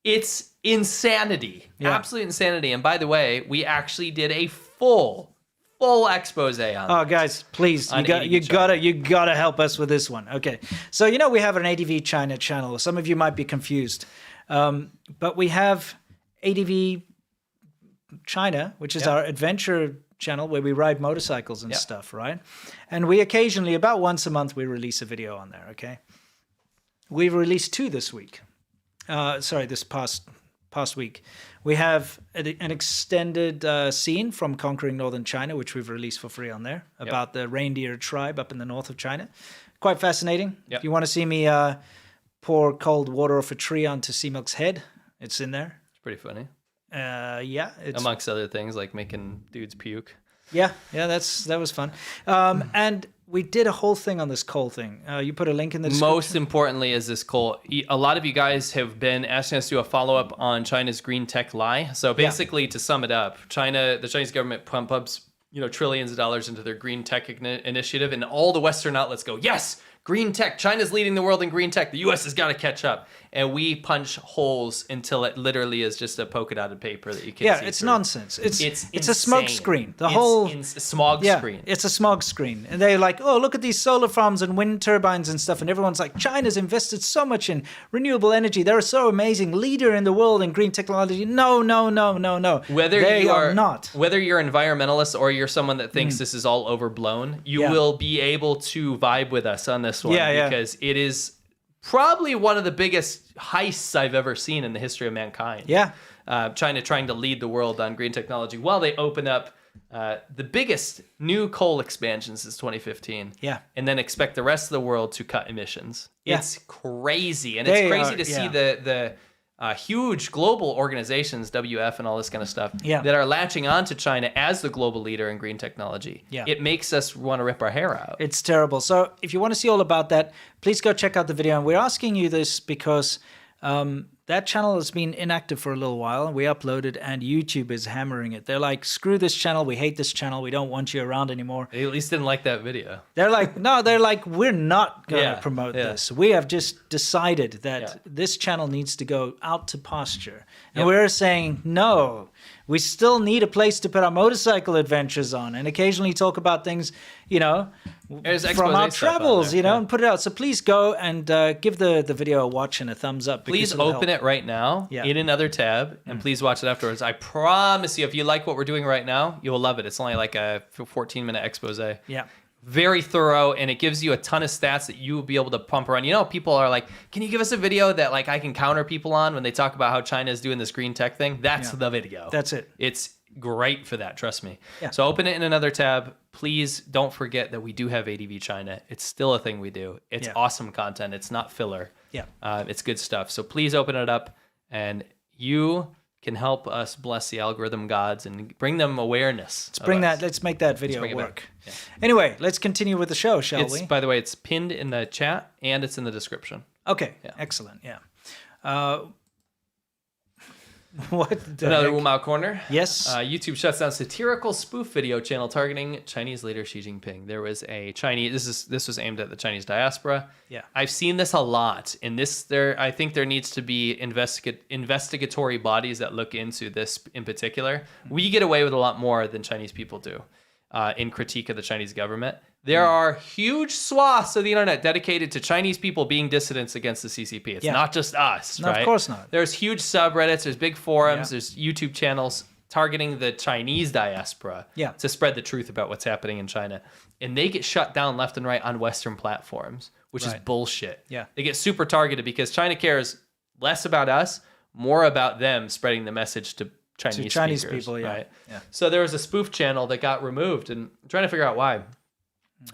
It's insanity. Yeah. Absolute insanity. And by the way, we actually did a full expose on Oh, guys, please, you gotta help us with this one. Okay. So, we have an ADV China channel. Some of you might be confused. But we have ADV China, which is our adventure channel where we ride motorcycles and stuff, right? And we occasionally, about once a month, we release a video on there, okay? We've released 2 this week. This past week. We have an extended scene from Conquering Northern China, which we've released for free on there, about the reindeer tribe up in the north of China. Quite fascinating. If you want to see me pour cold water off a tree onto Sea Milk's head, it's in there. It's pretty funny. It's amongst other things like making dudes puke. Yeah, that was fun. And we did a whole thing on this coal thing. You put a link in the description. Most importantly is this coal. A lot of you guys have been asking us to do a follow-up on China's green tech lie. So basically, to sum it up, the Chinese government pumps trillions of dollars into their green tech initiative, and all the Western outlets go, yes, green tech, China's leading the world in green tech. The U.S. has got to catch up. And we punch holes until it literally is just a polka dotted paper that you can't see it's through. nonsense. It's a smoke insane. screen. The It's whole a smog screen. It's a smog screen. And they're like, oh, look at these solar farms and wind turbines and stuff. And everyone's like, China's invested so much in renewable energy. They're so amazing. Leader in the world in green technology. No. Whether they you are not. Whether you're an environmentalist or you're someone that thinks this is all overblown, you will be able to vibe with us on this one because it is probably one of the biggest heists I've ever seen in the history of mankind. Yeah. China trying to lead the world on green technology while they open up the biggest new coal expansion since 2015. Yeah. And then expect the rest of the world to cut emissions. Yeah. It's crazy. And it's crazy to see the huge global organizations, WF and all this kind of stuff, that are latching onto China as the global leader in green technology. Yeah. It makes us want to rip our hair out. It's terrible. So if you want to see all about that, please go check out the video. And we're asking you this because that channel has been inactive for a little while, and we uploaded, and YouTube is hammering it. They're like, screw this channel. We hate this channel. We don't want you around anymore. They at least didn't like that video. They're like, no, we're not going to promote this. We have just decided that this channel needs to go out to pasture. And we're saying, no, we still need a place to put our motorcycle adventures on and occasionally talk about things, from our travels, and put it out. So please go and give the video a watch and a thumbs up. Please open it right now in another tab, and please watch it afterwards. I promise you, if you like what we're doing right now, you will love it. It's only like a 14-minute expose. Yeah. Very thorough, and it gives you a ton of stats that you will be able to pump around. People are like, can you give us a video that I can counter people on when they talk about how China is doing this green tech thing? That's the video. That's it. It's great for that, trust me. Yeah. So open it in another tab. Please don't forget that we do have ADV China. It's still a thing we do. It's awesome content. It's not filler. Yeah. It's good stuff. So please open it up, and you can help us bless the algorithm gods and bring them awareness. Let's make that video work. Yeah. Anyway, let's continue with the show, shall we? By the way, it's pinned in the chat and it's in the description. Okay, excellent. Yeah. What? Another Wu Mao corner. Yes. YouTube shuts down satirical spoof video channel targeting Chinese leader Xi Jinping. There was a Chinese. This was aimed at the Chinese diaspora. Yeah. I've seen this a lot. In this, I think there needs to be investigatory bodies that look into this in particular. We get away with a lot more than Chinese people do in critique of the Chinese government. There are huge swaths of the internet dedicated to Chinese people being dissidents against the CCP. It's not just us, no, right? Of course not. There's huge subreddits, there's big forums, there's YouTube channels targeting the Chinese diaspora to spread the truth about what's happening in China. And they get shut down left and right on Western platforms, which is bullshit. Yeah. They get super targeted because China cares less about us, more about them spreading the message to Chinese speakers, people, right? Yeah. So there was a spoof channel that got removed, and I'm trying to figure out why.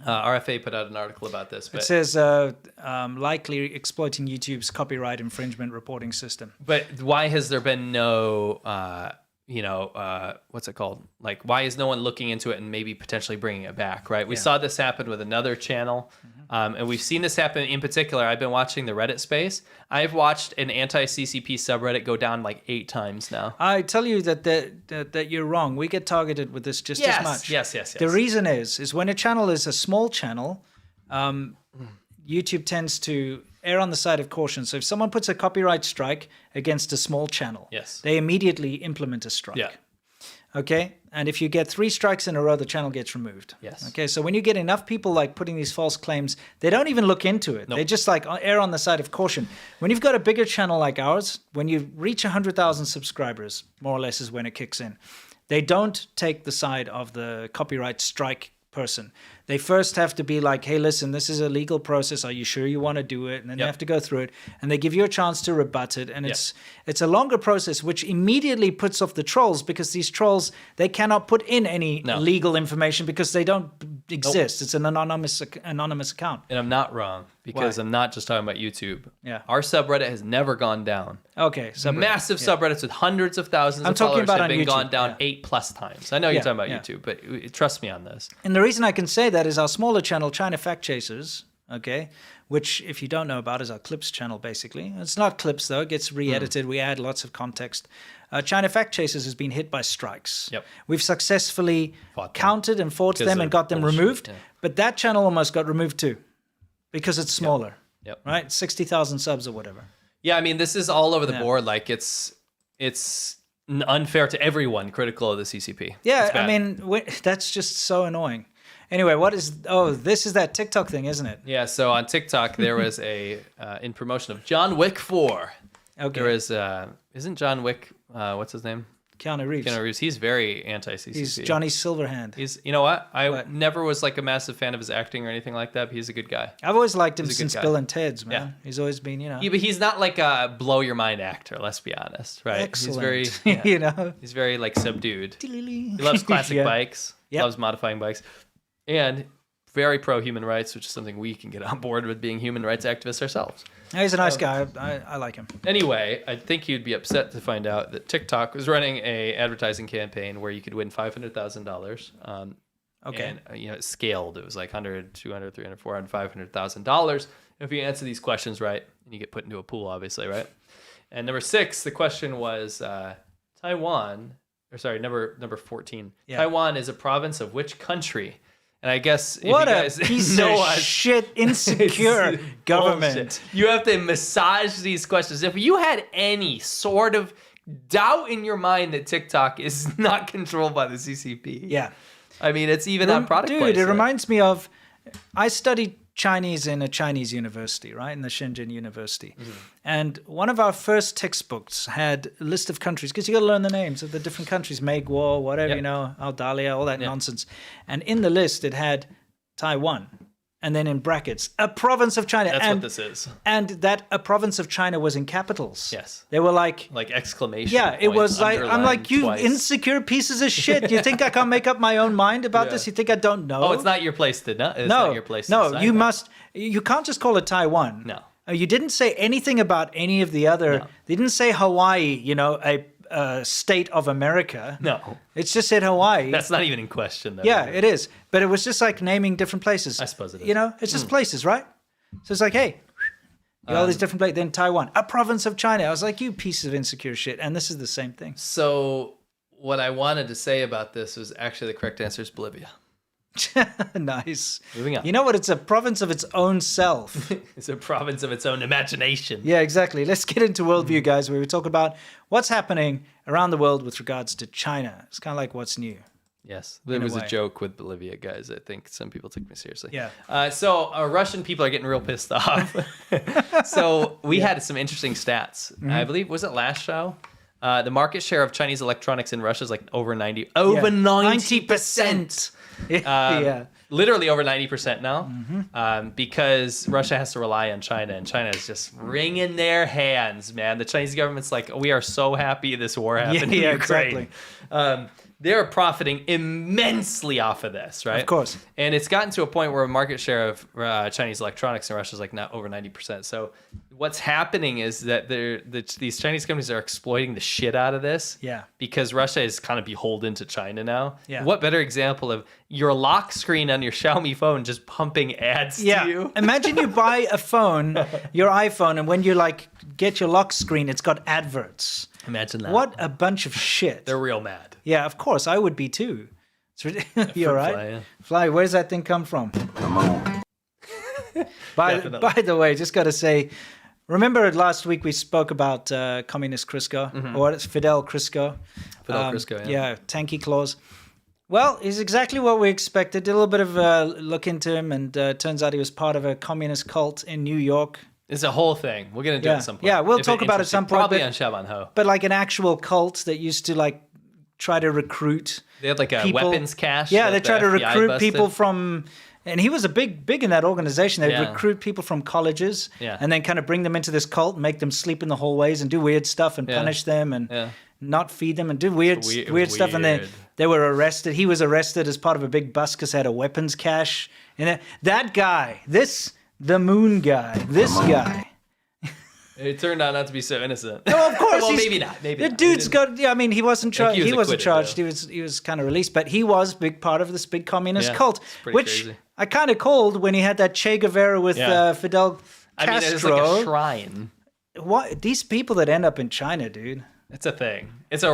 RFA put out an article about this. But, it says likely exploiting YouTube's copyright infringement reporting system. But why has there been no, what's it called? Why is no one looking into it and maybe potentially bringing it back, right? We saw this happen with another channel, and we've seen this happen in particular. I've been watching the Reddit space. I've watched an anti-CCP subreddit go down 8 times now. I tell you that you're wrong. We get targeted with this just as much. Yes. The reason is when a channel is a small channel, YouTube tends to err on the side of caution. So if someone puts a copyright strike against a small channel, they immediately implement a strike. Yeah. Okay? And if you get 3 strikes in a row, the channel gets removed. Yes. Okay, so when you get enough people putting these false claims, they don't even look into it. Nope. They just err on the side of caution. When you've got a bigger channel like ours, when you reach 100,000 subscribers, more or less is when it kicks in. They don't take the side of the copyright strike person. They first have to be like, hey, listen, this is a legal process. Are you sure you want to do it? And then they have to go through it. And they give you a chance to rebut it. And it's a longer process, which immediately puts off the trolls, because these trolls, they cannot put in any legal information because they don't exist. Nope. It's an anonymous account. And I'm not wrong, because I'm not just talking about YouTube. Yeah. Our subreddit has never gone down. Okay. Massive subreddits with hundreds of thousands of followers have been gone down 8+ times. I know you're talking about YouTube, but trust me on this. And the reason I can say that is our smaller channel, China Fact Chasers, okay, which, if you don't know about, is our clips channel, basically. It's not clips, though. It gets re-edited. We add lots of context. China Fact Chasers has been hit by strikes. Yep. We've successfully countered and fought them and got them removed, but that channel almost got removed too, because it's smaller. Yep. Right? 60,000 subs or whatever. Yeah, I mean, this is all over the board. Like, it's unfair to everyone critical of the CCP. Yeah, I mean, that's just so annoying. Anyway, this is that TikTok thing, isn't it? Yeah, so on TikTok, there was in promotion of John Wick 4. Okay. There is, isn't John Wick, what's his name? Keanu Reeves. Keanu Reeves. He's very anti-CCP. He's Johnny Silverhand. You know what? I never was like a massive fan of his acting or anything like that, but he's a good guy. I've always liked him since Bill and Ted's, man. Yeah. He's always been, Yeah, but he's not like a blow your mind actor, let's be honest, right? Excellent. He's very, you know? He's very like subdued. He loves classic bikes, loves modifying bikes, and very pro human rights, which is something we can get on board with, being human rights activists ourselves. He's a nice guy. I like him. Anyway, I think you'd be upset to find out that TikTok was running a advertising campaign where you could win $500,000. Okay. And, it scaled. It was like $100, $200, $300, $400, $500,000 if you answer these questions right, and you get put into a pool, obviously, right? And number 6, the question was Taiwan, or sorry, number 14. Yeah. Taiwan is a province of which country? And I guess if what you guys a piece know of shit, insecure government. Bullshit. You have to massage these questions. If you had any sort of doubt in your mind that TikTok is not controlled by the CCP, yeah, I mean, it's even on product dude, placement. It reminds me of, I studied Chinese in a Chinese university, right, in the Shenzhen University. Mm-hmm. And one of our first textbooks had a list of countries, because you got to learn the names of the different countries, Megwo, whatever, Aldalia, all that nonsense. And in the list, it had Taiwan. And then in brackets, a province of China. That's what this is. And that a province of China was in capitals. Yes. They were like exclamation. Yeah, it was like, I'm like, you twice. Insecure pieces of shit. You think I can't make up my own mind about this? You think I don't know? Oh, it's not your place to know. It's not your place to decide you that. must. You can't just call it Taiwan. No. You didn't say anything about any of the other. No. They didn't say Hawaii, a state of America. No. It's just said Hawaii. That's not even in question, though. Yeah, it is. But it was just like naming different places. I suppose it is. It's just places, right? So it's like, hey, all these different places. Then Taiwan, a province of China. I was like, you piece of insecure shit. And this is the same thing. So what I wanted to say about this was actually the correct answer is Bolivia. Nice. Moving on. You know what? It's a province of its own self. It's a province of its own imagination. Yeah, exactly. Let's get into worldview, guys, where we talk about what's happening around the world with regards to China. It's kind of like what's new. Yes, there was a joke with Bolivia, guys. I think some people took me seriously. Yeah. So Russian people are getting real pissed off. So we had some interesting stats. Mm-hmm. I believe, was it last show? The market share of Chinese electronics in Russia is like over 90%. Yeah. Literally over 90% now, because Russia has to rely on China, and China is just wringing their hands, man. The Chinese government's like, we are so happy this war happened in Ukraine. Exactly. They're profiting immensely off of this, right? Of course. And it's gotten to a point where market share of Chinese electronics in Russia is like not over 90%. So what's happening is that these Chinese companies are exploiting the shit out of this. Yeah. Because Russia is kind of beholden to China now. Yeah. What better example of your lock screen on your Xiaomi phone just pumping ads to you? Imagine you buy a phone, your iPhone, and when you get your lock screen, it's got adverts. Imagine that. What a bunch of shit. They're real mad. Yeah, of course. I would be too. You're right. Fly, yeah. Fly, where does that thing come from? By the way, just got to say, remember last week we spoke about communist Crisco, or it's Fidel Crisco. Fidel Crisco, yeah. Yeah, tanky claws. Well, he's exactly what we expected. Did a little bit of a look into him, and turns out he was part of a communist cult in New York. It's a whole thing. We're going to do it at some point. Yeah, we'll talk about it at some point. Probably on Shaban Ho. But like an actual cult that used to try to recruit. They had like a weapons cache. Yeah, they tried to FBI recruit busted. people from, and he was a big in that organization. They'd recruit people from colleges and then kind of bring them into this cult, make them sleep in the hallways and do weird stuff and punish them and not feed them and do weird stuff. And then they were arrested. He was arrested as part of a big bus because he had a weapons cache. And that guy, the moon guy, this guy. It turned out not to be so innocent. No, of course. Well, maybe not. The dude's got. Yeah, I mean, he wasn't charged. He wasn't charged. Though. He was kind of released, but he was a big part of this big communist cult, which crazy. I kind of called when he had that Che Guevara with Fidel Castro. I mean, it's like a shrine. What these people that end up in China, dude? It's a thing. There's a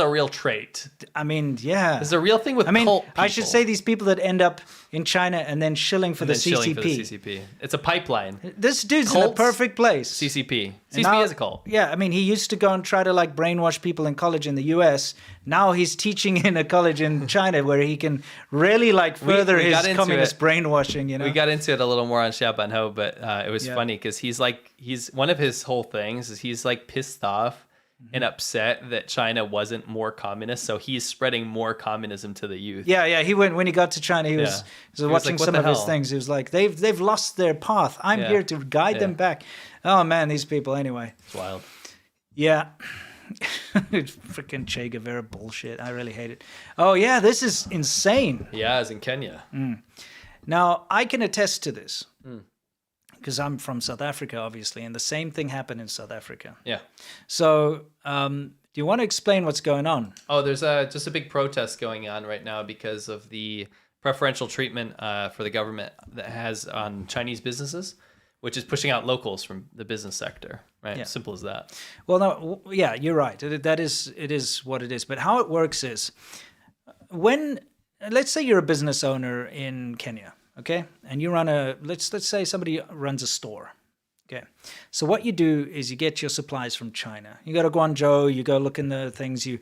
real trait. I mean, yeah. There's a real thing with cult people. I should say these people that end up in China and then shilling for the CCP. It's a pipeline. This dude's in a perfect place. CCP. And CCP now, is a cult. Yeah, I mean, he used to go and try to like brainwash people in college in the US. Now he's teaching in a college in China where he can really like further his communist brainwashing, you know. We got into it a little more on Xiaoban Ho, but it was funny because he's one of his whole things is he's like pissed off and upset that China wasn't more communist, so he's spreading more communism to the youth. Yeah. He went when he got to China. He was watching some of his things. He was like, "They've lost their path. I'm here to guide them back." Oh man, these people. Anyway, it's wild. Yeah, freaking Che Guevara bullshit. I really hate it. Oh yeah, this is insane. Yeah, it's in Kenya. Now I can attest to this. Because I'm from South Africa, obviously, and the same thing happened in South Africa. Yeah. So, do you want to explain what's going on? Oh, there's just a big protest going on right now because of the preferential treatment for the government that has on Chinese businesses, which is pushing out locals from the business sector. Right. Yeah. Simple as that. Well, no, yeah, you're right. It is what it is. But how it works is, let's say you're a business owner in Kenya. Okay, and you run let's say somebody runs a store. Okay, so what you do is you get your supplies from China. You go to Guangzhou, you go look in the things, you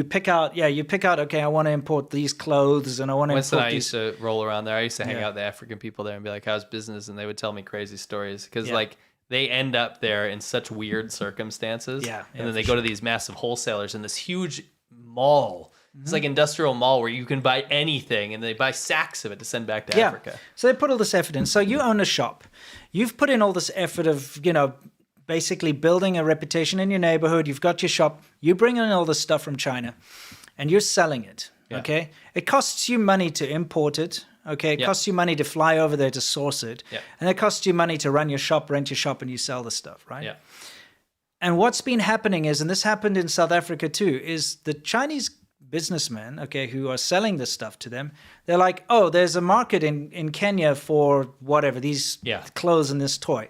pick out. Okay, I want to import these clothes, and I want to import I these. used to roll around there. I used to hang out with the African people there and be like, "How's business?" And they would tell me crazy stories because like they end up there in such weird circumstances. And then they go to these massive wholesalers in this huge mall. It's like industrial mall where you can buy anything, and they buy sacks of it to send back to Africa. So they put all this effort in. So you own a shop. You've put in all this effort of, basically building a reputation in your neighborhood. You've got your shop. You bring in all this stuff from China, and you're selling it, okay? It costs you money to import it, okay? It costs you money to fly over there to source it. And it costs you money to run your shop, rent your shop, and you sell the stuff, right? Yeah. And what's been happening is, and this happened in South Africa too, is the Chinese businessmen, okay, who are selling this stuff to them, they're like, oh, there's a market in Kenya for whatever, these clothes and this toy.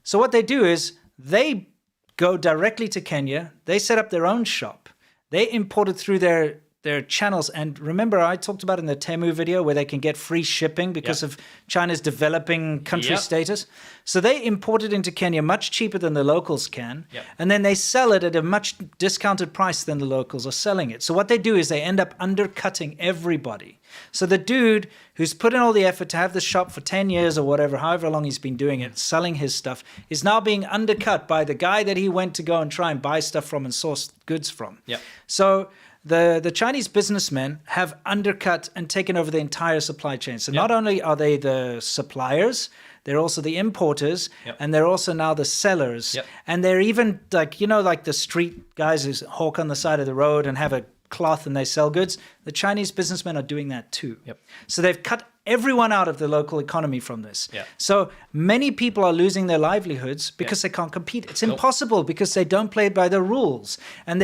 So what they do is they go directly to Kenya, they set up their own shop, they import it through their channels. And remember, I talked about in the Temu video where they can get free shipping because of China's developing country status. So they import it into Kenya much cheaper than the locals can. And then they sell it at a much discounted price than the locals are selling it. So what they do is they end up undercutting everybody. So the dude who's put in all the effort to have the shop for 10 years or whatever, however long he's been doing it, selling his stuff, is now being undercut by the guy that he went to go and try and buy stuff from and source goods from. So the Chinese businessmen have undercut and taken over the entire supply chain. So not only are they the suppliers, they're also the importers, and they're also now the sellers. And they're even like the street guys who hawk on the side of the road and have a cloth and they sell goods. The Chinese businessmen are doing that too. So they've cut everyone out of the local economy from this. So many people are losing their livelihoods because they can't compete. It's impossible because they don't play by the rules. And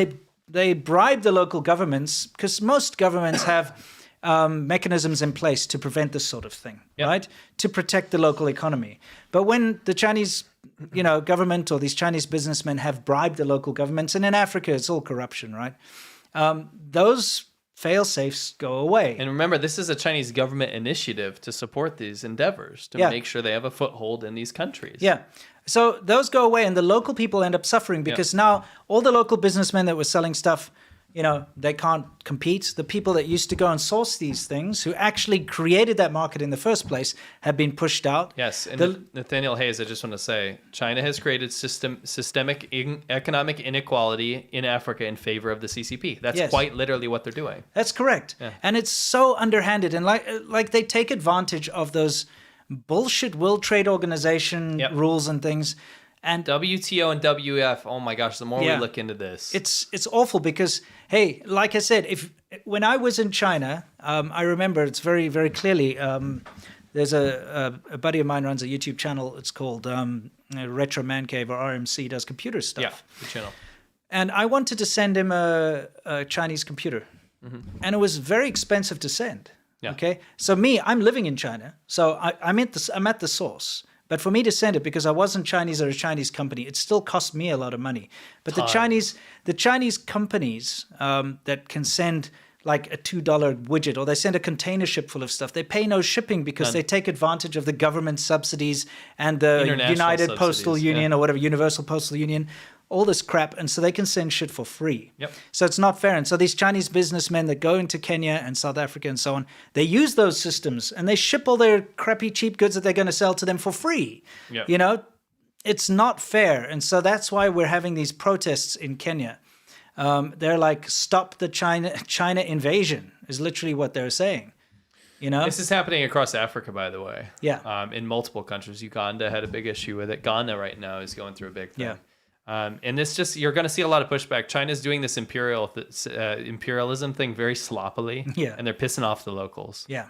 they bribe the local governments because most governments have mechanisms in place to prevent this sort of thing, right? To protect the local economy. But when the Chinese, government or these Chinese businessmen have bribed the local governments, and in Africa it's all corruption, right? Those fail-safes go away. And remember, this is a Chinese government initiative to support these endeavors, to make sure they have a foothold in these countries. So those go away, and the local people end up suffering because now all the local businessmen that were selling stuff, they can't compete. The people that used to go and source these things, who actually created that market in the first place, have been pushed out. Yes, and Nathaniel Hayes, I just want to say, China has created systemic economic inequality in Africa in favor of the CCP. That's quite literally what they're doing. That's correct. And it's so underhanded, and like they take advantage of those bullshit World Trade Organization rules and things. And WTO and WF, oh my gosh, the more we look into this. It's awful because, hey, like I said, when I was in China, I remember it's very, very clearly, there's a buddy of mine runs a YouTube channel, it's called Retro Man Cave, or RMC, does computer stuff. The channel. And I wanted to send him a Chinese computer. And it was very expensive to send. Okay, so I'm living in China, so I'm at the source. But for me to send it, because I wasn't Chinese or a Chinese company, it still cost me a lot of money. But the Chinese companies that can send like a $2 widget, or they send a container ship full of stuff, they pay no shipping because they take advantage of the government subsidies and the United Postal Union or whatever, Universal Postal Union, all this crap. And so they can send shit for free. Yep. So it's not fair. And so these Chinese businessmen that go into Kenya and South Africa and so on, they use those systems and they ship all their crappy, cheap goods that they're going to sell to them for free. Yep. You know, it's not fair. And so that's why we're having these protests in Kenya. They're like, stop the China invasion is literally what they're saying. You know, this is happening across Africa, by the way. Yeah. In multiple countries. Uganda had a big issue with it. Ghana right now is going through a big thing. Yeah. And this just, you're going to see a lot of pushback. China's doing this imperialism thing very sloppily. Yeah. And they're pissing off the locals. Yeah.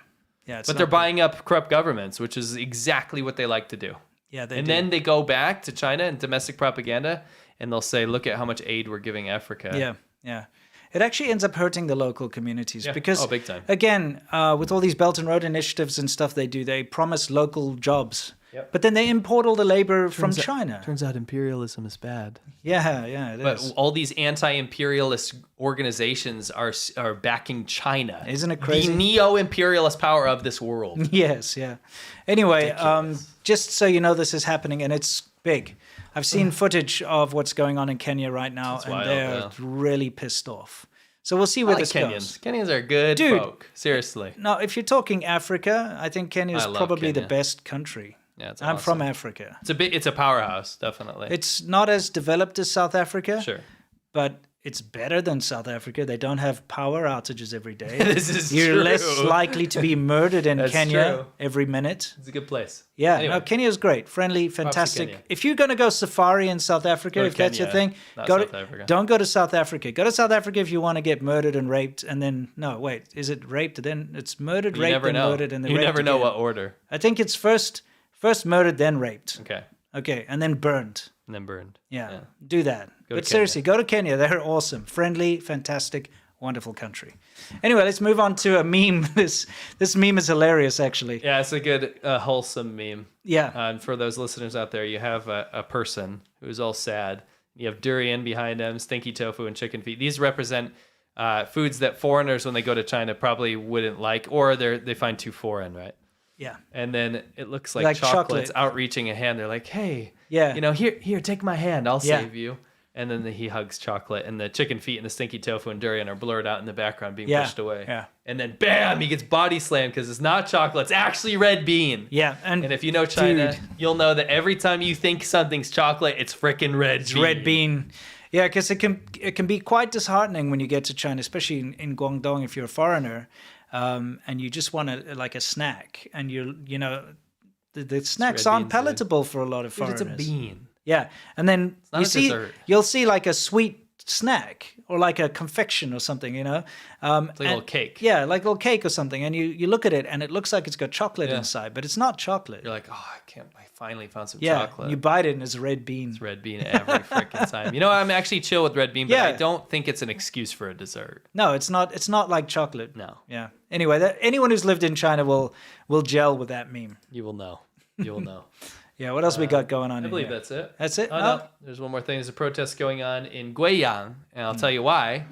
Yeah. But they're buying up corrupt governments, which is exactly what they like to do. Yeah. And then they go back to China and domestic propaganda, and they'll say, look at how much aid we're giving Africa. Yeah. Yeah. It actually ends up hurting the local communities because, big time. Again, with all these Belt and Road initiatives and stuff they do, they promise local jobs. Yep. But then they import all the labor from China. Turns out imperialism is bad. Yeah, it is. But all these anti-imperialist organizations are backing China. Isn't it crazy? The neo-imperialist power of this world. Yes, yeah. Anyway, just so you know, this is happening and it's big. I've seen footage of what's going on in Kenya right now, That's and wild, they're really pissed off. So we'll see where this goes. Kenyans are good folk. Seriously. No, if you're talking Africa, I think Kenya is probably the best country. Yeah, it's I'm awesome. from Africa. It's a powerhouse, definitely. It's not as developed as South Africa. Sure. But it's better than South Africa. They don't have power outages every day. You're less likely to be murdered in That's Kenya true. every minute. It's a good place. Yeah, Anyway. no, Kenya is great, friendly, fantastic. Kenya. If you're going to go safari in South Africa, Go to if that's your Kenya, thing, not go South to, Africa. don't go to South Africa. Go to South Africa if you want to get murdered and raped, and then is it raped? Then it's murdered, You raped, never then know. murdered, and then You raped never know again. what order. I think it's first murdered, then raped. Okay. And then burned. And then burned. Yeah. Do that. Go to But seriously, go to Kenya. They're awesome, friendly, fantastic, wonderful country. Anyway, let's move on to a meme. This meme is hilarious, actually. Yeah, it's a good, wholesome meme. Yeah. And for those listeners out there, you have a person who's all sad. You have durian behind him, stinky tofu, and chicken feet. These represent foods that foreigners, when they go to China, probably wouldn't like, or they find too foreign, right? Yeah. And then it looks like chocolate's chocolate. outreaching a hand. They're like, hey, Yeah. here, take my hand. I'll Yeah. save you. And then he hugs chocolate, and the chicken feet and the stinky tofu and durian are blurred out in the background, being Yeah. pushed away. Yeah. And then, bam, he gets body slammed because it's not chocolate. It's actually red bean. Yeah. And if you know China, Dude. you'll know that every time you think something's chocolate, it's frickin' red bean. Red bean. Yeah, because it can be quite disheartening when you get to China, especially in Guangdong if you're a foreigner, and you just want a snack, and the snacks red aren't beans, palatable for a lot of Dude, foreigners. it's a bean. Yeah, and then not a dessert. you'll see like a sweet snack or like a confection or something, It's like a little cake. Yeah, like a little cake or something, and you look at it and it looks like it's got chocolate Yeah. inside, but it's not chocolate. You're like, oh, I finally found some Yeah, chocolate. you bite it and it's red bean. It's red bean every freaking time. You know, I'm actually chill with red bean, but I Yeah. don't think it's an excuse for a dessert. No, it's not. It's not like chocolate. No. Yeah. Anyway, anyone who's lived in China will gel with that meme. You will know. You will know. Yeah. What else we got going on? I believe here? that's it. That's it. Oh, no. There's one more thing. There's a protest going on in Guiyang, and I'll tell you why.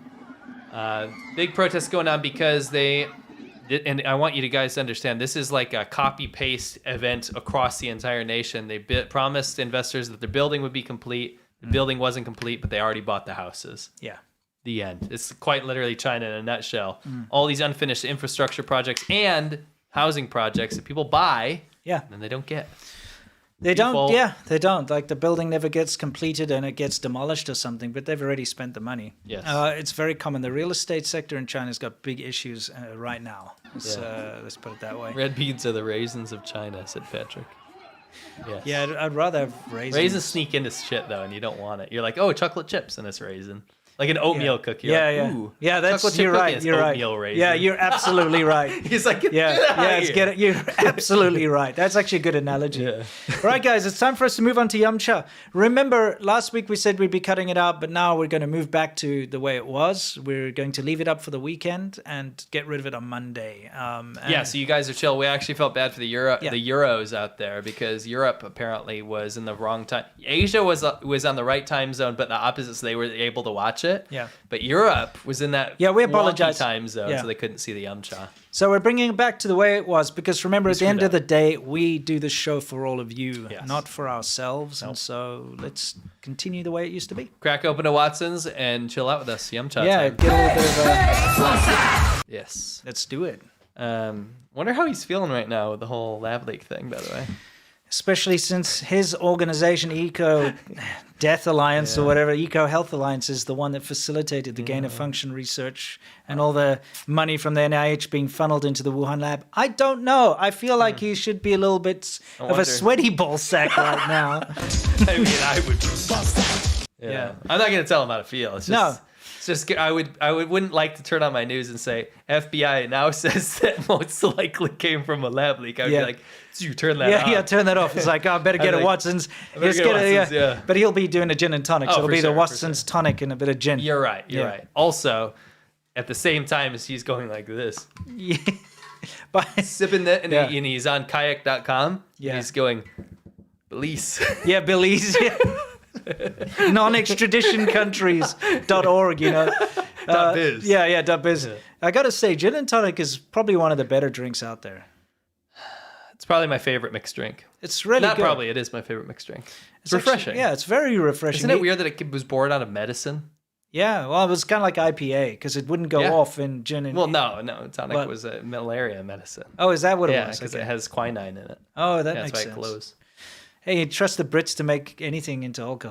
Big protest going on because and I want you guys to understand, this is like a copy-paste event across the entire nation. They promised investors that their building would be complete. The building wasn't complete, but they already bought the houses. Yeah. The end. It's quite literally China in a nutshell. All these unfinished infrastructure projects and housing projects that people buy, Yeah. and they don't get. They don't. Default. Yeah, they don't. Like the building never gets completed and it gets demolished or something, but they've already spent the money. Yes. It's very common. The real estate sector in China's got big issues right now. Let's put it that way. Red beans are the raisins of China, said Patrick. Yes. Yeah, I'd rather have raisins. Raisins sneak into shit though, and you don't want it. You're like, oh, chocolate chips, and it's raisin. Like an oatmeal cookie. Yeah, like, yeah. Ooh, Yeah, that's, chocolate chip you're cookie, right. it's You're right. oatmeal raisin. Yeah, you're absolutely right. He's like, get yeah, out yeah, of it's here. you're absolutely right. That's actually a good analogy. Yeah. All right, guys, it's time for us to move on to Yum Cha. Remember, last week we said we'd be cutting it out, but now we're going to move back to the way it was. We're going to leave it up for the weekend and get rid of it on Monday. Yeah, so you guys are chill. We actually felt bad for the Euros out there because Europe apparently was in the wrong time. Asia was on the right time zone, but the opposite, so they were able to watch it. Yeah. But Europe was in that we apologize. wonky time zone, Yeah. so they couldn't see the Yum Cha. So we're bringing it back to the way it was because remember, at the end of the day, we do the show for all of you, not for ourselves. And so let's continue the way it used to be. Crack open a Watson's and chill out with us. Yum Cha Yeah, time. get a little bit of Yes. Let's do it. Wonder how he's feeling right now with the whole lab leak thing, by the way. Especially since his organization, Eco Death Alliance or whatever, Eco Health Alliance, is the one that facilitated the gain of function research and all the money from the NIH being funneled into the Wuhan lab. I don't know. I feel like he should be a little bit of a sweaty ball sack right now. I mean, I would. Yeah. I'm not going to tell him how to feel. It's just, It's just I wouldn't like to turn on my news and say FBI now says that most likely came from a lab leak. I'd be like, so you turn that off. Yeah, turn that off. It's like, oh, I better get a Watson's. Just get a, But he'll be doing a gin and tonic, so it'll be the Watson's tonic and a bit of gin. You're right. You're right. Also, at the same time as he's going like this, sipping that, and he's on kayak.com. Yeah. He's going, Belize. Yeah, Belize. Non-extradition countries.org, you know. .biz. Yeah, .biz. Yeah. I got to say, gin and tonic is probably one of the better drinks out there. It's probably my favorite mixed drink. It's really Not good. probably, it is my favorite mixed drink. It's refreshing. Actually, it's very refreshing. Isn't it weird that it was born out of medicine? Yeah, well, it was kind of like IPA because it wouldn't go off in gin and... Well, no, tonic was a malaria medicine. Oh, is that what it was? Yeah, because it has quinine in it. Oh, that makes that's why sense. it glows. Hey, you trust the Brits to make anything into alcohol.